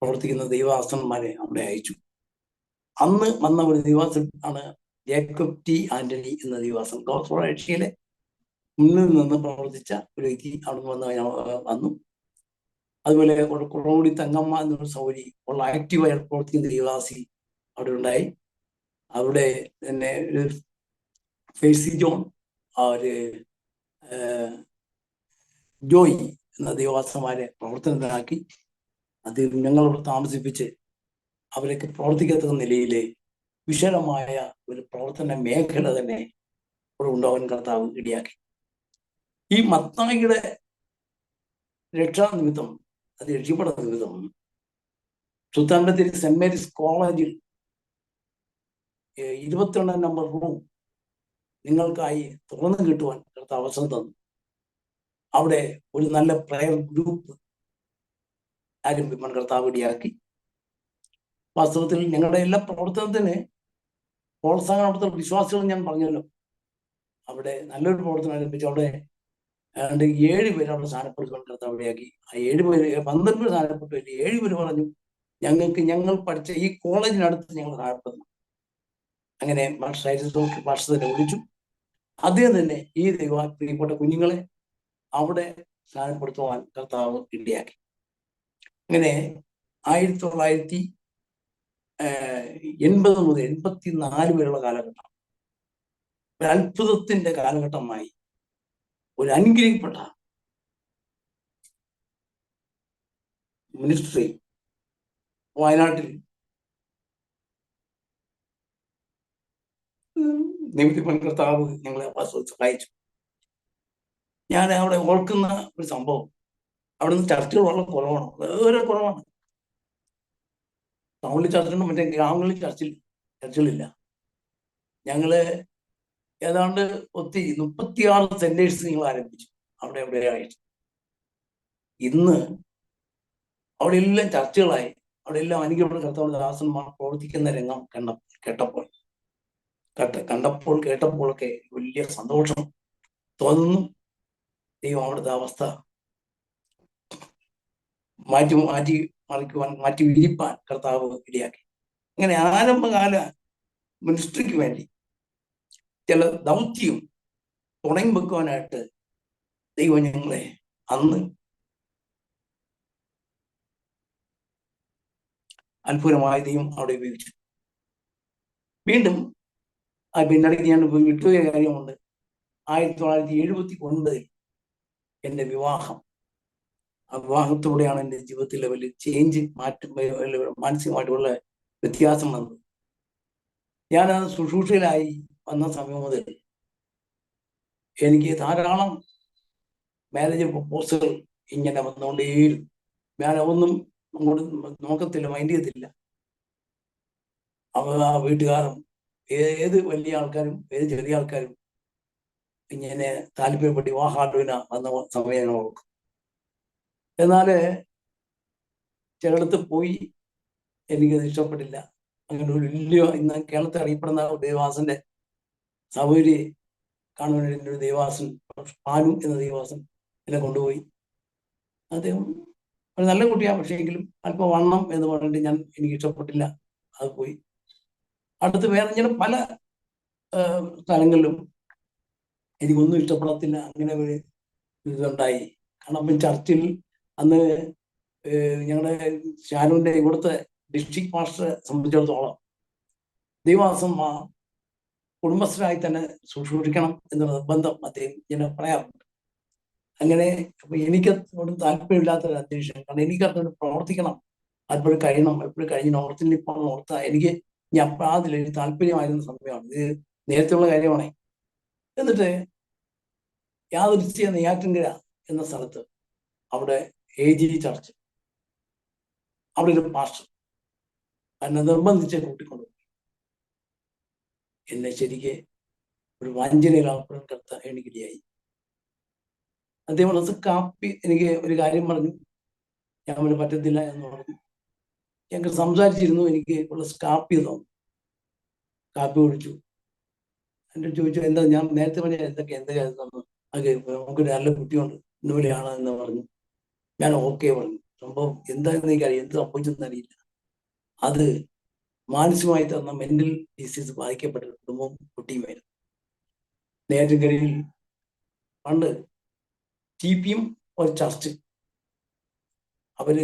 പ്രവർത്തിക്കുന്ന ദൈവാസന്മാരെ അവിടെ അയച്ചു. അന്ന് വന്ന ഒരു ദൈവാസൻ ആണ് ജേക്കബ് ടി ആന്റണി എന്ന ദൈവാസൻ. ഗോസ്പൽ ഏഷ്യയിലെ മുന്നിൽ നിന്ന് പ്രവർത്തിച്ച ഒരു വ്യക്തി അവിടെ വന്നു. അതുപോലെ കുറവുകൂടി തങ്കമ്മ എന്നൊരു സൗരി ഉള്ള ആക്റ്റീവായി പ്രവർത്തിക്കുന്ന ദൈവദാസി അവിടെ ഉണ്ടായി. അവിടെ തന്നെ ഒരു ഫേസി ജോൺ, ഒരു ജോയി എന്ന ദൈവദാസന്മാരെ പ്രവർത്തനത്തിനാക്കി. അദ്ദേഹം ഞങ്ങളോട് താമസിപ്പിച്ച് അവരൊക്കെ പ്രവർത്തിക്കത്തക്ക നിലയിലെ വിശാലമായ ഒരു പ്രവർത്തന മേഖല തന്നെ ഇവിടെ ഉണ്ടാവാൻ കർത്താവ് ഇടയാക്കി. ഈ മത്തായിയുടെ രക്ഷാനിമിത്തം, അത് രക്ഷപ്പെടുന്ന നിമിത്തം സുൽത്താൻ ബത്തേരി സെന്റ് മേരീസ് കോളേജിൽ 22 നമ്പർ റൂം നിങ്ങൾക്കായി തുറന്നു കിട്ടുവാൻ കർത്താവ് അവസരം തന്നു. അവിടെ ഒരു നല്ല പ്രയർ ഗ്രൂപ്പ് ആരംഭിക്കാൻ കർത്താവ് ഇടയാക്കി. വാസ്തവത്തിൽ ഞങ്ങളുടെ എല്ലാ പ്രവർത്തനത്തിന് പ്രോത്സാഹനം കൊടുത്ത വിശ്വാസികൾ ഞാൻ പറഞ്ഞല്ലോ. അവിടെ നല്ലൊരു പ്രവർത്തനം ആരംഭിച്ചു. അവിടെ 7 പേര് അവിടെ സ്ഥാനപ്പെടുത്തുവാൻ കർത്താവ് ഇടയാക്കി. ആ 7 പേര് 12 പേര് സ്ഥാനപ്പെട്ടു. 7 പേര് പറഞ്ഞു, ഞങ്ങൾ പഠിച്ച ഈ കോളേജിനടുത്ത് ഞങ്ങൾ സ്ഥാനപ്പെടുന്നു. അങ്ങനെ ഭാഷത്തെ വിളിച്ചു. അദ്ദേഹം തന്നെ ഈ പ്രിയപ്പെട്ട കുഞ്ഞുങ്ങളെ അവിടെ സ്ഥാനപ്പെടുത്തുവാൻ കർത്താവ് ഇടയാക്കി. അങ്ങനെ 1980 മുതൽ 84 വരെയുള്ള കാലഘട്ടം ഒരു അത്ഭുതത്തിന്റെ കാലഘട്ടമായി. ഒരു അനുഗ്രഹിക്കപ്പെട്ട മിനിസ്ട്രി വയനാട്ടിൽ നിമിത്തിപ്പൻ കർത്താവ് ഞങ്ങളെ സഹായിച്ചു. ഞാൻ അവിടെ ഓർക്കുന്ന ഒരു സംഭവം, അവിടുന്ന് ചർച്ചുകൾ വളരെ കുറവാണ്, വളരെ കുറവാണ്. ടൗണിൽ ചർച്ചുണ്ട്, മറ്റേ ഗ്രാമങ്ങളിൽ ചർച്ചുകളില്ല. ഞങ്ങള് ഏതാണ്ട് 36 സെന്റേഴ്സ് നിങ്ങൾ ആരംഭിച്ചു അവിടെ എവിടെയായിട്ട്. ഇന്ന് അവിടെ എല്ലാം ചർച്ചകളായി, അവിടെ എല്ലാം അനുഗ്രഹപ്പെട്ട കർത്താവിന്റെ ദാസന്മാർ പ്രവർത്തിക്കുന്ന രംഗം കേട്ടപ്പോഴൊക്കെ വലിയ സന്തോഷം തോന്നുന്നു. ദൈവം അവിടുത്തെ അവസ്ഥ മാറ്റി വിരിപ്പാൻ കർത്താവ് ഇടയാക്കി. അങ്ങനെ ആരംഭകാല മിനിസ്ട്രിക്ക് വേണ്ടി ചില ദൗത്യം തുടങ്ങി വെക്കുവാനായിട്ട് ദൈവം ഞങ്ങളെ അന്ന് അത്ഭുതമായ ദൈവം അവിടെ ഉപയോഗിച്ചു. വീണ്ടും പിന്നീട് ഞാൻ വിട്ടുപോയ കാര്യമുണ്ട്. 1979 എൻ്റെ വിവാഹം. ആ വിവാഹത്തോടെയാണ് എൻ്റെ ജീവിതത്തിലെ വലിയ ചേഞ്ച്, മാനസികമായിട്ടുള്ള വ്യത്യാസം വന്നത്. ഞാൻ ആ ശുശ്രൂഷയിലായി വന്ന സമയം മുതൽ എനിക്ക് ധാരാളം മാരേജ് പ്രപ്പോസലുകൾ ഇങ്ങനെ വന്നുകൊണ്ടേയിരുന്നു. ഞാൻ ഒന്നും അങ്ങോട്ട് നോക്കത്തില്ല, മൈൻഡ് ചെയ്യത്തില്ല. ആ വീട്ടുകാരും ഏത് വലിയ ആൾക്കാരും ഏത് ചെറിയ ആൾക്കാരും ഇങ്ങനെ താല്പര്യപ്പെട്ട് വിവാഹാലോചന വന്ന സമയം ഓർക്കും. എന്നാല് ചിലയിടത്ത് പോയി എനിക്കത് ഇഷ്ടപ്പെട്ടില്ല. അങ്ങനെ ഒരു വലിയ ഇന്ന് കേരളത്തിൽ അറിയപ്പെടുന്ന ദേവാസന്റെ സൗകര്യ കാണുവാൻ എൻ്റെ ഒരു ദേവാസൻ, പാനു എന്ന ദേവാസൻ എന്നെ കൊണ്ടുപോയി. അദ്ദേഹം ഒരു നല്ല കുട്ടിയാണ്, പക്ഷേ എങ്കിലും അല്പം വണ്ണം എന്ന് പറഞ്ഞിട്ട് എനിക്ക് ഇഷ്ടപ്പെട്ടില്ല. അത് പോയി. അടുത്ത് വേറെ ഇങ്ങനെ പല സ്ഥലങ്ങളിലും എനിക്കൊന്നും ഇഷ്ടപ്പെടത്തില്ല. അങ്ങനെ ഒരു ഇതുണ്ടായി. കാരണം ചർച്ചിൽ അന്ന് ഞങ്ങളുടെ ഷാനുവിന്റെ ഇവിടുത്തെ ഡിസ്ട്രിക്ട് മാസ്റ്ററെ സംബന്ധിച്ചിടത്തോളം ദൈവാസം കുടുംബസ്ഥരായി തന്നെ ശുശ്രൂഷിക്കണം എന്ന നിർബന്ധം അദ്ദേഹം ഇങ്ങനെ പറയാറുണ്ട്. അങ്ങനെ അപ്പൊ എനിക്കതോട് താല്പര്യമില്ലാത്തൊരു അന്തരീക്ഷം. കാരണം എനിക്കതിനോട് പ്രവർത്തിക്കണം, അപ്പോഴും കഴിയണം, എപ്പോഴും കഴിഞ്ഞ ഓർത്താ എനിക്ക് ഇനി അതിലൊരു താല്പര്യമായിരുന്ന സമയമാണ്. ഇത് നേരത്തെയുള്ള കാര്യമാണേ. എന്നിട്ട് യാതൊരു നെയ്യാറ്റിൻകര എന്ന സ്ഥലത്ത് അവിടെ AG ചർച്ച്, അവിടെ ഒരു പാസ്റ്റർ എന്നെ നിർബന്ധിച്ച് കൂട്ടിക്കൊണ്ടുപോയി. എന്നെ ശരിക്ക് ഒരു വഞ്ചനയിലാപ്പുറം കർത്താൻ എനിക്കിടയായി. അദ്ദേഹം കാപ്പി എനിക്ക് ഒരു കാര്യം പറഞ്ഞു, ഞാൻ അവന് പറ്റത്തില്ല എന്ന് പറഞ്ഞു. ഞങ്ങൾ സംസാരിച്ചിരുന്നു. എനിക്ക് ഉള്ള കാപ്പി തോന്നി, കാപ്പി കുടിച്ചു. എൻ്റെ ചോദിച്ചു എന്താ, ഞാൻ നേരത്തെ പറഞ്ഞ എന്തൊക്കെയാ തന്നു. അത് നമുക്കൊരു നല്ല കുട്ടിയുണ്ട്, ഇന്നുപോലെയാണ് എന്ന് പറഞ്ഞു. ഞാൻ ഓക്കെ പറഞ്ഞു. സംഭവം എന്താണെന്ന് എനിക്കറിയാം, എന്ത് സംഭവിച്ചെന്ന് അറിയില്ല. അത് മാനസികമായി തന്ന മെന്റൽ ഡിസീസ് ബാധിക്കപ്പെട്ട കുടുംബവും കുട്ടിയുമായിരുന്നു. നെയ്യാറ്റിൻകരയിൽ പണ്ട് TPM ഒരു ചർച്ച്, അവർ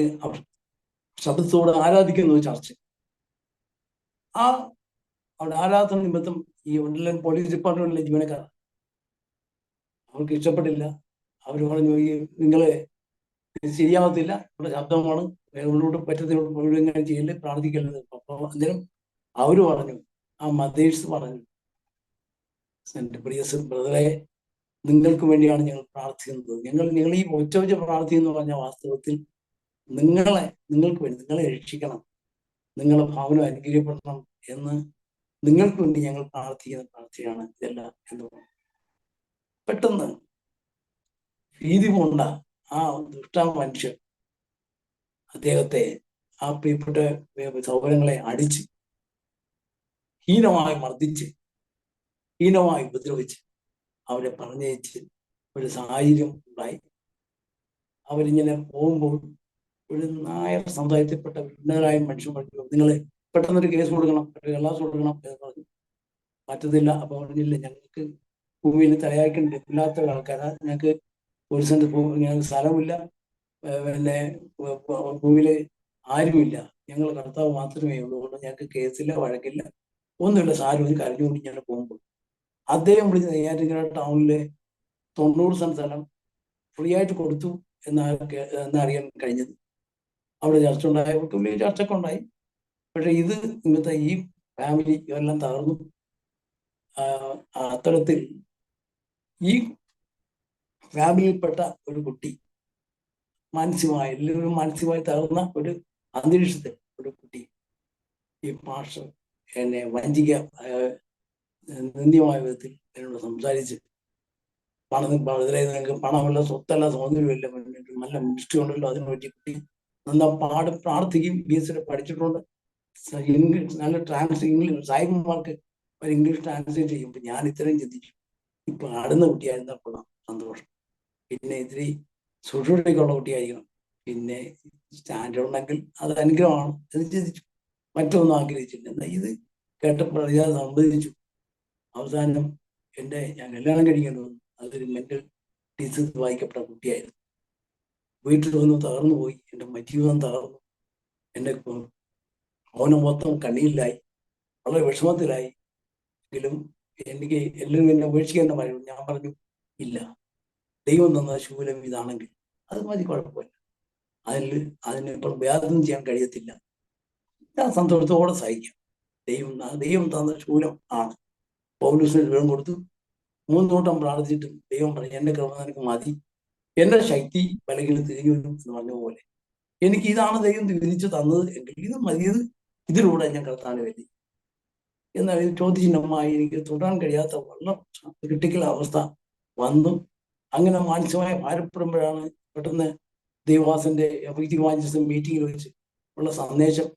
ശബ്ദത്തോടെ ആരാധിക്കുന്ന ഒരു ചർച്ച്. അവിടെ ആരാധന നിമിത്തം ഈ പോലീസ് ഡിപ്പാർട്ട്മെന്റിലെ ജീവനക്കാർ അവർക്ക് ഇഷ്ടപ്പെട്ടില്ല. അവർ പറഞ്ഞു, ഈ നിങ്ങളെ ശരിയാവത്തില്ല, ഇവിടെ ശബ്ദമാണ്, മുന്നോട്ട് പറ്റത്തില്ല, ഇങ്ങനെ ചെയ്യല്, പ്രാർത്ഥിക്കരുത്. അപ്പൊ അന്നേരം അവര് പറഞ്ഞു, ആ മദേഴ്സ് പറഞ്ഞു, എൻ്റെ പ്രിയ ബ്രദറെ, നിങ്ങൾക്ക് വേണ്ടിയാണ് ഞങ്ങൾ പ്രാർത്ഥിക്കുന്നത്. നിങ്ങൾ ഈ ഒച്ച പ്രാർത്ഥിക്കുന്നു പറഞ്ഞ വാസ്തവത്തിൽ നിങ്ങൾക്ക് വേണ്ടി, നിങ്ങളെ രക്ഷിക്കണം, നിങ്ങളെ ഭവനം അനുഗ്രഹിക്കപ്പെടണം എന്ന് നിങ്ങൾക്ക് വേണ്ടി ഞങ്ങൾ പ്രാർത്ഥിക്കുന്ന പ്രാർത്ഥനയാണ് ഇതെല്ലാം എന്ന് പറഞ്ഞു. പെട്ടെന്ന് ഭീതി കൊണ്ട ആ മനുഷ്യൻ അദ്ദേഹത്തെ, ആ പ്രിയപ്പെട്ട സൗകര്യങ്ങളെ അടിച്ച് ഹീനമായി മർദ്ദിച്ച്, ഹീനമായി ഉപദ്രവിച്ച് അവരെ പറഞ്ഞയച്ച് ഒരു സാഹചര്യം ഉണ്ടായി. അവരിങ്ങനെ പോകുമ്പോൾ ഒരു നായർ സമുദായത്തിൽപ്പെട്ട ഉന്നതരായ മനുഷ്യൻ പറഞ്ഞു, നിങ്ങൾ പെട്ടെന്നൊരു കേസ് കൊടുക്കണം, ക്ലാസ് കൊടുക്കണം എന്ന് പറഞ്ഞു. പറ്റത്തില്ല. അപ്പൊ പറഞ്ഞില്ല, ഞങ്ങൾക്ക് ഭൂമിയിൽ തലയാക്കേണ്ട ഇല്ലാത്ത ആൾക്കാരാ, ഞങ്ങൾക്ക് ഒരു സെന്റ് ഞങ്ങൾക്ക് സ്ഥലമില്ല, പിന്നെ ഭൂമിയില് ആരുമില്ല, ഞങ്ങൾ കർത്താവ് മാത്രമേ ഉള്ളൂ, ഞങ്ങൾക്ക് കേസില്ല, വഴക്കില്ല, ഒന്നുമില്ല. സാരും കരഞ്ഞുകൊണ്ട് ഞാൻ പോകുമ്പോൾ അദ്ദേഹം വിളിച്ച് നെയ്യാറ്റിൻകര ടൗണിലെ 90 സെന്റ് സ്ഥലം ഫ്രീ ആയിട്ട് കൊടുത്തു എന്നറിയാൻ കഴിഞ്ഞത്. അവിടെ ചർച്ച ഉണ്ടായി, വലിയ ചർച്ചയൊക്കെ ഉണ്ടായി. പക്ഷെ ഇത് ഇന്നത്തെ ഈ ഫാമിലി എല്ലാം തകർന്നു. അത്തരത്തിൽ ഈ ഫാമിലിയിൽപ്പെട്ട ഒരു കുട്ടി എല്ലാവരും മാനസികമായി തകർന്ന ഒരു അന്തരീക്ഷത്തിൽ ഒരു കുട്ടി ഈ മാസ്റ്റർ എന്നെ നിന്ദ്യമായ വിധത്തിൽ എന്നോട് സംസാരിച്ച് നിങ്ങൾക്ക് പണമല്ല, സ്വത്തല്ല, സ്വാതന്ത്ര്യമില്ല, നല്ല മിഷ്ടി ഉണ്ടല്ലോ, അതിനെ പറ്റി കുട്ടി പ്രാർത്ഥിക്കും. BSc പഠിച്ചിട്ടുണ്ട്. ഇംഗ്ലീഷ് നല്ല ഇംഗ്ലീഷ് സാഹിബന്മാർക്ക് ഒരു ഇംഗ്ലീഷ് ട്രാൻസ്ലേറ്റ് ചെയ്യുമ്പോൾ ഞാൻ ഇത്രയും ചിന്തിച്ചു, ഇപ്പൊ ആടുന്ന കുട്ടിയായിരുന്നപ്പോഴാണ് സന്തോഷം. പിന്നെ ഇത്തിരി സുഷുടിക്കുള്ള കുട്ടിയായിരിക്കണം, പിന്നെ സ്റ്റാൻഡേർഡ് ഉണ്ടെങ്കിൽ അത് അനുഗ്രഹമാണ് എന്ന് ചിന്തിച്ചു. മറ്റൊന്നും ആഗ്രഹിച്ചില്ല. എന്നാൽ ഇത് കേട്ടപ്പോൾ ഞാൻ സംബന്ധിച്ചു. അവസാനം ഞാൻ കല്യാണം കഴിക്കേണ്ടി വന്നു. അതൊരു മെന്റൽ ഡിസീസ് വായിക്കപ്പെട്ട കുട്ടിയായിരുന്നു. വീട്ടിൽ വന്ന് തകർന്നു പോയി. എൻ്റെ ജീവിതം തകർന്നു. എൻ്റെ മൗനം മൊത്തം കണ്ണീരിലായി, വളരെ വിഷമത്തിലായി. എങ്കിലും എനിക്ക് എല്ലാവരും എന്നെ ഉപേക്ഷിക്കേണ്ട പറയും. ഞാൻ പറഞ്ഞു, ഇല്ല, ദൈവം തന്ന ശൂലം ഇതാണെങ്കിൽ അത് മതി, കുഴപ്പമില്ല. അതിന് ഇപ്പോൾ വേദന ചെയ്യാൻ കഴിയത്തില്ല. ഞാൻ സന്തോഷത്തോടെ സഹിക്കാം. ദൈവം തന്ന ശൂലം ആണ്. പൗലോസിന് ദൈവം കൊടുത്തു. 3 വട്ടം പ്രാർത്ഥിച്ചിട്ടും ദൈവം പറഞ്ഞു, എൻ്റെ കൃപ നിനക്ക് മതി, എൻ്റെ ശക്തി ബലഹീനതയിൽ തിരിഞ്ഞു വരും എന്ന് പറഞ്ഞ പോലെ എനിക്ക് ഇതാണ് ദൈവം വിധിച്ചു തന്നത് എങ്കിൽ ഇത് മതിയത്, ഇതിലൂടെ ഞാൻ കർത്താവിനെ വേണ്ടി എന്നാൽ ചോദ്യചിഹ്നമായി എനിക്ക് തുടരാൻ കഴിയാത്ത വളരെ ക്രിട്ടിക്കൽ അവസ്ഥ വന്നു. അങ്ങനെ മാനസികമായി ഭാരപ്പെടുമ്പോഴാണ് പെട്ടെന്ന് ദേവദാസന്റെ മീറ്റിംഗിൽ വെച്ച് ഉള്ള സന്ദേശം.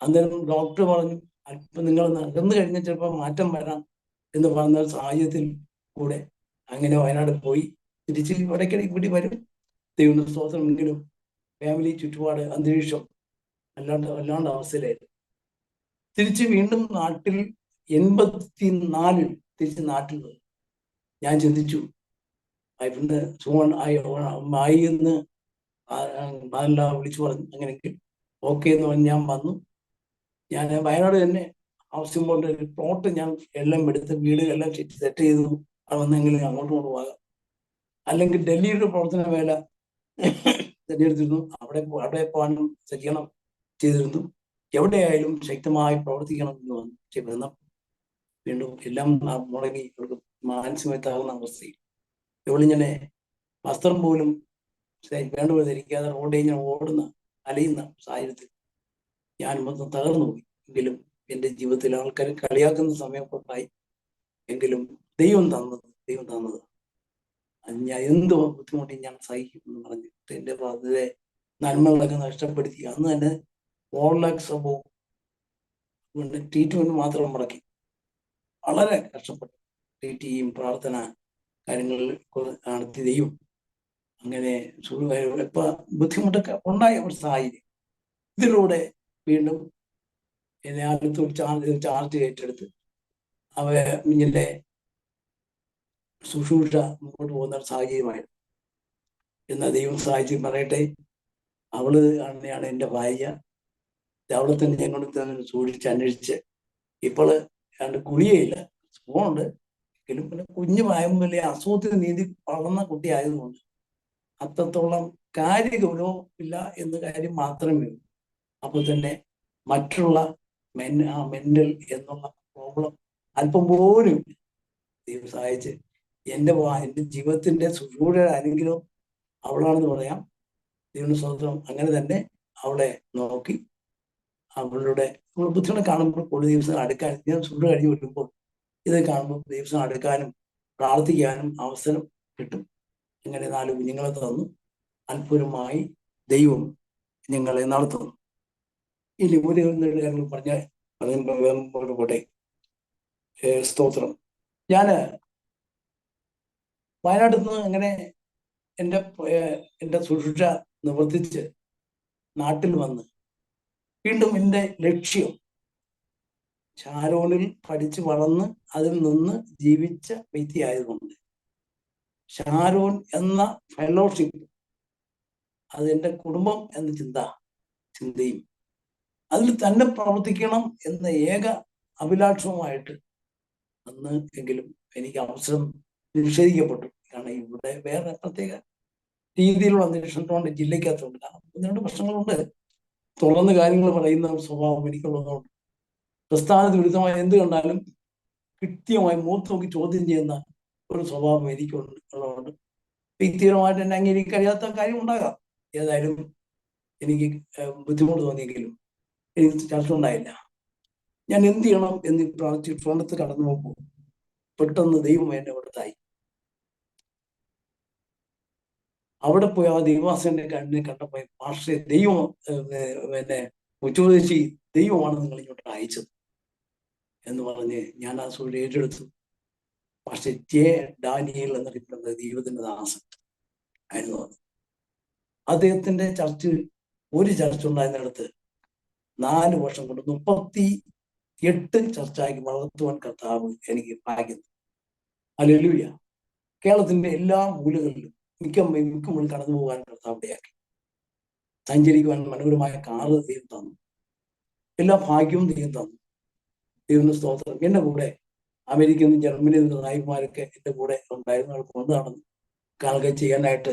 അന്നേരം ഡോക്ടർ പറഞ്ഞു, അല്പം നിങ്ങൾ നടന്നു കഴിഞ്ഞാൽ ചിലപ്പോൾ മാറ്റം വരാം എന്ന് പറഞ്ഞ സാഹചര്യത്തിൽ കൂടെ അങ്ങനെ വയനാട് പോയി തിരിച്ച് ഇടയ്ക്കിടയ്ക്ക് കൂടി വരും. ദൈവ സ്തോത്രം. എങ്കിലും ഫാമിലി ചുറ്റുപാട് അന്തരീക്ഷം വല്ലാണ്ട് അവസ്ഥയിലായിരുന്നു. തിരിച്ച് വീണ്ടും 84 തിരിച്ച് നാട്ടിൽ വന്നു. ഞാൻ ചിന്തിച്ചു, വൈഫിന് അമ്മായി എന്ന് വിളിച്ചു പറഞ്ഞു. അങ്ങനെയെങ്കിൽ ഓക്കെ എന്ന് പറഞ്ഞ് ഞാൻ വന്നു. ഞാൻ വയനാട് തന്നെ ആവശ്യം കൊണ്ട് ഒരു പ്ലോട്ട് ഞാൻ എല്ലാം എടുത്ത് വീട് എല്ലാം സെറ്റ് ചെയ്തു. അത് വന്നെങ്കിലും അങ്ങോട്ട് കൊണ്ടുപോകാം. അല്ലെങ്കിൽ ഡൽഹിയുടെ പ്രവർത്തന വേല തിരഞ്ഞെടുത്തിരുന്നു. അവിടെ പോകാനും സജ്ജീകരണം ചെയ്തിരുന്നു. എവിടെയായാലും ശക്തമായി പ്രവർത്തിക്കണം എന്ന് വന്നു. പക്ഷെ വീണ്ടും എല്ലാം മുടങ്ങി ഇവർക്ക് മാനസികമായി താകുന്ന അവസ്ഥയിൽ ഇവളിങ്ങനെ വസ്ത്രം പോലും വേണ്ടപോലെ ധരിക്കാതെ റോഡിൽ ഇങ്ങനെ അലയുന്ന സാഹചര്യത്തിൽ ഞാൻ മൊത്തം തകർന്നു പോയി. എങ്കിലും എൻ്റെ ജീവിതത്തിൽ ആൾക്കാർ കളിയാക്കുന്ന സമയമൊക്കെ ഉണ്ടായി. എങ്കിലും ദൈവം തന്നത് ഞാൻ എന്ത് ബുദ്ധിമുട്ടി ഞാൻ സഹിക്കും എന്ന് പറഞ്ഞിട്ട് എൻ്റെ ബാധ്യതയെ നന്മകളൊക്കെ നഷ്ടപ്പെടുത്തി. അന്ന് തന്നെ 4 ലക്ഷം സംഭവം ട്രീറ്റ്മെന്റ് മാത്രം മുടക്കി വളരെ കഷ്ടപ്പെട്ടു. ട്രീറ്റ് പ്രാർത്ഥന കാര്യങ്ങളിൽ നടത്തി ദൈവം അങ്ങനെ ഇപ്പൊ ബുദ്ധിമുട്ടൊക്കെ ഉണ്ടായ ഒരു സാഹചര്യം. ഇതിലൂടെ വീണ്ടും എന്നെ അടുത്ത് ചാർജ് ഏറ്റെടുത്ത് ഇങ്ങനെ ശുശ്രൂഷ മുമ്പോട്ട് പോകുന്ന സാഹചര്യമായിരുന്നു. എന്നാൽ ദൈവം സാഹചര്യം പറയട്ടെ, അവള് തന്നെയാണ് എൻ്റെ ഭാര്യ. അവളെ തന്നെ ഞങ്ങൾ സൂക്ഷിച്ച് അന്വേഷിച്ച് ഇപ്പോൾ കുളിയയില്ല, സുഖമുണ്ട്. എങ്കിലും പിന്നെ കുഞ്ഞു വലിയ അസുഖത്തിന് നീതി വളർന്ന കുട്ടി ആയതുകൊണ്ട് അത്രത്തോളം കാര്യഗൗരവം ഇല്ല എന്ന കാര്യം മാത്രമേ ഉള്ളൂ. അപ്പോൾ തന്നെ മറ്റുള്ള മെന്റൽ എന്നുള്ള പ്രോബ്ലം അല്പം പോലും ദൈവം സഹായിച്ച് എൻ്റെ ജീവിതത്തിന്റെ ശുശ്രൂഷ അനുഗ്രഹം അവളാണെന്ന് പറയാം. ദൈവ സ്വന്തം അങ്ങനെ തന്നെ അവളെ നോക്കി അവളുടെ ബുദ്ധിമുട്ട് കാണുമ്പോൾ കൂടുതൽ ദിവസം അടുക്കാൻ ഞാൻ ശുശ്രൂഷ കഴിഞ്ഞ് വരുമ്പോൾ ഇത് കാണുമ്പോൾ ദിവസം അടുക്കാനും പ്രാർത്ഥിക്കാനും അവസരം കിട്ടും. ഇങ്ങനെ 4 കുഞ്ഞുങ്ങളെ തന്നു. അത്ഭുതമായി ദൈവം ഞങ്ങളെ നടത്തുന്നു. ഇനി ഒരു കാര്യങ്ങൾ പറയുമ്പോൾ പോട്ടെ. സ്തോത്രം. ഞാന് വയനാട്ടിൽ നിന്ന് അങ്ങനെ എൻ്റെ ശുശ്രൂഷ നിവർത്തിച്ച് നാട്ടിൽ വന്ന് വീണ്ടും എൻ്റെ ലക്ഷ്യം ഷാരോണിൽ പഠിച്ച് വളർന്ന് അതിൽ നിന്ന് ജീവിച്ച വ്യക്തിയായതുകൊണ്ട് ഷാരോൺ എന്ന ഫെലോഷിപ്പ് അത് എൻ്റെ കുടുംബം എന്ന ചിന്തയും അതിൽ തന്നെ പ്രവർത്തിക്കണം എന്ന ഏക അഭിലാഷവുമായിട്ട് അന്ന് എങ്കിലും എനിക്ക് അവസരം നിഷേധിക്കപ്പെട്ടു. കാരണം ഇവിടെ വേറെ പ്രത്യേക രീതിയിലുള്ള അന്തരീക്ഷത്തോണ്ട് ജില്ലയ്ക്കകത്തുണ്ട്. കാരണം 2 വർഷങ്ങളുണ്ട് തുറന്ന് കാര്യങ്ങൾ പറയുന്ന സ്വഭാവം എനിക്കുള്ളതുകൊണ്ട് പ്രസ്ഥാനത്തിന് വിരുദ്ധമായ എന്ത് കണ്ടാലും കൃത്യമായി മുഖത്ത് നോക്കി ചോദ്യം ചെയ്യുന്ന ഒരു സ്വഭാവം എനിക്കുള്ളതുകൊണ്ട് വ്യക്തിപരമായിട്ട് എന്നെ അംഗീകരിക്കാൻ കഴിയാത്ത കാര്യം ഉണ്ടാകാം. ഏതായാലും എനിക്ക് ബുദ്ധിമുട്ട് തോന്നിയെങ്കിലും എനിക്ക് ചർച്ച ഉണ്ടായില്ല. ഞാൻ എന്ത് ചെയ്യണം എന്ന് പ്രാർത്ഥിച്ച് ഫോണത്ത് കടന്നു പോകുമ്പോൾ പെട്ടെന്ന് ദൈവം എന്നെ കൊടുത്തായി. അവിടെ പോയി ആ ദൈവാസന്റെ കണ്ണിനെ കണ്ടപ്പോൾ പക്ഷേ ദൈവം എന്നെ ഉച്ചോദിച്ച് ദൈവമാണ് നിങ്ങൾ ഇങ്ങോട്ട് അയച്ചത് എന്ന് പറഞ്ഞ് ഞാൻ ആ സൂര്യ ഏറ്റെടുത്തു. പക്ഷെ ജെ ഡാനിയേൽ എന്നറിയപ്പെടുന്ന ദൈവത്തിന്റെ ദാസൻ ആയിരുന്നു. അദ്ദേഹത്തിന്റെ ഒരു ചർച്ച ഉണ്ടായിരുന്നിടത്ത് 4 വർഷം കൊണ്ട് 38 ചർച്ചയാക്കി വളർത്തുവാൻ കർത്താവ് എനിക്ക് ഭാഗ്യം. ഹല്ലേലൂയ. കേരളത്തിന്റെ എല്ലാ മൂലകളിലും മിക്കമുള്ള കടന്നു പോകാൻ കർത്താവ് ഇടയാക്കി. സഞ്ചരിക്കുവാൻ മനോഹരമായ കാറ് ദൈവം തന്നു. എല്ലാ ഭാഗ്യവും ദൈവം തന്നു. ദൈവത്തിന്റെ സ്തോത്രം. എന്റെ കൂടെ അമേരിക്കയിൽ നിന്നും ജർമ്മനിയിൽ നിന്നും നായികമാരൊക്കെ എന്റെ കൂടെ ഉണ്ടായിരുന്നു. അവർക്ക് കൊണ്ടാണെന്ന് കാലൊക്കെ ചെയ്യാനായിട്ട്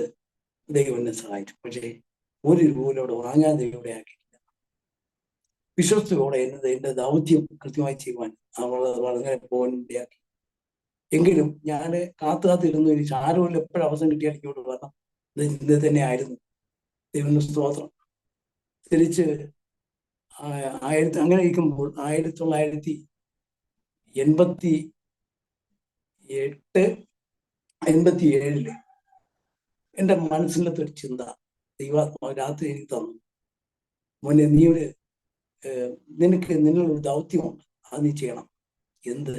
ദൈവം എന്നെ സഹായിച്ചു. പക്ഷേ ഒരു രൂപയിലൂടെ വാങ്ങാൻ ദൈവം ഇടയാക്കിയില്ല. വിശ്വസ്തയോടെ എന്റെ ദൗത്യം കൃത്യമായി ചെയ്യുവാൻ വളരെ പോകാൻ ഇടയാക്കി. എങ്കിലും ഞാൻ കാത്തിരുന്നു. എനിക്ക് ആരോഗ്യം എപ്പോഴും അവസരം കിട്ടിയാൽ ഇങ്ങോട്ട് വരണം. ഇത് തന്നെ ആയിരുന്നു. ദൈവത്തിന്റെ സ്തോത്രം. തിരിച്ച് അങ്ങനെ ഇരിക്കുമ്പോൾ 1987 എൻ്റെ മനസ്സിലത്തെ ഒരു ചിന്ത ദൈവാത്മാവ് രാത്രി എനിക്ക് തന്നു. മോനെ, നിന്നൊരു ദൗത്യമുണ്ട്, അത് നീ ചെയ്യണം. എന്ത്?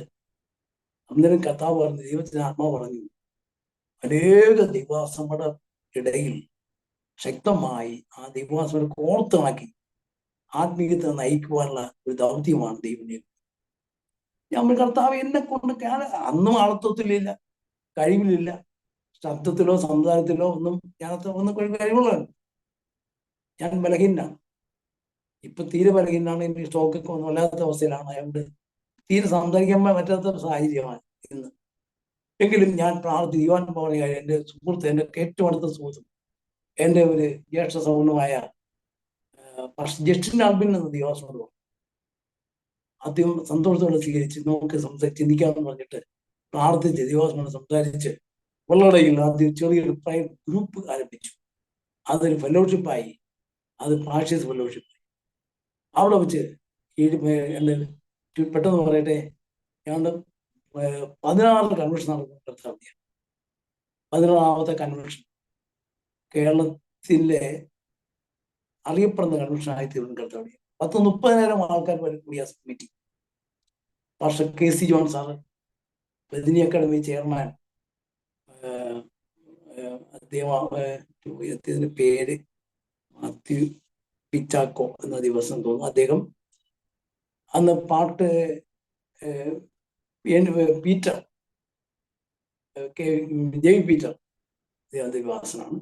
അന്നേരം കർത്താവ് പറഞ്ഞു, ദൈവത്തിന് ആത്മാവ് പറഞ്ഞു, അനേക ദൈവാസങ്ങളുടെ ഇടയിൽ ശക്തമായി ആ ദൈവാസങ്ങളെ കോർത്തിണക്കി ആത്മീയത്തെ നയിക്കുവാനുള്ള ഒരു ദൗത്യമാണ് ദൈവം. നമ്മൾ കർത്താവ് എന്നെ കൊണ്ട് അന്നും ആളത്വത്തിലില്ല, കഴിവിലില്ല, ശബ്ദത്തിലോ സംസാരത്തിലോ ഒന്നും കഴിവുള്ളതാണ്. ഞാൻ ബലഹീനാണ്. ഇപ്പൊ തീരെ ബലഹീനാണ്. എനിക്ക് സ്റ്റോക്കൊക്കെ ഒന്നും വല്ലാത്ത അവസ്ഥയിലാണ്. അതുകൊണ്ട് തീരെ സംസാരിക്കാൻ പറ്റാത്ത സാഹചര്യമാണ് ഇന്ന്. എങ്കിലും ഞാൻ ദൈവാൻ പറയുക, എൻ്റെ സുഹൃത്ത്, എൻ്റെ ഏറ്റവും അടുത്ത സുഹൃത്തും എൻ്റെ ഒരു ജ്യേഷ്ഠ സൗഹൃദമായ ജസ്റ്റിൻ ആൽബിൻ എന്ന ദൈവാസനോട് ആദ്യം സന്തോഷത്തോടെ സ്വീകരിച്ച് നമുക്ക് ചിന്തിക്കാമെന്ന് പറഞ്ഞിട്ട് പ്രാർത്ഥിച്ച് ദൈവാസനോട് സംസാരിച്ച് വെള്ളടയിൽ ആദ്യം ചെറിയൊരു പ്രൈവറ്റ് ഗ്രൂപ്പ് ആരംഭിച്ചു. അതൊരു ഫെലോഷിപ്പായി. അത് പാഷേഴ്സ് ഫെലോഷിപ്പായി. അവിടെ വെച്ച് എൻ്റെ പെട്ടെന്ന് പറയട്ടെ, ഞങ്ങളുടെ 16 കൺവെൻഷൻ നടക്കുന്ന കർത്താവിയാണ്. 16ാമത്തെ കൺവെൻഷൻ കേരളത്തിലെ അറിയപ്പെടുന്ന കൺവെൻഷൻ ആയി തീർന്ന കർത്താവിയാണ്. 30,000 ആൾക്കാർ കൂടിയ meeting. Pastor KC John sir, Bethany academy chairman, അദ്ദേഹത്തിന്റെ പേര് മാത്യു പിച്ചാക്കോ എന്ന ദിവസം തോന്നുന്നു. അദ്ദേഹം അന്ന് പാട്ട് പീറ്റർ ജെയ് പീറ്റർ ദേവാസനാണ്.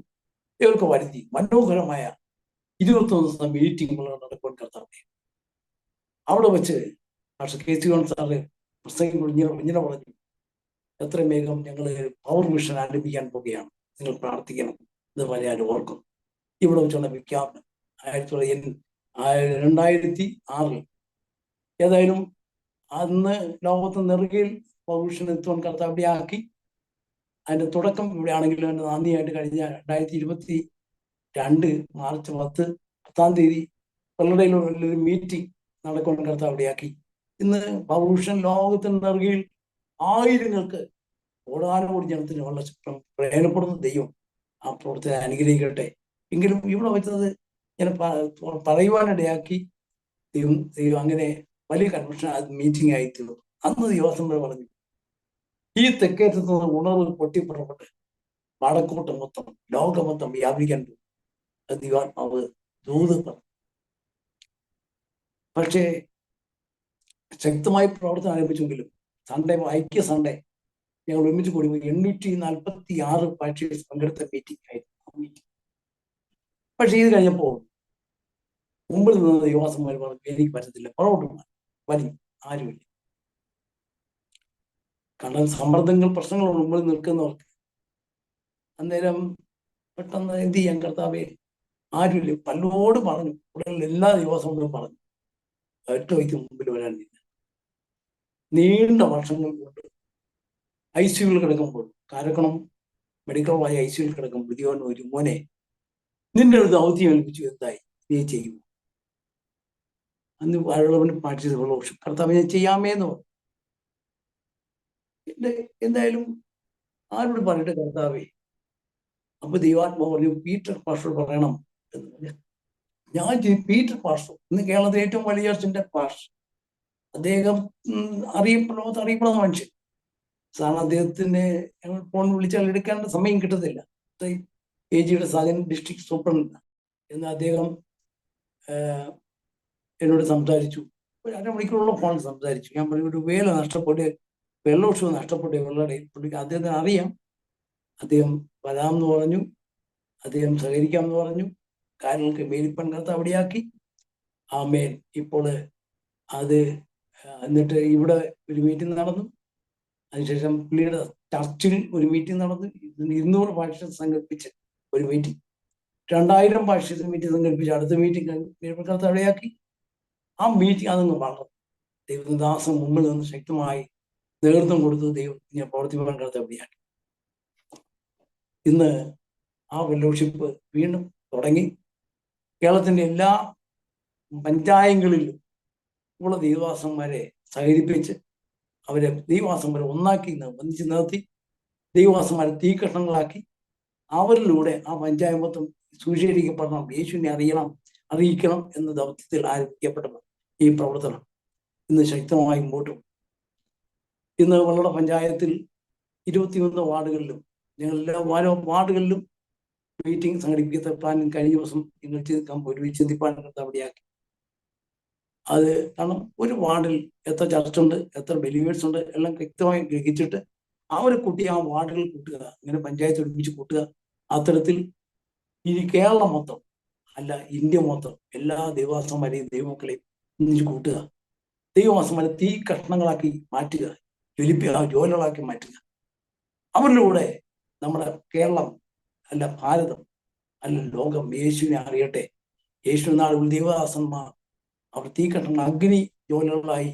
ഇവർക്ക് വരുത്തി മനോഹരമായ 21 ദിവസം മീറ്റിങ്ങുകൾ നടക്കാൻ കർത്താവ്. അവിടെ വെച്ച് പക്ഷെ KC ജോൺ സാറ് പ്രസംഗം ഇങ്ങനെ പറഞ്ഞു, എത്രയും വേഗം ഞങ്ങൾ പവർ മിഷൻ ആരംഭിക്കാൻ പോവുകയാണ്, നിങ്ങൾ പ്രാർത്ഥിക്കണം എന്ന് പറയാൻ ഓർക്കും. ഇവിടെ വെച്ചുള്ള വിജ്ഞാപനം 2006 ഏതായാലും അന്ന് ലോകത്ത് നെറുകയിൽ പവർ മിഷൻ എത്തുവാൻ കർത്താവ് ഇവിടെ ആക്കി. അതിന്റെ തുടക്കം ഇവിടെ ആണെങ്കിലും എൻ്റെ നന്ദിയായിട്ട് കഴിഞ്ഞ 2022 മാർച്ച് 10-ാം തീയതി വെള്ളടയിലൊരു മീറ്റിംഗ് നടക്കാൻ കർത്താവ് ഇവിടെയാക്കി. ഇന്ന് പവർ മിഷൻ ലോകത്തിന്റെ നെറുകയിൽ ആയിരങ്ങൾക്ക് ഓടാനോടി ജനത്തിന് വളരെ പ്രയോജനപ്പെടുന്ന ദൈവം ആ പ്രവർത്തനം അനുഗ്രഹിക്കട്ടെ. എങ്കിലും ഇവിടെ വെച്ചത് ഞാൻ പറയുവാനിടയാക്കി. ദൈവം അങ്ങനെ വലിയ കൺവെൻഷൻ മീറ്റിംഗ് ആയിത്തീർന്നു. അന്ന് ദിവസം പറഞ്ഞു, ഈ തെക്കേറ്റത്ത് നിന്ന് ഉണർവ് പൊട്ടിപ്പുറപ്പെട്ട് വടക്കോട്ട് മൊത്തം ലോകം മൊത്തം വ്യാപിക്കാൻ പോകും. ദൈവാത്മാവ് ദൂത് പറഞ്ഞു. പക്ഷേ ശക്തമായി പ്രവർത്തനം ആരംഭിച്ചെങ്കിലും ഐക്യ സൺഡേ ഞങ്ങൾ ഒരുമിച്ച് കൂടി 846 പാഷേഴ്സ് പങ്കെടുത്ത മീറ്റിംഗ് ആയിരുന്നു. പക്ഷെ ഇത് കഴിഞ്ഞപ്പോൾ മുമ്പിൽ നിന്ന് യുവാസന്മാർ പറഞ്ഞു, എനിക്ക് പറ്റത്തില്ല, പുറകോട്ട് വരും, ആരുമില്ല. കാരണം സമ്മർദ്ദങ്ങൾ, പ്രശ്നങ്ങൾ മുമ്പിൽ നിൽക്കുന്നവർക്ക് അന്നേരം പെട്ടെന്ന് എന്ത് ചെയ്യാൻ കർത്താവെ, ആരുമില്ല. പലരോട് പറഞ്ഞു, ഉടനെ എല്ലാ യുവാസങ്ങളും പറഞ്ഞു, ഒറ്റ വയ്ക്ക് മുമ്പിൽ വരാനില്ല. നീണ്ട വർഷങ്ങൾ കൊണ്ട് ICUവിൽ കിടക്കുമ്പോൾ, കാരക്കണം മെഡിക്കൽ കോളേജ് ICUവിൽ കിടക്കുമ്പോൾ ദൈവം ഒരു മോനെ, നിന്റെ ഒരു ദൗത്യം ഏൽപ്പിച്ചു, എന്തായി, നീ ചെയ്യും. അന്ന് വരളവന് പ്രാക്ടീസ് ഫെലോഷിപ്പ് കർത്താവ് ഞാൻ ചെയ്യാമേന്ന് പറഞ്ഞു. എന്തായാലും ആരോട് പറഞ്ഞിട്ട് കർത്താവേ, അപ്പൊ ദൈവാത്മാവ് പറഞ്ഞു പീറ്റർ പാസ്റ്റർ പറയണം എന്ന് പറഞ്ഞു. ഞാൻ പീറ്റർ പാസ്റ്റർ ഇന്ന് കേരളത്തിലെ ഏറ്റവും വലിയ ചർച്ചിന്റെ പാസ്റ്റർ, അദ്ദേഹം അറിയപ്പെടുന്ന മനുഷ്യൻ. സാധാരണ അദ്ദേഹത്തിന് ഞങ്ങൾ ഫോൺ വിളിച്ചാൽ എടുക്കേണ്ട സമയം കിട്ടത്തില്ല. AG സാധനം ഡിസ്ട്രിക്ട് സൂപ്രണ്ട് എന്ന് അദ്ദേഹം എന്നോട് സംസാരിച്ചു. ഒരു അരമണിക്കൂറോളം ഫോൺ സംസാരിച്ചു. ഞാൻ പറഞ്ഞു ഒരു വേല നഷ്ടപ്പെട്ട്, വെള്ളോഷവും നഷ്ടപ്പെട്ട് പുള്ളിക്ക് അദ്ദേഹത്തിന് അറിയാം. അദ്ദേഹം വരാമെന്ന് പറഞ്ഞു, അദ്ദേഹം സഹകരിക്കാമെന്ന് പറഞ്ഞു. കാര്യങ്ങൾക്ക് മേലിപ്പൻ കർത്താവ് അവിടെയാക്കി. ആമേൻ. ഇപ്പോൾ അത് എന്നിട്ട് ഇവിടെ ഒരു മീറ്റിംഗ് നടന്നു. അതിനുശേഷം പുള്ളിയുടെ ചർച്ചിൽ ഒരു മീറ്റിംഗ് നടന്നു. 200 ഭാഷ സംഘടിപ്പിച്ച് ഒരു മീറ്റിംഗ്, 2000 ഭാഷ മീറ്റിംഗ് സംഘടിപ്പിച്ച് അടുത്ത മീറ്റിംഗ് കർത്താവ് അവിടെയാക്കി. ആ മീറ്റിംഗ് അതങ്ങ് വളർന്നു. ദൈവദാസൻ മുമ്പിൽ നിന്ന് ശക്തമായി നേതൃത്വം കൊടുത്ത് ദൈവം ഞാൻ പ്രവർത്തിപ്പാൻ കർത്താവ് അവിടെയാക്കി. ഇന്ന് ആ ഫെലോഷിപ്പ് വീണ്ടും തുടങ്ങി. കേരളത്തിന്റെ എല്ലാ പഞ്ചായങ്ങളിലും ഉള്ള ദൈവദാസന്മാരെ സഹകരിപ്പിച്ച് അവരെ ദൈവദാസന്മാരെ ഒന്നാക്കി ഒന്നിച്ച് നിർത്തി ദൈവദാസന്മാരെ തീകഷ്ണങ്ങളാക്കി അവരിലൂടെ ആ പഞ്ചായത്ത് മൊത്തം സുവിശേഷിക്കപ്പെടണം, യേശുവിനെ അറിയിക്കണം എന്ന ദൗത്യത്തിൽ ആരംഭിക്കപ്പെട്ട ഈ പ്രവർത്തനം ഇന്ന് ശക്തമായി മുമ്പോട്ട്. ഇന്ന് വള്ളട പഞ്ചായത്തിൽ 21 വാർഡുകളിലും ഞങ്ങളെല്ലാ വാർഡുകളിലും മീറ്റിംഗ് സംഘടിപ്പിക്കാൻ കഴിഞ്ഞ ദിവസം ഞങ്ങൾ ഒരു ചിന്തിപ്പാൻ അവിടെയാക്കി. അത് കാരണം ഒരു വാർഡിൽ എത്ര ചർച്ചുണ്ട്, എത്ര ബെലീവേഴ്സ് ഉണ്ട് എല്ലാം വ്യക്തമായി ഗ്രഹിച്ചിട്ട് ആ ഒരു കുട്ടി ആ വാർഡുകൾ കൂട്ടുക, അങ്ങനെ പഞ്ചായത്ത് ഒരുമിച്ച് കൂട്ടുക. അത്തരത്തിൽ ഇനി കേരളം മൊത്തം അല്ല, ഇന്ത്യ മൊത്തം എല്ലാ ദൈവദാസന്മാരെയും ദൈവമക്കളെയും ഒന്നിച്ച് കൂട്ടുക, ദൈവദാസന്മാരെ തീ കഷ്ണങ്ങളാക്കി മാറ്റുക, ജോലികളാക്കി മാറ്റുക. അവരിലൂടെ നമ്മുടെ കേരളം അല്ല, ഭാരതം അല്ല, ലോകം യേശുവിനെ അറിയട്ടെ. യേശു നാളുകൾ ദൈവദാസന്മാർ അവർ തീകഷ്ണങ്ങൾ അഗ്നി ജോലികളായി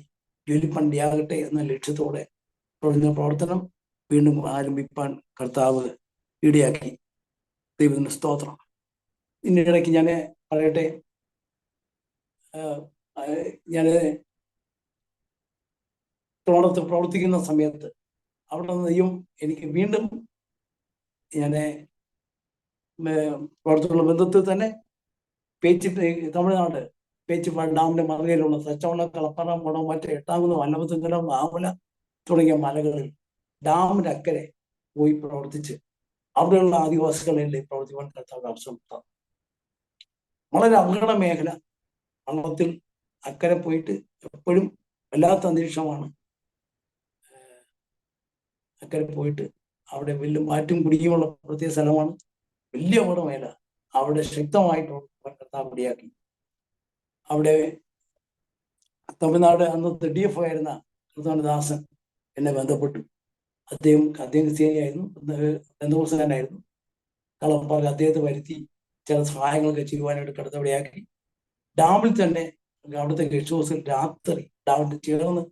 ജ്വലിപ്പണ്ടിയാകട്ടെ എന്ന ലക്ഷ്യത്തോടെ പ്രവർത്തനം വീണ്ടും ആരംഭിപ്പാൻ കർത്താവ് ഇടയാക്കി. ദൈവത്തിന് സ്തോത്രം. ഇതിനിടയ്ക്ക് ഞാൻ പറയട്ടെ, ഞാൻ തോളത്ത് പ്രവർത്തിക്കുന്ന സമയത്ത് അവിടെ നിന്നും എനിക്ക് വീണ്ടും ഞാൻ പ്രവർത്തനമുള്ള ബന്ധത്തിൽ തന്നെ തമിഴ്നാട് പേച്ചിപ്പാട് ഡാമിന്റെ മറുകയിലുള്ള സച്ചവള, കളപ്പറ, മുടം, മറ്റേ എട്ടാകുന്ന വല്ലഭത്തുങ്കലം, ആമല തുടങ്ങിയ മലകളിൽ ഡാമിന്റെ അക്കരെ പോയി പ്രവർത്തിച്ച് അവിടെയുള്ള ആദിവാസികളെ പ്രവർത്തിക്കാൻ കർത്താവ് അവസരം. വളരെ അപകട മേഖല, വള്ളത്തിൽ അക്കരെ പോയിട്ട് എപ്പോഴും വല്ലാത്ത അന്തരീക്ഷമാണ്. അക്കരെ പോയിട്ട് അവിടെ വലിയ മാറ്റും കുടിക്കുമുള്ള പ്രത്യേക സ്ഥലമാണ്, വലിയ അപകട മേഖല. അവിടെ ശക്തമായിട്ട് കർത്താവ് ഇടയാക്കി. അവിടെ തമിഴ്നാട് അന്നത്തെ DF ആയിരുന്ന കർത്താനദാസൻ എന്നെ ബന്ധപ്പെട്ടു. അദ്ദേഹം ക്രിസ്ത്യാനിയായിരുന്നു, ബന്ധുവസനായിരുന്നു. കളപ്പാൽ അദ്ദേഹത്തെ വരുത്തി ചില സഹായങ്ങളൊക്കെ ചെയ്യുവാനായിട്ട് കടത്തവിടെയാക്കി. ഡാമിൽ തന്നെ അവിടുത്തെ ഗസ്റ്റ് ഹൗസിൽ രാത്രി ഡാമിൽ ചേർന്ന്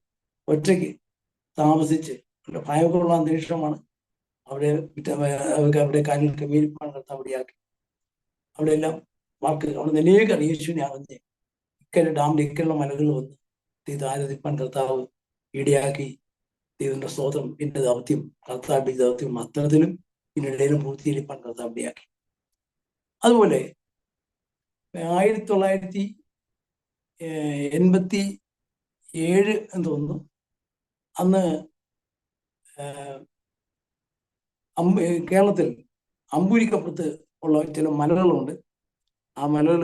ഒറ്റയ്ക്ക് താമസിച്ച് ഭയങ്കരമുള്ള അന്തരീക്ഷമാണ്. അവിടെ കാര്യങ്ങൾക്ക് മേൽപ്പാണ് കടത്തവിടെയാക്കി. അവിടെ എല്ലാം അവിടെ നിലയേക്ക് യേശുവിനെ അറിഞ്ഞ് ഇക്കരെ ഡാമിന്റെ ഇക്കലുള്ള മലകളിൽ വന്ന് ആരാധിപ്പാൻ കർത്താവ് ഇടയാക്കി. ദൈവത്തിന്റെ സ്തോത്രം. എന്റെ ദൗത്യം കർത്താവിന്റെ ദൗത്യം അത്തരത്തിലും ഇതിനിടയിലും പൂർത്തീകരിപ്പാൻ കർത്താവ് ഇടയാക്കി. അതുപോലെ 1987 എന്ന് തോന്നുന്നു, അന്ന് കേരളത്തിൽ അമ്പൂരിക്കപ്പുറത്ത് ഉള്ള ചില മലകളുണ്ട്. ആ മലകൾ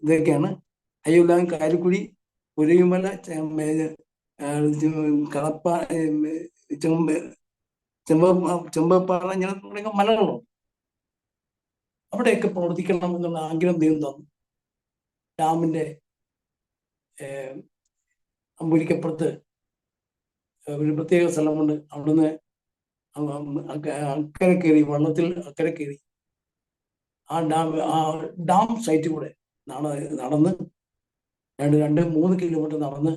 ഇതൊക്കെയാണ്: അയ്യൂലാം, കാരിക്കുടി, പുരയുമല, കളപ്പ, ചെമ്പപ്പാറ, ഇങ്ങനെ തുടങ്ങിയ മലകളുണ്ട്. അവിടെയൊക്കെ പ്രവർത്തിക്കണം എന്നുള്ള ആഗ്രഹം ദൈവം തന്നു. ഡാമിന്റെ അമ്പൂരിക്കപ്പുറത്ത് ഒരു പ്രത്യേക സ്ഥലമുണ്ട്. അവിടുന്ന് അക്കരെ കയറി, വള്ളത്തിൽ അക്കരെ കയറി ആ ഡാം സൈറ്റിൽ കൂടെ നടന്ന് 2-3 കിലോമീറ്റർ നടന്ന്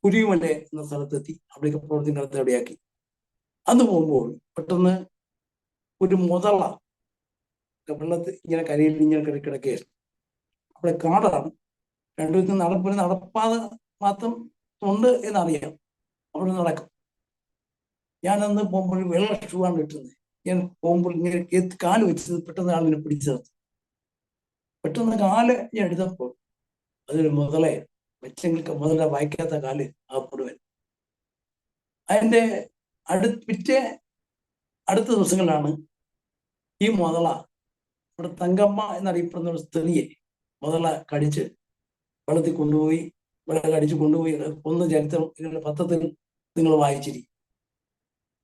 കുരിമല എന്ന സ്ഥലത്തെത്തി. അവിടേക്ക് പ്രവർത്തിക്കുന്നത് എവിടെയാക്കി. അന്ന് പോകുമ്പോൾ പെട്ടെന്ന് ഒരു മുതള വെള്ളത്തിൽ ഇങ്ങനെ കരയിൽ ഇങ്ങനെ കിടക്കുകയായിരുന്നു. അവിടെ കാടാണ്. രണ്ടുപേർക്കും നടപ്പാതെ മാത്രം ഉണ്ട് എന്നറിയാം. അവിടെ നടക്കും. ഞാനന്ന് പോകുമ്പോൾ വെള്ള ഷൂ ആണ് ഇട്ടുന്നത്. ഞാൻ പോകുമ്പോൾ ഇങ്ങനെ കാല് വെച്ചത് പെട്ടെന്ന് ആളിനെ പിടിച്ചു. പെട്ടെന്ന് കാല് ഞാൻ എടുത്തപ്പോൾ അതൊരു മുതലേ വെച്ചെങ്കിൽ മുതല വായിക്കാത്ത കാല് അകപ്പെടുവൻ. അതിന്റെ അടുത്ത ദിവസങ്ങളിലാണ് ഈ മുതല ഇവിടെ തങ്കമ്മ എന്നറിയപ്പെടുന്ന ഒരു സ്ത്രീയെ മുതല കടിച്ച് വെള്ളത്തിൽ കൊണ്ടുപോയി കൊന്ന ചരിത്രം നിങ്ങളുടെ പത്രത്തിൽ നിങ്ങൾ വായിച്ചിരിക്കും.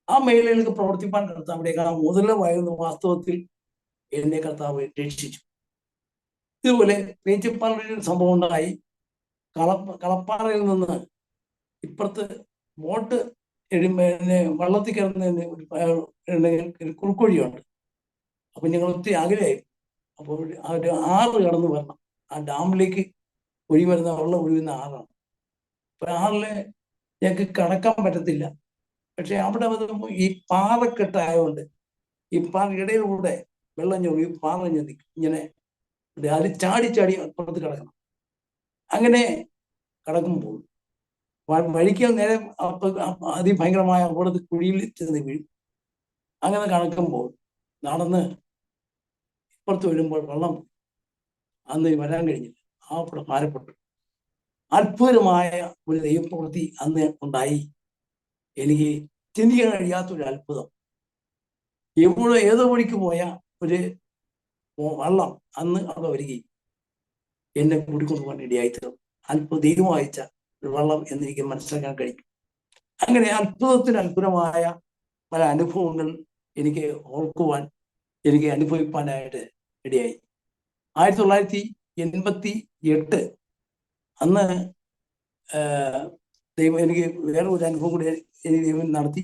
ആ മേഖലയിലേക്ക് പ്രവർത്തിപ്പാൻ കർത്താവിലേക്ക് ആ മുതലമായിരുന്നു വാസ്തവത്തിൽ എന്നെ കർത്താവ് രക്ഷിച്ചു. ഇതുപോലെ പേച്ചിപ്പാറയിൽ ഒരു സംഭവം ഉണ്ടായി. കളപ്പാറയിൽ നിന്ന് ഇപ്പുറത്ത് ബോട്ട് വള്ളത്തിൽ കിടന്നതിന് ഒരു കുറുക്കൊഴിയുണ്ട്. അപ്പൊ ഞങ്ങൾ ഒത്തിരി അകലെയായി. അപ്പോൾ ആ ഒരു ആറ് കടന്നു വരണം. ആ ഡാമിലേക്ക് വെള്ളം ഒഴുകുന്ന ആറാണ്. അപ്പൊ ആറില് ഞങ്ങൾക്ക് കടക്കാൻ പറ്റത്തില്ല. പക്ഷെ അവിടെ ഈ പാറക്കെട്ടായതുകൊണ്ട് ഈ ഇടയിലൂടെ വെള്ളം ഞൊഴി പാറ ഇങ്ങനെ അത് ചാടി അപ്പുറത്ത് കിടക്കണം. അങ്ങനെ കടക്കുമ്പോൾ വഴിക്ക് നേരെ അതിഭയങ്കരമായ അവിടുത്തെ കുഴിയിൽ ചെന്ന് വീഴും. അങ്ങനെ കടക്കുമ്പോൾ നടന്ന് ഇപ്പുറത്ത് വരുമ്പോൾ വെള്ളം അന്ന് വരാൻ കഴിഞ്ഞില്ല. അവിടെ ഭാരപ്പെട്ടു. അത്ഭുതമായ ഒരു ദൈവപ്രവൃത്തി അന്ന് ഉണ്ടായി. എനിക്ക് ചിന്തിക്കാൻ കഴിയാത്തൊരു അത്ഭുതം. ഏതോ വഴിക്ക് പോയ ഒരു വള്ളം അന്ന് അവിടെ വരികയും എന്നെ കൂടിക്കൊണ്ടു പോകാൻ ഇടയായിത്തീർന്നു. ദൈവം അയച്ച ഒരു വള്ളം എന്നെനിക്ക് മനസ്സിലാക്കാൻ കഴിയും. അങ്ങനെ അത്ഭുതമായ പല അനുഭവങ്ങൾ എനിക്ക് ഓർക്കുവാൻ, എനിക്ക് അനുഭവിക്കാനായിട്ട് ഇടയായി. 1988 അന്ന് ദൈവം എനിക്ക് വേറെ ഒരു അനുഭവം കൂടി ദൈവം നടത്തി.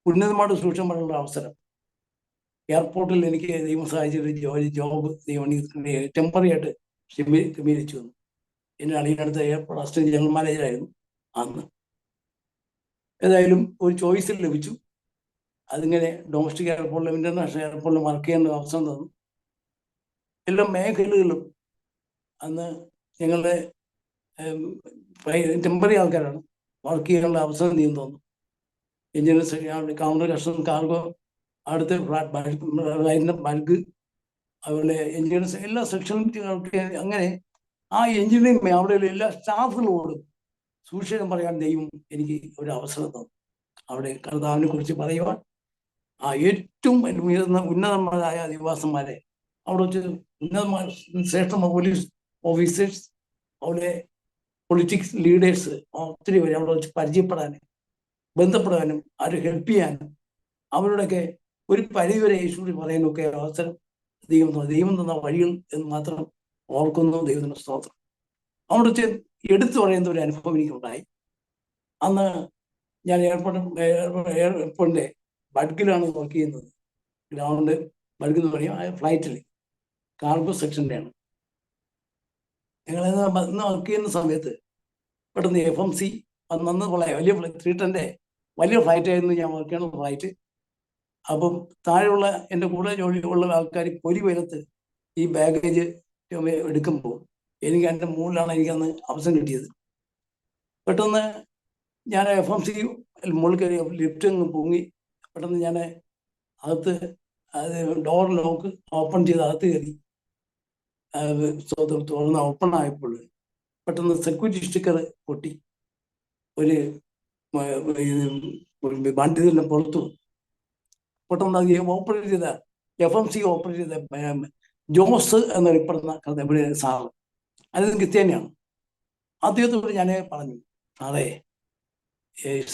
ഉന്നതമായിട്ട് സൂക്ഷ്മം പറയാനുള്ള അവസരം. എയർപോർട്ടിൽ എനിക്ക് ദൈവം സഹായിച്ചൊരു ജോബ് ദൈവം ടെമ്പററി ആയിട്ട് ക്രമീകരിച്ചു വന്നു. എൻ്റെ അളിയനടുത്ത് എയർപോർട്ട് അസിസ്റ്റന്റ് ജനറൽ മാനേജറായിരുന്നു അന്ന്. ഏതായാലും ഒരു ചോയ്സിൽ ലഭിച്ചു. അതിങ്ങനെ ഡൊമസ്റ്റിക് എയർപോർട്ടിലും ഇന്റർനാഷണൽ എയർപോർട്ടിലും വർക്ക് ചെയ്യാനുള്ള അവസരം തന്നു. എല്ലാ മേഖലകളിലും അന്ന് ഞങ്ങളുടെ ടെമ്പററി ആൾക്കാരാണ്. വർക്ക് ചെയ്യാനുള്ള അവസരം നീയും തോന്നുന്നു. എഞ്ചിനീയർസ്, കൗണ്ടർ, കസ്റ്റംസ്, കാർഗോ, അടുത്ത് ബൾഗ്, അതുപോലെ എഞ്ചിനീയർസ് എല്ലാ സെക്ഷനും. അങ്ങനെ ആ എഞ്ചിനീയറിംഗ് അവിടെയുള്ള എല്ലാ സ്റ്റാഫുകളോടും സുവിശേഷം പറയാൻ ദൈവം എനിക്ക് ഒരു അവസരം തന്നു. അവിടെ കർത്താവിനെ കുറിച്ച് പറയുവാൻ ആ ഏറ്റവും ഉന്നതന്മാരായ അധിവാസന്മാരെ അവിടെ വെച്ച് ശ്രേഷ്ഠമായ പോലീസ് ഓഫീസേഴ്സ്, അവിടെ പൊളിറ്റിക്സ് ലീഡേഴ്സ് ഒത്തിരി പേര് അവിടെ വെച്ച് പരിചയപ്പെടാനും ബന്ധപ്പെടാനും അവരെ ഹെൽപ്പ് ചെയ്യാനും അവരോടൊക്കെ ഒരു പരിധിവരെ യേശുവിനെ പറയാനൊക്കെ അവസരം ദൈവം തന്ന വഴികൾ എന്ന് മാത്രം ഓർക്കുന്നു. ദൈവത്തിന്റെ സ്തോത്രം. അവിടെ വെച്ച് എടുത്തു പറയുന്ന ഒരു അനുഭവം എനിക്കുണ്ടായി. അന്ന് ഞാൻ എയർപോർട്ടിന്റെ ബഡ്ഗിലാണ് വർക്ക് ചെയ്യുന്നത്. ഗ്രൗണ്ട് ബഡ്ഗ് എന്ന് പറയും. ഫ്ലൈറ്റിൽ കാർഗോ സെക്ഷൻ്റെയാണ്. ഞങ്ങൾ ഇന്ന് വർക്ക് ചെയ്യുന്ന സമയത്ത് പെട്ടെന്ന് FMC അന്ന് വലിയ 310 വലിയ ഫ്ലൈറ്റ് ആയിരുന്നു ഞാൻ വർക്ക് ചെയ്യുന്ന ഫ്ലൈറ്റ്. അപ്പം താഴെയുള്ള എൻ്റെ കൂടെ ജോലിയുള്ള ആൾക്കാർ ഒരു വെയിലത്ത് ഈ ബാഗേജ് എടുക്കുമ്പോൾ എനിക്ക് എൻ്റെ മുകളിലാണ് എനിക്കന്ന് അവസരം കിട്ടിയത്. പെട്ടെന്ന് ഞാൻ FMC മുകളിൽ കയറി ലിഫ്റ്റ് അങ്ങ് പൊങ്ങി. പെട്ടെന്ന് ഞാൻ അകത്ത് ഡോർ ലോക്ക് ഓപ്പൺ ചെയ്ത് അകത്ത് കയറി. തുറന്ന് ഓപ്പൺ ആയപ്പോൾ പെട്ടെന്ന് സെക്യൂരിറ്റി സ്റ്റിക്കർ പൊട്ടി. ഒരു വണ്ടി തന്നെ പുറത്തു. പെട്ടെന്ന് അത് ഓപ്പറേറ്റ് ചെയ്ത FMC ഓപ്പറേറ്റ് ചെയ്ത ജോസ് എന്നറിയപ്പെടുന്ന സാറ്, അത് ക്രിസ്ത്യാനിയാണ്. അദ്ദേഹത്തോട് ഞാൻ പറഞ്ഞു, സാറേ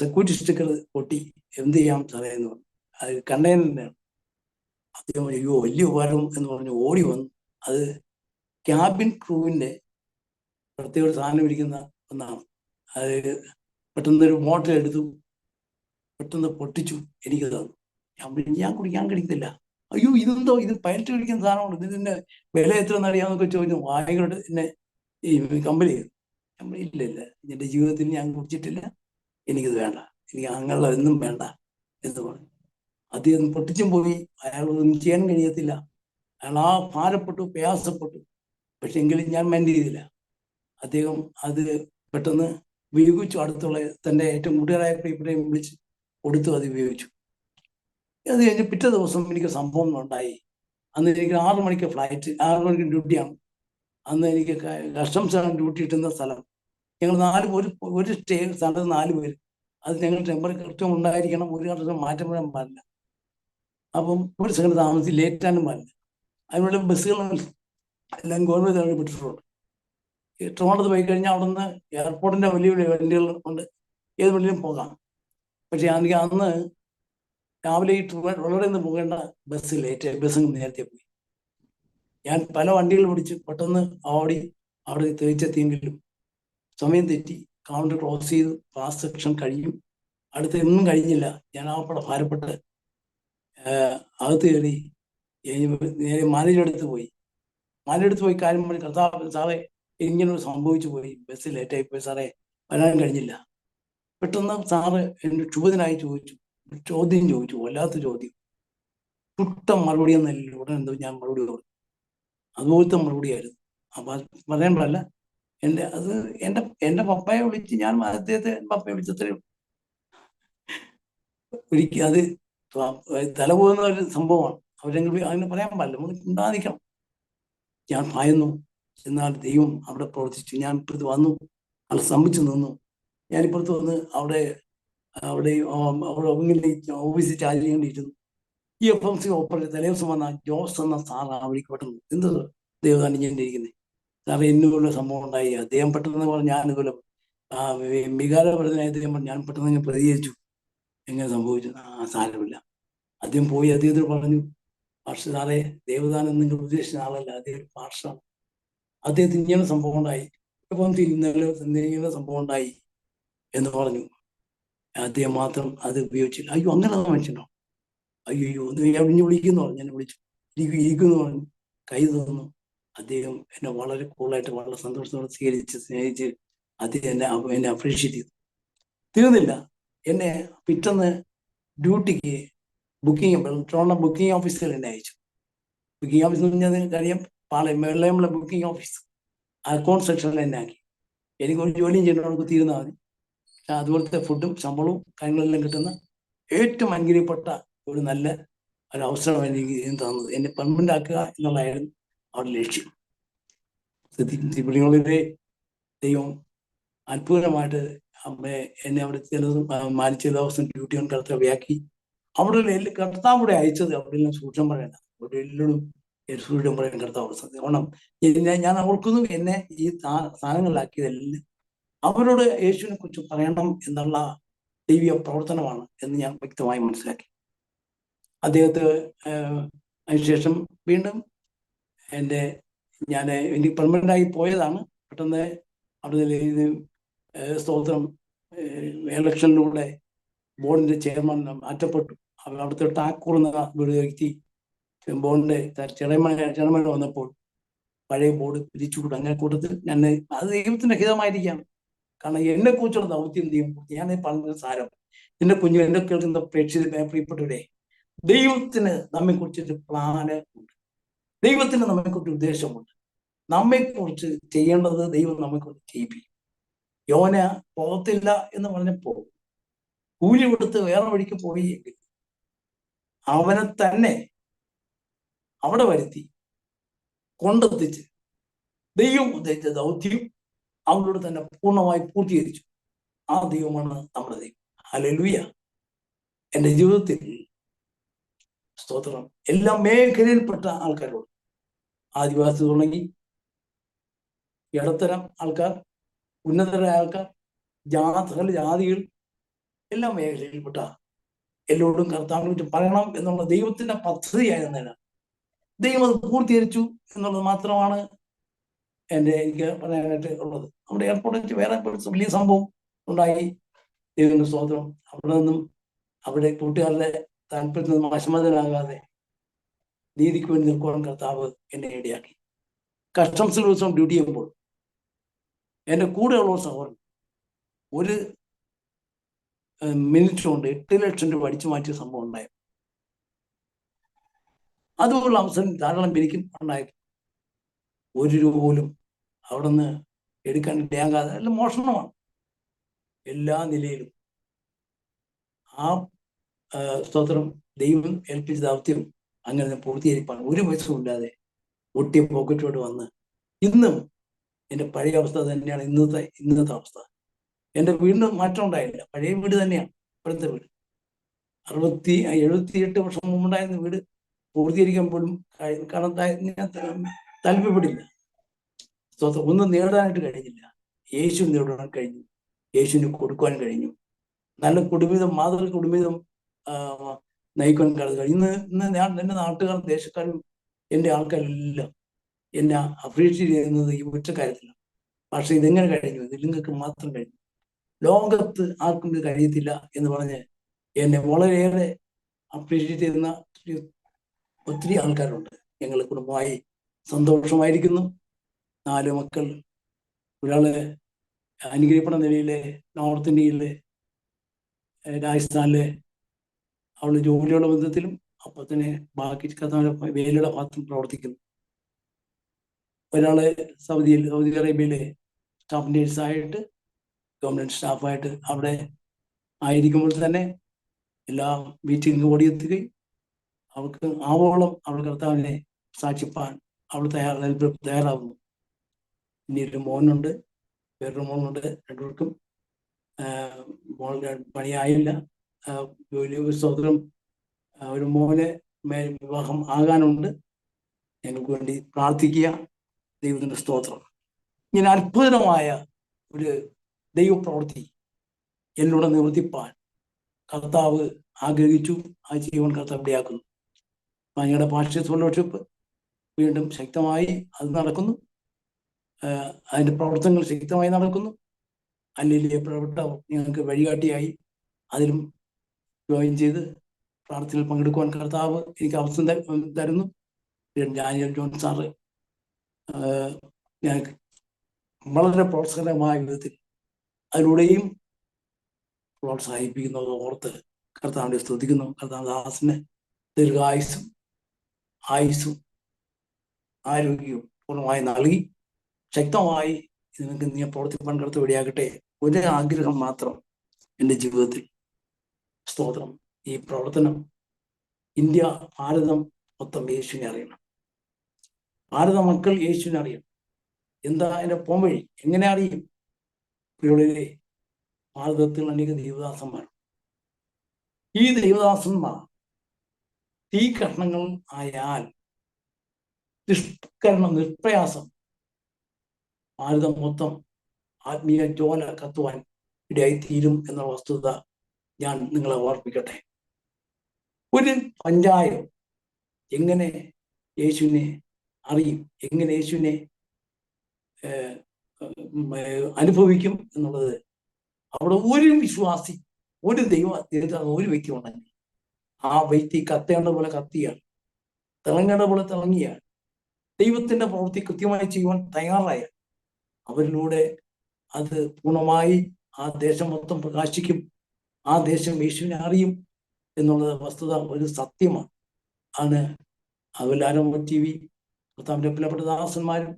സെക്യൂരിറ്റി സ്റ്റിക്കർ പൊട്ടി, എന്ത് ചെയ്യാം സാറേ എന്ന് പറഞ്ഞു. അത് കണ്ടെയ്നറിൻ്റെയാണ്. അദ്ദേഹം അയ്യോ വലിയ ഉപകാരം എന്ന് പറഞ്ഞ് ഓടി വന്നു. അത് ക്യാബിൻ ക്രൂവിൻ്റെ പ്രത്യേക സാധനം ഇരിക്കുന്ന ഒന്നാണ്. അത് പെട്ടെന്ന് ഒരു മോട്ടർ എടുത്തു, പെട്ടെന്ന് പൊട്ടിച്ചു, എനിക്ക് തന്നു. ഞാൻ കുടിക്കാൻ കഴിക്കത്തില്ല. അയ്യോ ഇതെന്തോ, ഇത് പയറ്റ് കഴിക്കുന്ന സാധനമാണ്, ഇതിൻ്റെ വില എത്ര എന്നറിയാമെന്നൊക്കെ ചോദിച്ചു. വാങ്ങിക്കൊണ്ട് എന്നെ ഈ കമ്പനി ഇല്ല ഇല്ല, എൻ്റെ ജീവിതത്തിൽ ഞാൻ കുടിച്ചിട്ടില്ല, എനിക്കിത് വേണ്ട, എനിക്ക് അങ്ങനെയൊന്നും വേണ്ട എന്ന് പറഞ്ഞു. അദ്ദേഹം പൊട്ടിച്ചും പോയി. അയാളൊന്നും ചെയ്യാൻ കഴിയത്തില്ല. അയാൾ ആ ഭാരപ്പെട്ടു, പ്രയാസപ്പെട്ടു. പക്ഷെ എങ്കിലും ഞാൻ മൈൻഡ് ചെയ്തില്ല. അദ്ദേഹം അത് പെട്ടെന്ന് ഉപയോഗിച്ചു. അടുത്തുള്ള തൻ്റെ ഏറ്റവും കൂട്ടുകാരായ പ്രിയപ്പെട്ടവരെയും വിളിച്ച് കൊടുത്തു, അത് ഉപയോഗിച്ചു. അത് കഴിഞ്ഞ് പിറ്റേ ദിവസം എനിക്ക് സംഭവം ഉണ്ടായി. അന്ന് എനിക്ക് 6 മണിക്ക് ഫ്ലൈറ്റ്, 6 മണിക്ക് ഡ്യൂട്ടിയാണ്. അന്ന് എനിക്ക് കസ്റ്റംസാണ് ഡ്യൂട്ടി കിട്ടുന്ന സ്ഥലം. ഞങ്ങൾ ഒരു സ്റ്റേ സ്ഥലത്ത് 4 പേര്. അത് ഞങ്ങൾ ടെമ്പർ കൃത്യം ഉണ്ടായിരിക്കണം, ഒരു കഷ്ടം മാറ്റം വരാൻ പാടില്ല. അപ്പം ഒരു സെക്കൻഡ് താമസിച്ച് ലേറ്റാനും പാടില്ല. അതിനുള്ള ബസ്സുകൾ എല്ലാം ഗവൺമെൻറ് വിട്ടിട്ടുണ്ട്. ട്രിവാൻഡ്രത്ത് പോയി കഴിഞ്ഞാൽ അവിടെ നിന്ന് എയർപോർട്ടിൻ്റെ വലിയ വലിയ വണ്ടികൾ ഉണ്ട്, ഏത് വണ്ടിയിലും പോകാം. പക്ഷേ എനിക്ക് അന്ന് രാവിലെ ഈ വളരെ നിന്ന് പോകേണ്ട ബസ് ലേറ്റ്, ബസ് നേരത്തെ പോയി. ഞാൻ പല വണ്ടികൾ പിടിച്ച് പെട്ടെന്ന് അവിടെ തിരിച്ചെത്തിയെങ്കിലും സമയം തെറ്റി. കൗണ്ടർ ക്ലോസ് ചെയ്തു, ഫാസ്റ്റ് സെക്ഷൻ കഴിയും. അടുത്ത ഒന്നും കഴിഞ്ഞില്ല. ഞാൻ അവിടെ ഭാരപ്പെട്ട് അകത്ത് കയറി നേരെ മാനേജടുത്ത് പോയി. കാര്യം പറഞ്ഞ്, കർത്താവ് സാറേ ഇങ്ങനൊരു സംഭവിച്ചു പോയി, ബസ് ലേറ്റായി പോയി സാറേ, വരാൻ കഴിഞ്ഞില്ല. പെട്ടെന്ന് സാറ് എന്നെ ക്ഷുഭിതനായി ചോദ്യം ചോദിച്ചു, വല്ലാത്ത ചോദ്യം. ചുട്ട മറുപടി എന്നല്ല, ഉടനെ എന്തോ ഞാൻ മറുപടി പറഞ്ഞു. അതുപോലത്തെ മറുപടിയായിരുന്നു. അപ്പൊ പറയാൻ പാടില്ല. എൻ്റെ പപ്പയെ വിളിച്ച്, ഞാൻ അദ്ദേഹത്തെ പപ്പയെ വിളിച്ചത്രേ ഒരിക്കൽ. അത് തല പോകുന്ന ഒരു സംഭവമാണ്. അവരെങ്കിലും അങ്ങനെ പറയാൻ പാടില്ല, നമ്മൾ ഉണ്ടാതിരിക്കണം. ഞാൻ ഭയന്നു. എന്നാൽ ദൈവം അവിടെ പ്രവർത്തിച്ചു. ഞാൻ ഇപ്പുറത്ത് വന്നു, അവിടെ സ്തംഭിച്ചു നിന്നു. ഞാനിപ്പുറത്ത് വന്ന് അവിടെ ഓഫീസിൽ ചാർജ് ചെയ്യേണ്ടിയിരുന്നു. ഈ FMC ഓപ്പറേറ്റർ തലേദിവസം വന്ന ജോസ് എന്ന സാറ് അവിടേക്ക് പെട്ടെന്ന്, എന്ത് ദൈവതാണ് ഞാൻ ഇരിക്കുന്നത് സാറേ, ഇന്നുപോലെ സംഭവം ഉണ്ടായി. അദ്ദേഹം പെട്ടെന്ന് പറഞ്ഞു, ഞാൻ ഇതുപോലെ വികാരപ്രദനായ അദ്ദേഹം പറഞ്ഞു, ഞാൻ പെട്ടെന്ന് ഇങ്ങനെ പ്രതികരിച്ചു, എങ്ങനെ സംഭവിച്ചു. സാരമില്ല. അദ്ദേഹം പോയി അദ്ദേഹത്തിന് പറഞ്ഞു, പാസ്റ്റർ സാറേ, ദേവദാനം നിങ്ങൾ ഉദ്ദേശിച്ച ആളല്ല, അദ്ദേഹം പാസ്റ്ററാണ്. അദ്ദേഹത്തിന് ഇങ്ങനെ സംഭവം ഉണ്ടായി, ഇപ്പം ഇങ്ങനെ സംഭവം ഉണ്ടായി എന്ന് പറഞ്ഞു. അദ്ദേഹം മാത്രം അത് ഉപയോഗിച്ചില്ല. അയ്യോ, അങ്ങനെ മനുഷ്യനോ, അയ്യോ ഞാൻ വിളിക്കുന്നു പറഞ്ഞു. ഞാൻ വിളിച്ചു, ഇരിക്കുന്നു പറഞ്ഞു, കൈ തന്നു. അദ്ദേഹം എന്നെ വളരെ കൂളായിട്ട്, വളരെ സന്തോഷത്തോടെ സ്നേഹിച്ച് അദ്ദേഹം എന്നെ അപ്രീഷിയേറ്റ് ചെയ്തു. തീർന്നില്ല, എന്നെ പിറ്റന്ന് ഡ്യൂട്ടിക്ക് ബുക്കിംഗ് ഓഫീസിൽ എന്നെ അയച്ചു. ബുക്കിംഗ് ഓഫീസ് എന്ന് പറഞ്ഞാൽ അറിയാം, വെള്ളയമുള്ള ബുക്കിംഗ് ഓഫീസ്, അക്കൗണ്ട് സെക്ഷനിൽ എന്നെ ആക്കി. എനിക്കൊരു ജോലിയും ചെയ്യണമെങ്കിൽ തീരുന്നാൽ മതി. പക്ഷെ അതുപോലത്തെ ഫുഡും ശമ്പളവും കാര്യങ്ങളെല്ലാം കിട്ടുന്ന ഏറ്റവും അനുഗ്രഹിക്കപ്പെട്ട ഒരു നല്ല ഒരു അവസരം എനിക്ക് തന്നത്. എന്നെ പെർമനന്റ് ആക്കുക എന്നുള്ളതായിരുന്നു അവിടെ ലക്ഷ്യം. ഇവിടെ ദൈവം അത്ഭുതമായിട്ട് എന്നെ അവിടെ മാനിച്ച ദിവസം ഡ്യൂട്ടി കൊണ്ട് കർത്തവ്യാക്കി. അവിടെ കർത്താവിടെ അയച്ചത് അവിടെ എല്ലാം സൂക്ഷം പറയണ്ട, അവിടെ എല്ലാം സൂക്ഷം പറയാൻ കർത്താവ് സത്യം. കാരണം ഞാൻ ഓർക്കുന്നു, എന്നെ ഈ സ്ഥാനങ്ങളിലാക്കിയതെല്ലാം അവരോട് യേശുവിനെ കുറിച്ച് പറയണം എന്നുള്ള ദൈവിക പ്രവർത്തനമാണ് എന്ന് ഞാൻ വ്യക്തമായി മനസ്സിലാക്കി. അദ്ദേഹത്തെ അതിനുശേഷം വീണ്ടും എനിക്ക് പെർമനന്റ് ആയി പോയതാണ്. പെട്ടെന്ന് അവിടെ സ്തോത്രം ഇലക്ഷനിലൂടെ ബോർഡിന്റെ ചെയർമാൻ മാറ്റപ്പെട്ടു. അവിടുത്തെ ടാക്കൂർ എന്ന ഒരു വ്യക്തി ബോർഡിന്റെ ചെയർമാൻ വന്നപ്പോൾ പഴയ ബോർഡ് പിരിച്ചുവിട്ടു. അങ്ങനെ കൂട്ടത്തിൽ അത് ദൈവത്തിന്റെ ഹിതമായിരിക്കാം. കാരണം എന്നെ കുറിച്ചുള്ള ദൗത്യം ദൈവം, ഞാൻ പറഞ്ഞ സാരം, എന്റെ കുഞ്ഞു, എന്നെ കേൾക്കുന്ന പ്രിയപ്പെട്ടവരെ, ദൈവത്തിന് നമ്മെക്കുറിച്ചൊരു പ്ലാന് ഉണ്ട്. ദൈവത്തിന് നമ്മെക്കുറിച്ച് ഉദ്ദേശമുണ്ട്. നമ്മെക്കുറിച്ച് ചെയ്യേണ്ടത് ദൈവം നമ്മെക്കുറിച്ച് ചെയ്യിപ്പിക്കും. യോന പോകത്തില്ല എന്ന് പറഞ്ഞപ്പോൾ കൂലി കൊടുത്ത് വേറെ വഴിക്ക് പോയി എങ്കിൽ അവനെ തന്നെ അവിടെ വരുത്തി കൊണ്ടെത്തിച്ച് ദൈവം ഉദ്ദേശിച്ച ദൗത്യം അവനോട് തന്നെ പൂർണ്ണമായി പൂർത്തീകരിച്ചു. ആ ദൈവമാണ് നമ്മുടെ ദൈവം. ഹല്ലേലൂയ. എൻ്റെ ജീവിതത്തിൽ സ്തോത്രം എല്ലാ മേഖലയിൽപ്പെട്ട ആൾക്കാരോട്, ആദിവാസി തുടങ്ങി ഇടത്തരം ആൾക്കാർ, ഉന്നതരായ ആൾക്കാർ, ജാതികൾ, എല്ലാ മേഖലയിൽപ്പെട്ട എല്ലാവരോടും കർത്താവിനെ കുറിച്ച് പറയണം എന്നുള്ള ദൈവത്തിന്റെ പദ്ധതിയായിരുന്നതിനാൽ ദൈവം അത് പൂർത്തീകരിച്ചു എന്നുള്ളത് മാത്രമാണ് എനിക്ക് പറയാനായിട്ട് ഉള്ളത്. നമ്മുടെ എയർപോർട്ടിൽ വെച്ച് വേറെ വലിയ സംഭവം ഉണ്ടായി. ദൈവത്തിന്റെ സ്തോത്രം. അവിടെ കൂട്ടുകാരുടെ താല്പര്യത്തിൽ നിന്നും അശമതനാകാതെ നീതിക്ക് വേണ്ടി നിൽക്കുവാൻ കർത്താവ് എന്നെ ഇടയാക്കി. കസ്റ്റംസിൽ ദിവസം ഡ്യൂട്ടി ചെയ്യുമ്പോൾ എൻ്റെ കൂടെയുള്ള ഒരു സഹോദരൻ ഒരു മിനിറ്റ് കൊണ്ട് 8 ലക്ഷം രൂപ അടിച്ചു മാറ്റിയ സംഭവം ഉണ്ടായിരുന്നു. അതുപോലുള്ള അവസരം ധാരാളം എനിക്കും ഉണ്ടായിരുന്നു. 1 രൂപ പോലും അവിടെ നിന്ന് എടുക്കാൻ ഇടയാകാതെ, എല്ലാം മോഷണമാണ് എല്ലാ നിലയിലും. ആ സ്തോത്രം ദൈവം ഏൽപ്പിച്ച ദൗത്യം അങ്ങനെ പൂർത്തീകരിപ്പാണ്. ഒരു പൈസയും ഇല്ലാതെ ഒട്ടിയ പോക്കറ്റോട് വന്ന് ഇന്നും എൻ്റെ പഴയ അവസ്ഥ തന്നെയാണ് ഇന്നത്തെ അവസ്ഥ. എൻ്റെ വീടിന് മാറ്റം ഉണ്ടായില്ല, പഴയ വീട് തന്നെയാണ് ഇപ്പോഴത്തെ വീട്. 78 വർഷം മുമ്പുണ്ടായിരുന്ന വീട് പൂർത്തീകരിക്കാൻ പോലും കാരണം ഞാൻ താല്പര്യപ്പെടില്ല. സ്തോത്രം ഒന്നും നേടാനായിട്ട് കഴിഞ്ഞില്ല. യേശു നേടാൻ കഴിഞ്ഞു, യേശുവിന് കൊടുക്കുവാൻ കഴിഞ്ഞു. നല്ല കുടുംബം, മാതൃ കുടുംബം നയിക്കാൻ കഴിഞ്ഞു. ഇന്ന് ഞാൻ എൻ്റെ നാട്ടുകാരും ദേശക്കാരും എൻ്റെ ആൾക്കാരെല്ലാം എന്നെ അപ്രീഷിയേറ്റ് ചെയ്യുന്നത് ഈ ഒറ്റ കാര്യത്തിലാണ്. പക്ഷെ ഇതെങ്ങനെ കഴിഞ്ഞു? ഇത് നിങ്ങൾക്ക് മാത്രം കഴിഞ്ഞു, ലോകത്ത് ആർക്കും ഇത് കഴിയത്തില്ല എന്ന് പറഞ്ഞ് എന്നെ വളരെയേറെ അപ്രീഷിയേറ്റ് ചെയ്യുന്ന ഒത്തിരി ആൾക്കാരുണ്ട്. ഞങ്ങൾ കുടുംബമായി സന്തോഷമായിരിക്കുന്നു. 4 മക്കൾ. ഒരാള് അനുഗ്രഹിക്കപ്പെട്ട നിലയിലെ നോർത്ത് ഇന്ത്യയിലെ രാജസ്ഥാനിലെ അവള് ജോലിയുള്ള ബന്ധത്തിലും അപ്പത്തിന് ബാക്കി വേലയുടെ ഭാഗത്തും പ്രവർത്തിക്കുന്നു. ഒരാള് സൗദി അറേബ്യയിലെ സ്റ്റാഫ് നേഴ്സായിട്ട്, ഗവൺമെന്റ് സ്റ്റാഫായിട്ട് അവിടെ ആയിരിക്കുമ്പോൾ തന്നെ എല്ലാ മീറ്റിംഗിനും ഓടിയെത്തുകയും അവൾക്ക് ആവോളം അവൾ കർത്താവിനെ സാക്ഷിപ്പാൻ അവൾ തയ്യാറാവുന്നു. ഇനി ഒരു മോനുണ്ട്, വേറൊരു മോനുണ്ട്. രണ്ടുപേർക്കും പണിയായില്ല. ജോലി സ്തോത്രം ഒരു മോന് വിവാഹം ആകാനുണ്ട്. ഞങ്ങൾക്ക് വേണ്ടി പ്രാർത്ഥിക്കുക. ദൈവത്തിന്റെ സ്തോത്രം. ഇങ്ങനെ അത്ഭുതമായ ഒരു ദൈവപ്രവൃത്തി എന്നോട് നിവർത്തിപ്പാൻ കർത്താവ് ആഗ്രഹിച്ചു. ആ ജീവൻ കർത്താവ് ഇടയാക്കുന്നു. ഞങ്ങളുടെ പാർശ്വ ഫെലോഷിപ്പ് വീണ്ടും ശക്തമായി അത് നടക്കുന്നു. അതിൻ്റെ പ്രവർത്തനങ്ങൾ ശക്തമായി നടക്കുന്നു. അല്ലെങ്കിൽ പ്രവർത്തന ഞങ്ങൾക്ക് വഴികാട്ടിയായി അതിലും ജോയിൻ ചെയ്ത് പ്രാർത്ഥനയിൽ പങ്കെടുക്കുവാൻ കർത്താവ് എനിക്ക് അവസരം തരുന്നു. ഡാനിയൽ ജോൺ സാറ് ഞങ്ങൾക്ക് വളരെ പ്രോത്സാഹനമായ വിധത്തിൽ അതിലൂടെയും പ്രോത്സാഹിപ്പിക്കുന്നത് ഓർത്ത് കർത്താവിനെ സ്തുതിക്കുന്നു. കർത്താവ് ദാസിന് ദീർഘായുസ്സും ആയുസ്സും ആരോഗ്യവും പൂർണ്ണമായി നൽകി ശക്തമായി നിങ്ങൾക്ക് നീ പ്രവർത്തിപ്പാൻ കർത്താവ് ഇടയാകട്ടെ. ഒരു ആഗ്രഹം മാത്രം എൻ്റെ ജീവിതത്തിൽ, സ്തോത്രം, ഈ പ്രവർത്തനം ഇന്ത്യ, ഭാരതം മൊത്തം യേശുവിനെ അറിയണം. ഭാരത മക്കൾ യേശുവിനെ അറിയണം. എന്താ അതിൻ്റെ പോംവഴി? എങ്ങനെ അറിയും? ഇവിടെ ഭാരതത്തിൽ അനേക ദൈവദാസന്മാർ. ഈ ദൈവദാസന്മാർ തീ കഷ്ണങ്ങൾ ആയാൽ നിഷ്പ്രയാസം ഭാരതം മൊത്തം ആത്മീയ ജ്വാല കത്തുവാൻ ഇടയായി തീരും എന്ന വസ്തുത ഞാൻ നിങ്ങളെ ഓർപ്പിക്കട്ടെ. ഒരു പഞ്ചായത്ത് എങ്ങനെ യേശുവിനെ അറിയും, എങ്ങനെ യേശുവിനെ അനുഭവിക്കും എന്നുള്ളത്, അവിടെ ഒരു വിശ്വാസി, ഒരു ഒരു വ്യക്തി ഉണ്ടെങ്കിൽ ആ വ്യക്തി കത്തേണ്ട പോലെ കത്തിയാൽ, തിളങ്ങേണ്ട പോലെ തിളങ്ങിയാൽ, ദൈവത്തിന്റെ പ്രവൃത്തി കൃത്യമായി ചെയ്യുവാൻ തയ്യാറായാൽ അവരിലൂടെ അത് പൂർണ്ണമായി ആ ദേശം മൊത്തം പ്രകാശിക്കും. ആ ദേശം യേശുവിനെ അറിയും എന്നുള്ളത് വസ്തുത, ഒരു സത്യമാണ്. ആണ് അവലാരം TV, കർത്താവിന്റെ പ്രിയപ്പെട്ട ദാസന്മാരും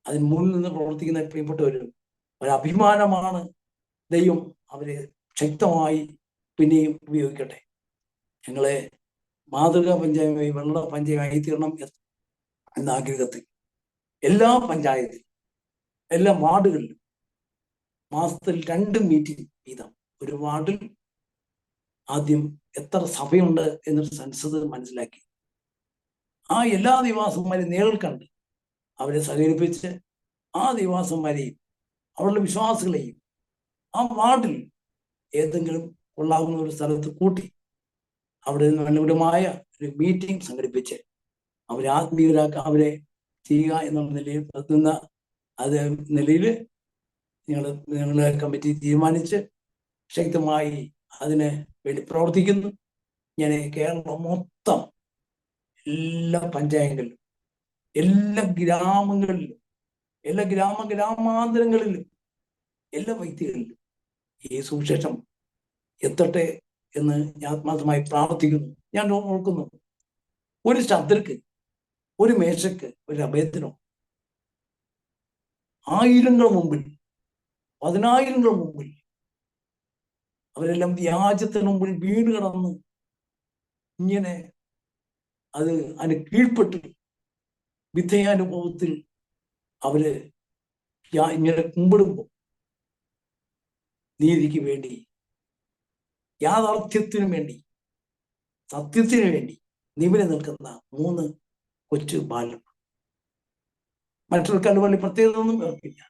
അതിന് മുന്നിൽ നിന്ന് പ്രവർത്തിക്കുന്ന പ്രിയപ്പെട്ടവരും ഒരു അഭിമാനമാണ്. ദൈവം അവരെ ശക്തമായി പിന്നെയും ഉപയോഗിക്കട്ടെ. ഞങ്ങളെ മാതൃകാ പഞ്ചായത്തായി, വെള്ള പഞ്ചായത്തായി തീരണം എന്ന ആഗ്രഹത്തിൽ എല്ലാ പഞ്ചായത്തിലും, എല്ലാ വാർഡുകളിലും മാസത്തിൽ 2 മീറ്റിംഗ് വീതം, ഒരു വാർഡിൽ ആദ്യം എത്ര സഭയുണ്ട് എന്നൊരു സെൻസസ് മനസ്സിലാക്കി ആ എല്ലാ ദൈവദാസന്മാരെയും നേരിൽ കണ്ട് അവരെ സഹകരിപ്പിച്ച് ആ ദൈവദാസന്മാരെയും അവരുടെ വിശ്വാസികളെയും ആ വാർഡിൽ ഏതെങ്കിലും കൊള്ളാവുന്ന ഒരു സ്ഥലത്ത് കൂട്ടി അവിടെ മനോഹരമായ ഒരു മീറ്റിംഗ് സംഘടിപ്പിച്ച് അവരെ ആത്മീയരാക്കി അവരെ ചെയ്യുക എന്നുള്ള നിലയിൽ എത്തുന്ന അത് നിലയിൽ ഞങ്ങളെ കമ്മിറ്റി തീരുമാനിച്ച് ശക്തമായി അതിന് വേണ്ടി പ്രവർത്തിക്കുന്നു. ഞാൻ കേരളം മൊത്തം എല്ലാ പഞ്ചായത്തുകളിലും, എല്ലാ ഗ്രാമങ്ങളിലും, എല്ലാ ഗ്രാമാന്തരങ്ങളിലും എല്ലാ വ്യക്തികളിലും ഈ സുവിശേഷം എത്തട്ടെ എന്ന് ഞാൻ ആത്മാർത്ഥമായി പ്രാർത്ഥിക്കുന്നു. ഞാൻ ഓർക്കുന്നു, ഒരു ശത്രുക്ക്, ഒരു മേശക്ക്, ഒരു അഭയത്തിനോ ആയിരങ്ങൾ മുമ്പിൽ, 10,000 മുമ്പിൽ അവരെല്ലാം വ്യാജത്തിന് മുമ്പിൽ വീണ് കിടന്ന് ഇങ്ങനെ അതിന് കീഴ്പ്പെട്ട് വിധേയാനുഭവത്തിൽ അവര് ഇങ്ങനെ കുമ്പിടുമ്പോൾ നീതിക്ക് വേണ്ടി, യാഥാർത്ഥ്യത്തിനു വേണ്ടി, സത്യത്തിനു വേണ്ടി നിവിന് നിൽക്കുന്ന 3 കൊച്ചു ബാലർ. മറ്റൊരു വലിയ പ്രത്യേകത ഒന്നും അവർക്കില്ല.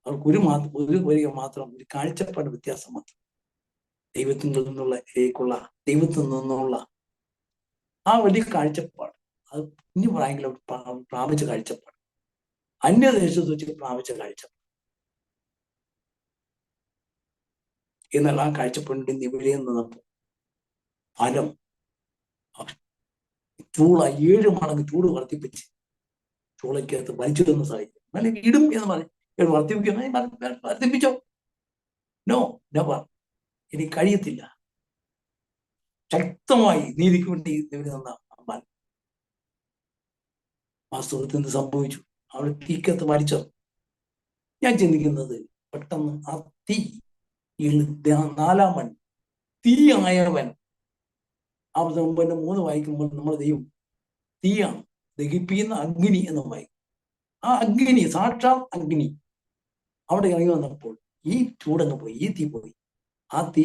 അവർക്ക് ഒരു വരിക മാത്രം, ഒരു കാഴ്ചപ്പാട് വ്യത്യാസം മാത്രം. ദൈവത്തിൽ നിന്നുള്ള ആ വലിയ കാഴ്ചപ്പാട്, അത് കുഞ്ഞു പ്രായങ്ങളിൽ പ്രാപിച്ച കാഴ്ചപ്പാട്, അന്യദേശത്ത് വെച്ച് പ്രാപിച്ച കാഴ്ചപ്പാട്. എന്നാൽ ആ കാഴ്ചപ്പാടിന്റെ നിവിലയിൽ നിന്നപ്പോൾ ഫലം ചൂള 7 മടങ്ങ് ചൂട് വർദ്ധിപ്പിച്ച് ചൂളയ്ക്കകത്ത് വലിച്ചു തന്ന സാഹചര്യം. അല്ലെങ്കിൽ ഇടും എന്ന് പറഞ്ഞു വർദ്ധിപ്പിച്ചോ? No, never. എനിക്ക് കഴിയത്തില്ല. ശക്തമായി നീതിക്ക് വേണ്ടി നിന്ന അമ്പാൻ വാസ്തവത്തിൽ എന്ത് സംഭവിച്ചു? അവിടെ തീക്കകത്ത് വലിച്ചോ? ഞാൻ ചിന്തിക്കുന്നത്, പെട്ടെന്ന് ആ തീ, 4-ാം മൺ തീ ആയവൻ, ആ 3 വായിക്കുമ്പോൾ നമ്മുടെ ദൈവം തീയാണ്, ദഹിപ്പിക്കുന്ന അഗ്നി എന്ന് വായിക്കും. ആ അഗ്നി, സാക്ഷാൽ അഗ്നി അവിടെ ഇറങ്ങി വന്നപ്പോൾ ഈ ചൂടങ്ങ് പോയി, ഈ തീ പോയി. ആ തീ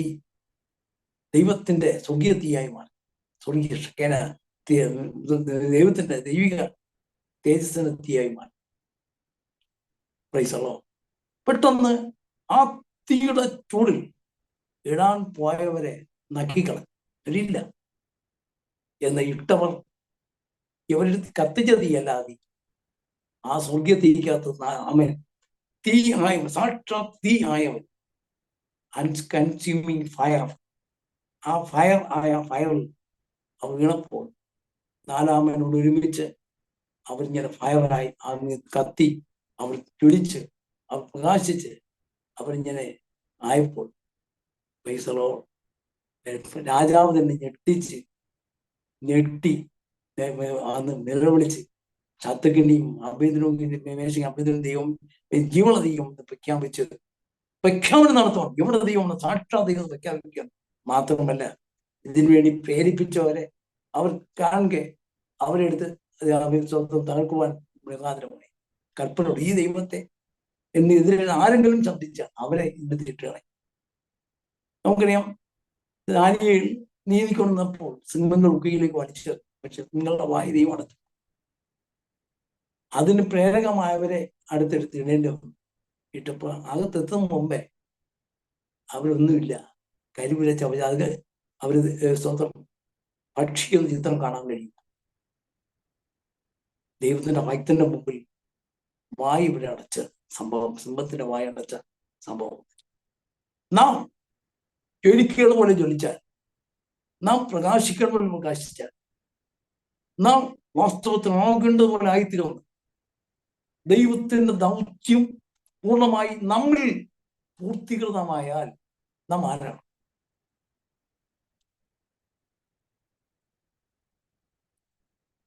ദൈവത്തിന്റെ സ്വർഗീയ തീയായി മാറി. ദൈവത്തിന്റെ ദൈവിക തേജസ്സിന്റെ തീയായി മാറി. പ്രൈസ് അല്ലാഹ്. പെട്ടെന്ന് ആ തീയുടെ ചൂടിൽ ഇടാൻ പോയവരെ നക്കിക്കളഞ്ഞില്ല എന്ന് ഇട്ടവർ ഇവരുടെ കത്തിച്ച തീയല്ലാതെ ആ സ്വർഗീയ തീക്കകത്ത് അവൻ തീ ആയവൻ, സാക്ഷാത് തീ ആയവൻ, അൺകൺസ്യൂമിങ് ഫയർ, ആ ഫയറിൽ അവർ വീണപ്പോൾ 4-ാമനോട് ഒരുമിച്ച് അവരിങ്ങനെ ഫയറായി കത്തി, അവർ ചുടിച്ച്, അവർ പ്രകാശിച്ച്, അവരിങ്ങനെ ആയപ്പോൾ പൈസളോ രാജാവ് തന്നെ ഞെട്ടി അന്ന് നിലവിളിച്ച് ശത്രുക്കിന്റെയും അഭ്യന്തരവും ദൈവം ജീവന ദൈവം പ്രഖ്യാപനം നടത്തണം. ജീവന ദൈവം സാക്ഷാ ദൈവം പ്രഖ്യാപിക്കണം. മാത്രമല്ല, ഇതിനു വേണ്ടി പ്രേരിപ്പിച്ചവരെ അവർ കാണുക, അവരെടുത്ത് സ്വന്തം തകർക്കുവാൻ മൃഗാന്തരമായി കൽപ്പനയോട് ഈ ദൈവത്തെ എന്നെതിരെ ആരെങ്കിലും ശബ്ദിച്ച അവരെ എടുത്തിട്ടാണ്. നമുക്കറിയാം, ദാനിയേൽ നീതി കൊണ്ടുവന്നപ്പോൾ സിംഹങ്ങൾ ഉക്കയിലേക്ക് വലിച്ചു, പക്ഷെ നിങ്ങളുടെ വായി ദൈവം അടച്ചു. അതിന് പ്രേരകമായവരെ അടുത്തെടുത്ത് ഇടേണ്ടി വന്നു. ഇട്ടപ്പോൾ അകത്തെത്തും മുമ്പേ അവരൊന്നുമില്ല, കരിവില ചവചാത് അവര് സ്വന്തം പക്ഷിയുടെ ചിത്രം കാണാൻ കഴിയും. ദൈവത്തിന്റെ ഭക്തന്റെ മുമ്പിൽ വായ് ഇവിടെ അടച്ച സംഭവം, സിംഹത്തിന്റെ വായ അടച്ച സംഭവം. നാം ജ്വലിക്കുക പോലെ ജ്വലിച്ചാൽ, നാം പ്രകാശിക്കുക പോലെ പ്രകാശിച്ചാൽ, നാം വാസ്തവത്തിൽ ആകേണ്ടതുപോലെ ആയിത്തീരുന്നു. ദൈവത്തിന്റെ ദൗത്യം പൂർണ്ണമായി നമ്മിൽ പൂർത്തീകൃതമായാൽ നാം ആരാണ്?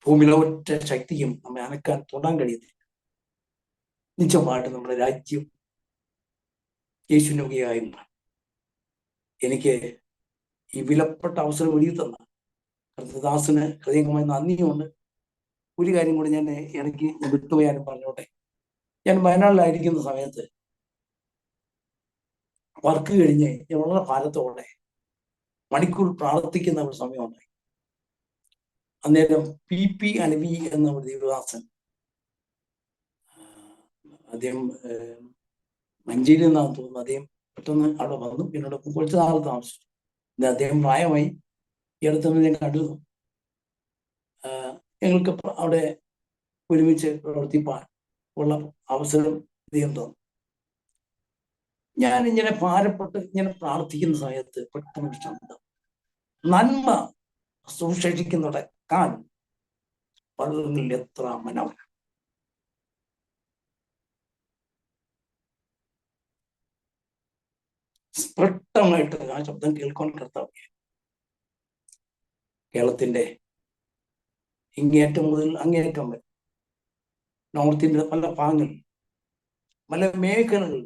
ഭൂമിയിലെ ഒറ്റ ശക്തിയും നമ്മെ അനക്കാൻ തൊടാൻ കഴിയത്തില്ല. നിശ്ചയമായിട്ട് നമ്മുടെ രാജ്യം യേശുവിനുകയായി മാറി. എനിക്ക് ഈ വിലപ്പെട്ട അവസരം എഴുതി തന്ന കർത്തദാസിന് ഹൃദയമായി നന്ദിയുണ്ട്. ഒരു കാര്യം കൂടി ഞാൻ ഇടയ്ക്ക് വിട്ടുപോയാലും പറഞ്ഞോട്ടെ. ഞാൻ വയനാട്ടിലായിരിക്കുന്ന സമയത്ത് വർക്ക് കഴിഞ്ഞ് ഞാൻ വളരെ ഭാരത്തോടെ മണിക്കൂർ പ്രാർത്ഥിക്കുന്ന ഒരു സമയമുണ്ടായി. അന്നേരം PP അലവി എന്ന ഒരു ദേവദാസൻ, അദ്ദേഹം മഞ്ചേരി എന്നാണ് തോന്നുന്നു, അദ്ദേഹം പെട്ടെന്ന് അവിടെ വന്നു. എന്നോട് കുറച്ച് നാൾ താമസിച്ചു. അദ്ദേഹം പ്രായമായി. ഈ അടുത്തൊന്നും ഞാൻ കണ്ടിരുന്നു. ഞങ്ങൾക്ക് അവിടെ ഒരുമിച്ച് പ്രവർത്തിപ്പാൻ ഉള്ള അവസരം അദ്ദേഹം തന്നു. ഞാൻ ഇങ്ങനെ ഭാരപ്പെട്ട് ഇങ്ങനെ പ്രാർത്ഥിക്കുന്ന സമയത്ത് പെട്ടെന്ന് ശബ്ദം, നന്മ സുശേഷിക്കുന്നുടെ കാൻ പള്ളിൽ എത്ര മനോഹരം. സ്പഷ്ടമായിട്ട് ആ ശബ്ദം കേൾക്കാൻ കർത്താവ് കേരളത്തിന്റെ ഇങ്ങേറ്റം മുതൽ അങ്ങേയറ്റം വരെ, നോർത്തിന്റെ പല ഭാഗങ്ങൾ, പല മേഖലകൾ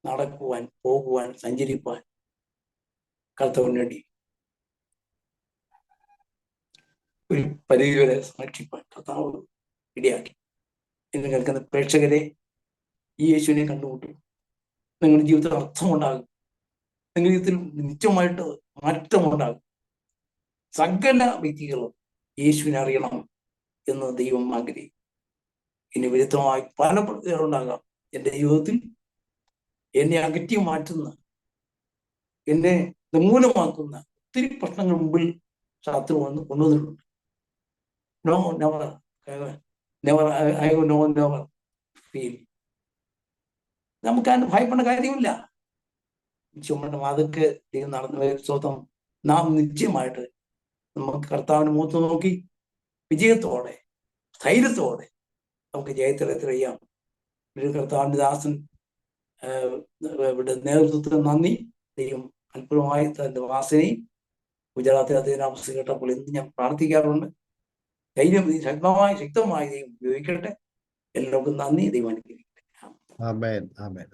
നടക്കുവാൻ, പോകുവാൻ, സഞ്ചരിപ്പാൻ കർത്താവിന് വേണ്ടി ഒരു പരിധിവരെ സംരക്ഷിപ്പാൻ കർത്താവ് ഇടയാക്കി. ഇന്ന് കേൾക്കുന്ന പ്രേക്ഷകരെ ഈ യേശുവിനെ കണ്ടുമുട്ടും. നിങ്ങളുടെ ജീവിതത്തിൽ അർത്ഥമുണ്ടാകും. നിങ്ങളുടെ ജീവിതത്തിൽ നിത്യമായിട്ട് മാറ്റമുണ്ടാകും. സകല വ്യക്തികളും യേശുവിനെ അറിയണം എന്ന് ദൈവം ആഗ്രഹിക്കും. ഇനി വിരുദ്ധമായി പല പേരുണ്ടാകാം. എൻ്റെ ജീവിതത്തിൽ എന്നെ അകറ്റി മാറ്റുന്ന, എന്നെ നിർമൂലമാക്കുന്ന ഒത്തിരി പ്രശ്നങ്ങൾ മുമ്പിൽ ശാസ്ത്രം കൊണ്ടുവന്നിട്ടുണ്ട്. No never never I know never feel. നമുക്ക് അതിന് ഭയപ്പെടേണ്ട കാര്യമില്ല. ചുമട്ടും അതൊക്കെ ദൈവം നടന്ന സ്വന്തം നാം നിശ്ചയമായിട്ട് നമുക്ക് കർത്താവിന് മുഖത്ത് നോക്കി വിജയത്തോടെ, ധൈര്യത്തോടെ നമുക്ക് ജയത്തിലെത്തിയാം. ഒരു കർത്താവിൻ്റെ ദാസൻ ഇവിടെ നേതൃത്വത്തിന് നന്ദി. ദൈവം അത്ഭുതമായി തന്റെ വാസനയും ഗുജറാത്തിൽ അദ്ദേഹം അവസ്ഥ കേട്ടപ്പോൾ ഇന്ന് ഞാൻ പ്രാർത്ഥിക്കാറുണ്ട്. ധൈര്യം ശക്തമായി ദൈവം ഉപയോഗിക്കട്ടെ. എല്ലാവർക്കും നന്ദി. ദൈവം അനുഗ്രഹിക്കട്ടെ. Amen, amen.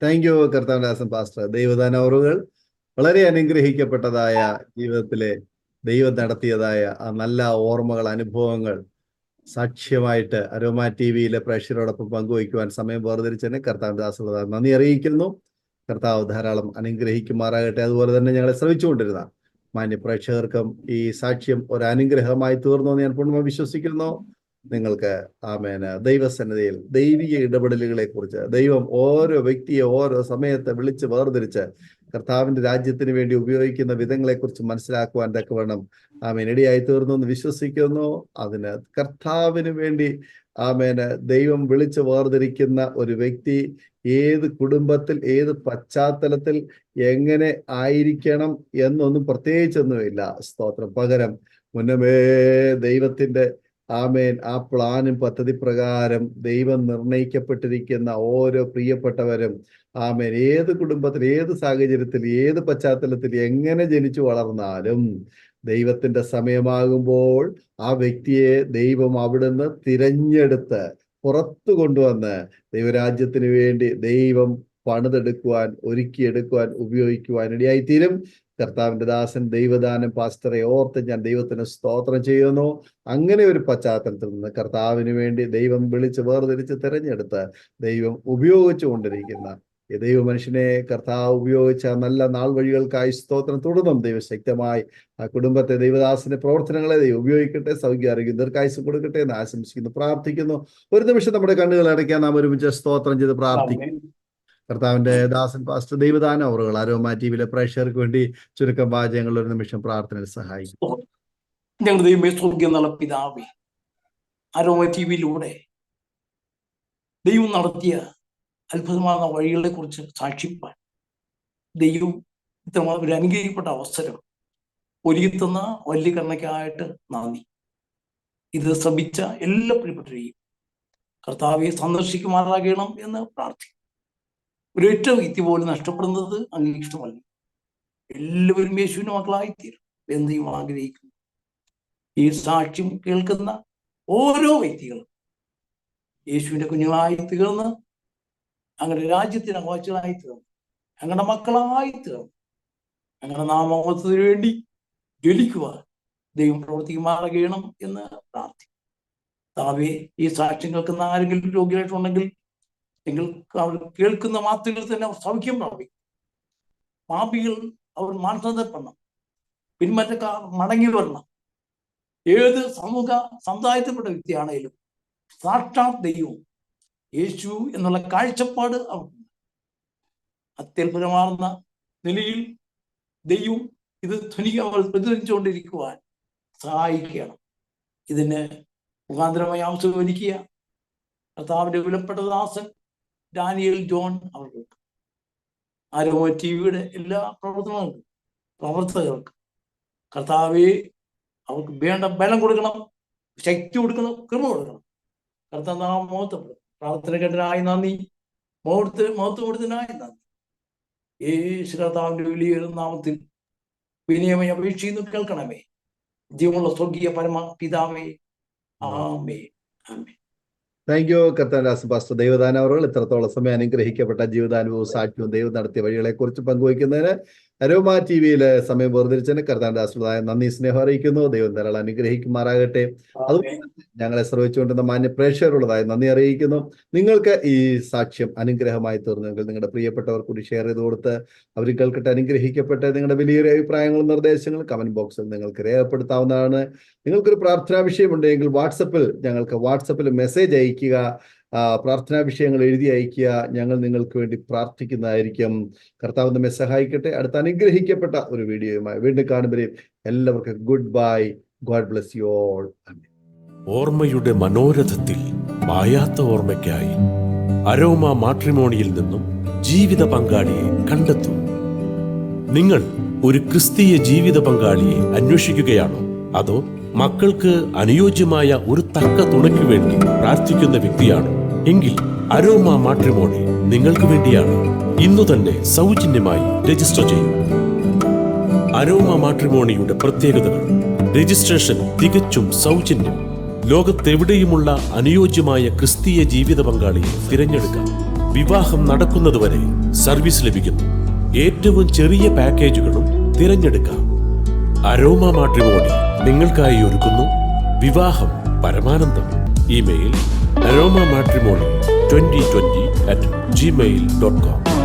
താങ്ക് യു കർത്താവദാസൻ പാസ്റ്റർ. ദൈവദാന ഓറുകൾ വളരെ അനുഗ്രഹിക്കപ്പെട്ടതായ ജീവിതത്തിലെ ദൈവം നടത്തിയതായ ആ നല്ല ഓർമ്മകൾ, അനുഭവങ്ങൾ സാക്ഷ്യമായിട്ട് അരോമ TV പ്രേക്ഷകരോടൊപ്പം പങ്കുവയ്ക്കുവാൻ സമയം വേർതിരിച്ചതിന് കർത്താവദാസുള്ള നന്ദി അറിയിക്കുന്നു. കർത്താവ് ധാരാളം അനുഗ്രഹിക്കുമാറാകട്ടെ. അതുപോലെ തന്നെ ഞങ്ങളെ ശ്രമിച്ചുകൊണ്ടിരുന്ന മാന്യ പ്രേക്ഷകർക്കും ഈ സാക്ഷ്യം ഒരു അനുഗ്രഹമായി തീർന്നു എന്ന് ഞാൻ പൂർണ്ണമായി വിശ്വസിക്കുന്നു. നിങ്ങൾക്ക് ആമേന് ദൈവസന്നിധിയിൽ ദൈവിക ഇടപെടലുകളെ കുറിച്ച് ദൈവം ഓരോ വ്യക്തിയെ ഓരോ സമയത്ത് വിളിച്ച് വേർതിരിച്ച് കർത്താവിന്റെ രാജ്യത്തിന് വേണ്ടി ഉപയോഗിക്കുന്ന വിധങ്ങളെക്കുറിച്ച് മനസ്സിലാക്കുവാൻ തക്കവണ്ണം ആമേൻ ഇടയായി തീർന്നു എന്ന് വിശ്വസിക്കുന്നു. അതിന് കർത്താവിന് വേണ്ടി ആമേന് ദൈവം വിളിച്ച് വേർതിരിക്കുന്ന ഒരു വ്യക്തി ഏത് കുടുംബത്തിൽ, ഏത് പശ്ചാത്തലത്തിൽ, എങ്ങനെ ആയിരിക്കണം എന്നൊന്നും പ്രത്യേകിച്ചൊന്നുമില്ല. സ്തോത്രം. പകരം മുന്നമേ ദൈവത്തിന്റെ ആമേൻ ആ പ്ലാനും പദ്ധതി പ്രകാരം ദൈവം നിർണയിക്കപ്പെട്ടിരിക്കുന്ന ഓരോ പ്രിയപ്പെട്ടവരും ആമേൻ ഏത് കുടുംബത്തിൽ, ഏത് സാഹചര്യത്തിൽ, ഏത് പശ്ചാത്തലത്തിൽ എങ്ങനെ ജനിച്ചു വളർന്നാലും ദൈവത്തിന്റെ സമയമാകുമ്പോൾ ആ വ്യക്തിയെ ദൈവം അവിടുന്ന് തിരഞ്ഞെടുത്ത് പുറത്തു കൊണ്ടുവന്ന് ദൈവരാജ്യത്തിന് വേണ്ടി ദൈവം പണിതെടുക്കുവാൻ, ഒരുക്കിയെടുക്കുവാൻ, ഉപയോഗിക്കുവാൻ ഇടയായിത്തീരും. കർത്താവിന്റെ ദാസൻ ദൈവദാനം പാസ്റ്ററെ ഓർത്ത് ഞാൻ ദൈവത്തിന് സ്തോത്രം ചെയ്യുന്നു. അങ്ങനെ ഒരു പശ്ചാത്തലത്തിൽ നിന്ന് കർത്താവിന് വേണ്ടി ദൈവം വിളിച്ച് വേർതിരിച്ച് തിരഞ്ഞെടുത്ത് ദൈവം ഉപയോഗിച്ചു കൊണ്ടിരിക്കുന്ന ഈ ദൈവ മനുഷ്യനെ കർത്താവ് ഉപയോഗിച്ച നല്ല നാൾ വഴികൾക്കായി സ്തോത്രം. തുടർന്നും ദൈവം ശക്തമായി ആ കുടുംബത്തെ, ദൈവദാസന്റെ പ്രവർത്തനങ്ങളെ ദൈവം ഉപയോഗിക്കട്ടെ. സൗഖ്യ ആരോഗ്യം ദീർഘായുസ്സും കൊടുക്കട്ടെ എന്ന് ആശംസിക്കുന്നു, പ്രാർത്ഥിക്കുന്നു. ഒരു നിമിഷം നമ്മുടെ കണ്ണുകൾ അടയ്ക്കാൻ നാം ഒരുമിച്ച് സ്തോത്രം ചെയ്ത് പ്രാർത്ഥിക്കും. കർത്താവിന്റെ ദാസൻ പാസ്റ്റർ ദൈവദാന ഓറുകൾ അരോമ TV പ്രേക്ഷകർക്ക് വേണ്ടി ചുരുക്കം വാചകങ്ങൾ ഒരു നിമിഷം പ്രാർത്ഥനയിൽ സഹായിക്കും. ഞങ്ങളുടെ ദൈവമേ, സ്വർഗ്ഗം എന്നുള്ള പിതാവേ, അരോമ TV ദൈവം നടത്തിയ അത്ഭുതമായ വഴികളെ കുറിച്ച് സാക്ഷിപ്പാൻ ദൈവം ഇത്രമാത്രം ഒരു അനുഗ്രഹിക്കപ്പെട്ട അവസരം ഒരുക്കിത്തന്ന വലിയ കരുണയ്ക്കായിട്ട് നന്ദി. ഇത് ശ്രമിച്ച എല്ലാ പ്രിയപ്പെട്ടവരെയും കർത്താവെ സന്ദർശിക്കുമാറാകണം എന്ന് പ്രാർത്ഥിക്കും. ഒരൊറ്റ വ്യക്തി പോലും നഷ്ടപ്പെടുന്നത് അങ്ങ് ഇഷ്ടമല്ല. എല്ലാവരും യേശുവിന്റെ മക്കളായിത്തീരും എന്ന് ദൈവം ആഗ്രഹിക്കുന്നു. ഈ സാക്ഷ്യം കേൾക്കുന്ന ഓരോ വ്യക്തികളും യേശുവിന്റെ കുഞ്ഞുങ്ങളായി തീർന്ന് അങ്ങനെ രാജ്യത്തിന് അവകാശികളായി തീർന്നു, ഞങ്ങളുടെ മക്കളായി തീർന്നു, ഞങ്ങളുടെ നാമത്തിന് വേണ്ടി ജ്വലിക്കുവാൻ ദൈവം പ്രവർത്തിക്കുമാറാകണം എന്ന് പ്രാർത്ഥിക്കും. താവേ, ഈ സാക്ഷ്യം കേൾക്കുന്ന ആരെങ്കിലും രോഗിയായിട്ടുണ്ടെങ്കിൽ നിങ്ങൾക്ക് അവർ കേൾക്കുന്ന മാത്രത്തിൽ തന്നെ അവർ സൗഖ്യം പ്രാപിക്കും. പാപികൾ അവർ മാനസാന്തരപ്പെടണം, പിന്മാറ്റക്കാർ മടങ്ങി വരണം. ഏത് സമുദായത്തിൽപ്പെട്ട വ്യക്തിയാണേലും സാക്ഷാത് ദൈവം യേശു എന്നുള്ള കാഴ്ചപ്പാട് അവർക്കുണ്ട്. അത്യത്ഭുതമാർന്ന നിലയിൽ ദൈവം ഇത് പ്രതിധ്വനിച്ചുകൊണ്ടിരിക്കുവാൻ സഹായിക്കണം. ഇതിന് മുഖാന്തരമായി ആവശ്യമൊരുക്കിയ കർത്താവിന്റെ വിലപ്പെട്ട ദാസൻ ഡാനിയൽ ജോൺ അവർക്ക്, അരോമ TV എല്ലാ പ്രവർത്തകർക്ക് കർത്താവെ അവർക്ക് വേണ്ട ബലം കൊടുക്കണം, ശക്തി കൊടുക്കണം, കൃപ കൊടുക്കണം. കർത്താവ് നാം മഹത്വപ്പെടും. പ്രാർത്ഥന കേട്ടതിനായി നന്ദി, മഹത്വം കൊടുത്തതിനായി നന്ദി. യേശു കർത്താവിന്റെ വലിയ നാമത്തിൽ വിനയമായി അപേക്ഷിക്കുന്നു, കേൾക്കണമേ. ജീവനുള്ള സ്വർഗീയ പരമ പിതാവേ, ആമേൻ. ആമേൻ. താങ്ക് യു കർത്താൻദാസ് പാസ്റ്റർ ദൈവദാന അവറുകൾ ഇത്രത്തോളം സമയം അനുഗ്രഹിക്കപ്പെട്ട ജീവിതാനുഭവവും സാക്ഷ്യവും ദൈവം നടത്തിയ വഴികളെ കുറിച്ച് പങ്കുവയ്ക്കുന്നതിന് അരോമ ടിവിയിലെ സമയം വേർതിരിച്ചതിന് കർത്താൻദാസുള്ളതായ നന്ദി, സ്നേഹം അറിയിക്കുന്നു. ദൈവം ധാരാളം അനുഗ്രഹിക്കുമാറാകട്ടെ. അതുപോലെ ഞങ്ങളെ ശ്രമിച്ചുകൊണ്ടിരുന്ന മാന്യ പ്രേക്ഷകരുള്ളതായി നന്ദി അറിയിക്കുന്നു. നിങ്ങൾക്ക് ഈ സാക്ഷ്യം അനുഗ്രഹമായി തീർന്നെങ്കിൽ നിങ്ങളുടെ പ്രിയപ്പെട്ടവർ കൂടി ഷെയർ ചെയ്ത് കൊടുത്ത് അവർ കേൾക്കട്ടെ, അനുഗ്രഹിക്കട്ടെ. നിങ്ങളുടെ വലിയൊരു അഭിപ്രായങ്ങളും നിർദ്ദേശങ്ങളും കമന്റ് ബോക്സിൽ നിങ്ങൾക്ക് രേഖപ്പെടുത്താവുന്നതാണ്. നിങ്ങൾക്കൊരു പ്രാർത്ഥനാ വിഷയമുണ്ടെങ്കിൽ ഞങ്ങൾക്ക് വാട്സപ്പിൽ മെസ്സേജ് അയക്കുക. പ്രാർത്ഥനാ വിഷയങ്ങൾ എഴുതി അയക്കുക. ഞങ്ങൾ നിങ്ങൾക്ക് വേണ്ടി പ്രാർത്ഥിക്കുന്നതായിരിക്കും. കർത്താവ് നമ്മെ സഹായിക്കട്ടെ. അടുത്ത അനുഗ്രഹിക്കപ്പെട്ട ഒരു വീഡിയോയുമായി വീണ്ടും കാണുമ്പോഴേ എല്ലാവർക്കും good bye. God bless you all. ഓർമ്മയുടെ മനോരഥത്തിൽ മായാത്ത ഓർമ്മയ്ക്കായി അരോമ മാട്രിമോണിയിൽ നിന്നും ജീവിത പങ്കാളിയെ കണ്ടെത്തൂ. നിങ്ങൾ ഒരു ക്രിസ്തീയ ജീവിത പങ്കാളിയെ അന്വേഷിക്കുകയാണോ? അതോ മക്കൾക്ക് അനുയോജ്യമായ ഒരു തക്ക തുണയ്ക്ക് വേണ്ടി പ്രാർത്ഥിക്കുന്ന വ്യക്തിയാണോ? എങ്കിൽ അരോമ മാട്രിമോണി നിങ്ങൾക്ക് വേണ്ടിയാണ്. ഇന്നു തന്നെ സൗജന്യമായി രജിസ്റ്റർ ചെയ്യൂ. അരോമ മാട്രിമോണിയുടെ പ്രത്യേകതകൾ: രജിസ്ട്രേഷൻ തികച്ചും സൗജന്യം. ലോകത്തെവിടെയുമുള്ള അനുയോജ്യമായ ക്രിസ്തീയ ജീവിത പങ്കാളിയെ തിരഞ്ഞെടുക്കാം. വിവാഹം നടക്കുന്നതുവരെ സർവീസ് ലഭിക്കുന്നു. ഏറ്റവും ചെറിയ പാക്കേജുകളും തിരഞ്ഞെടുക്കാം. അരോമ മാട്രിമോണി നിങ്ങൾക്കായി ഒരുക്കുന്നു വിവാഹം പരമാനന്ദം. Email aroma matrimony2020@gmail.com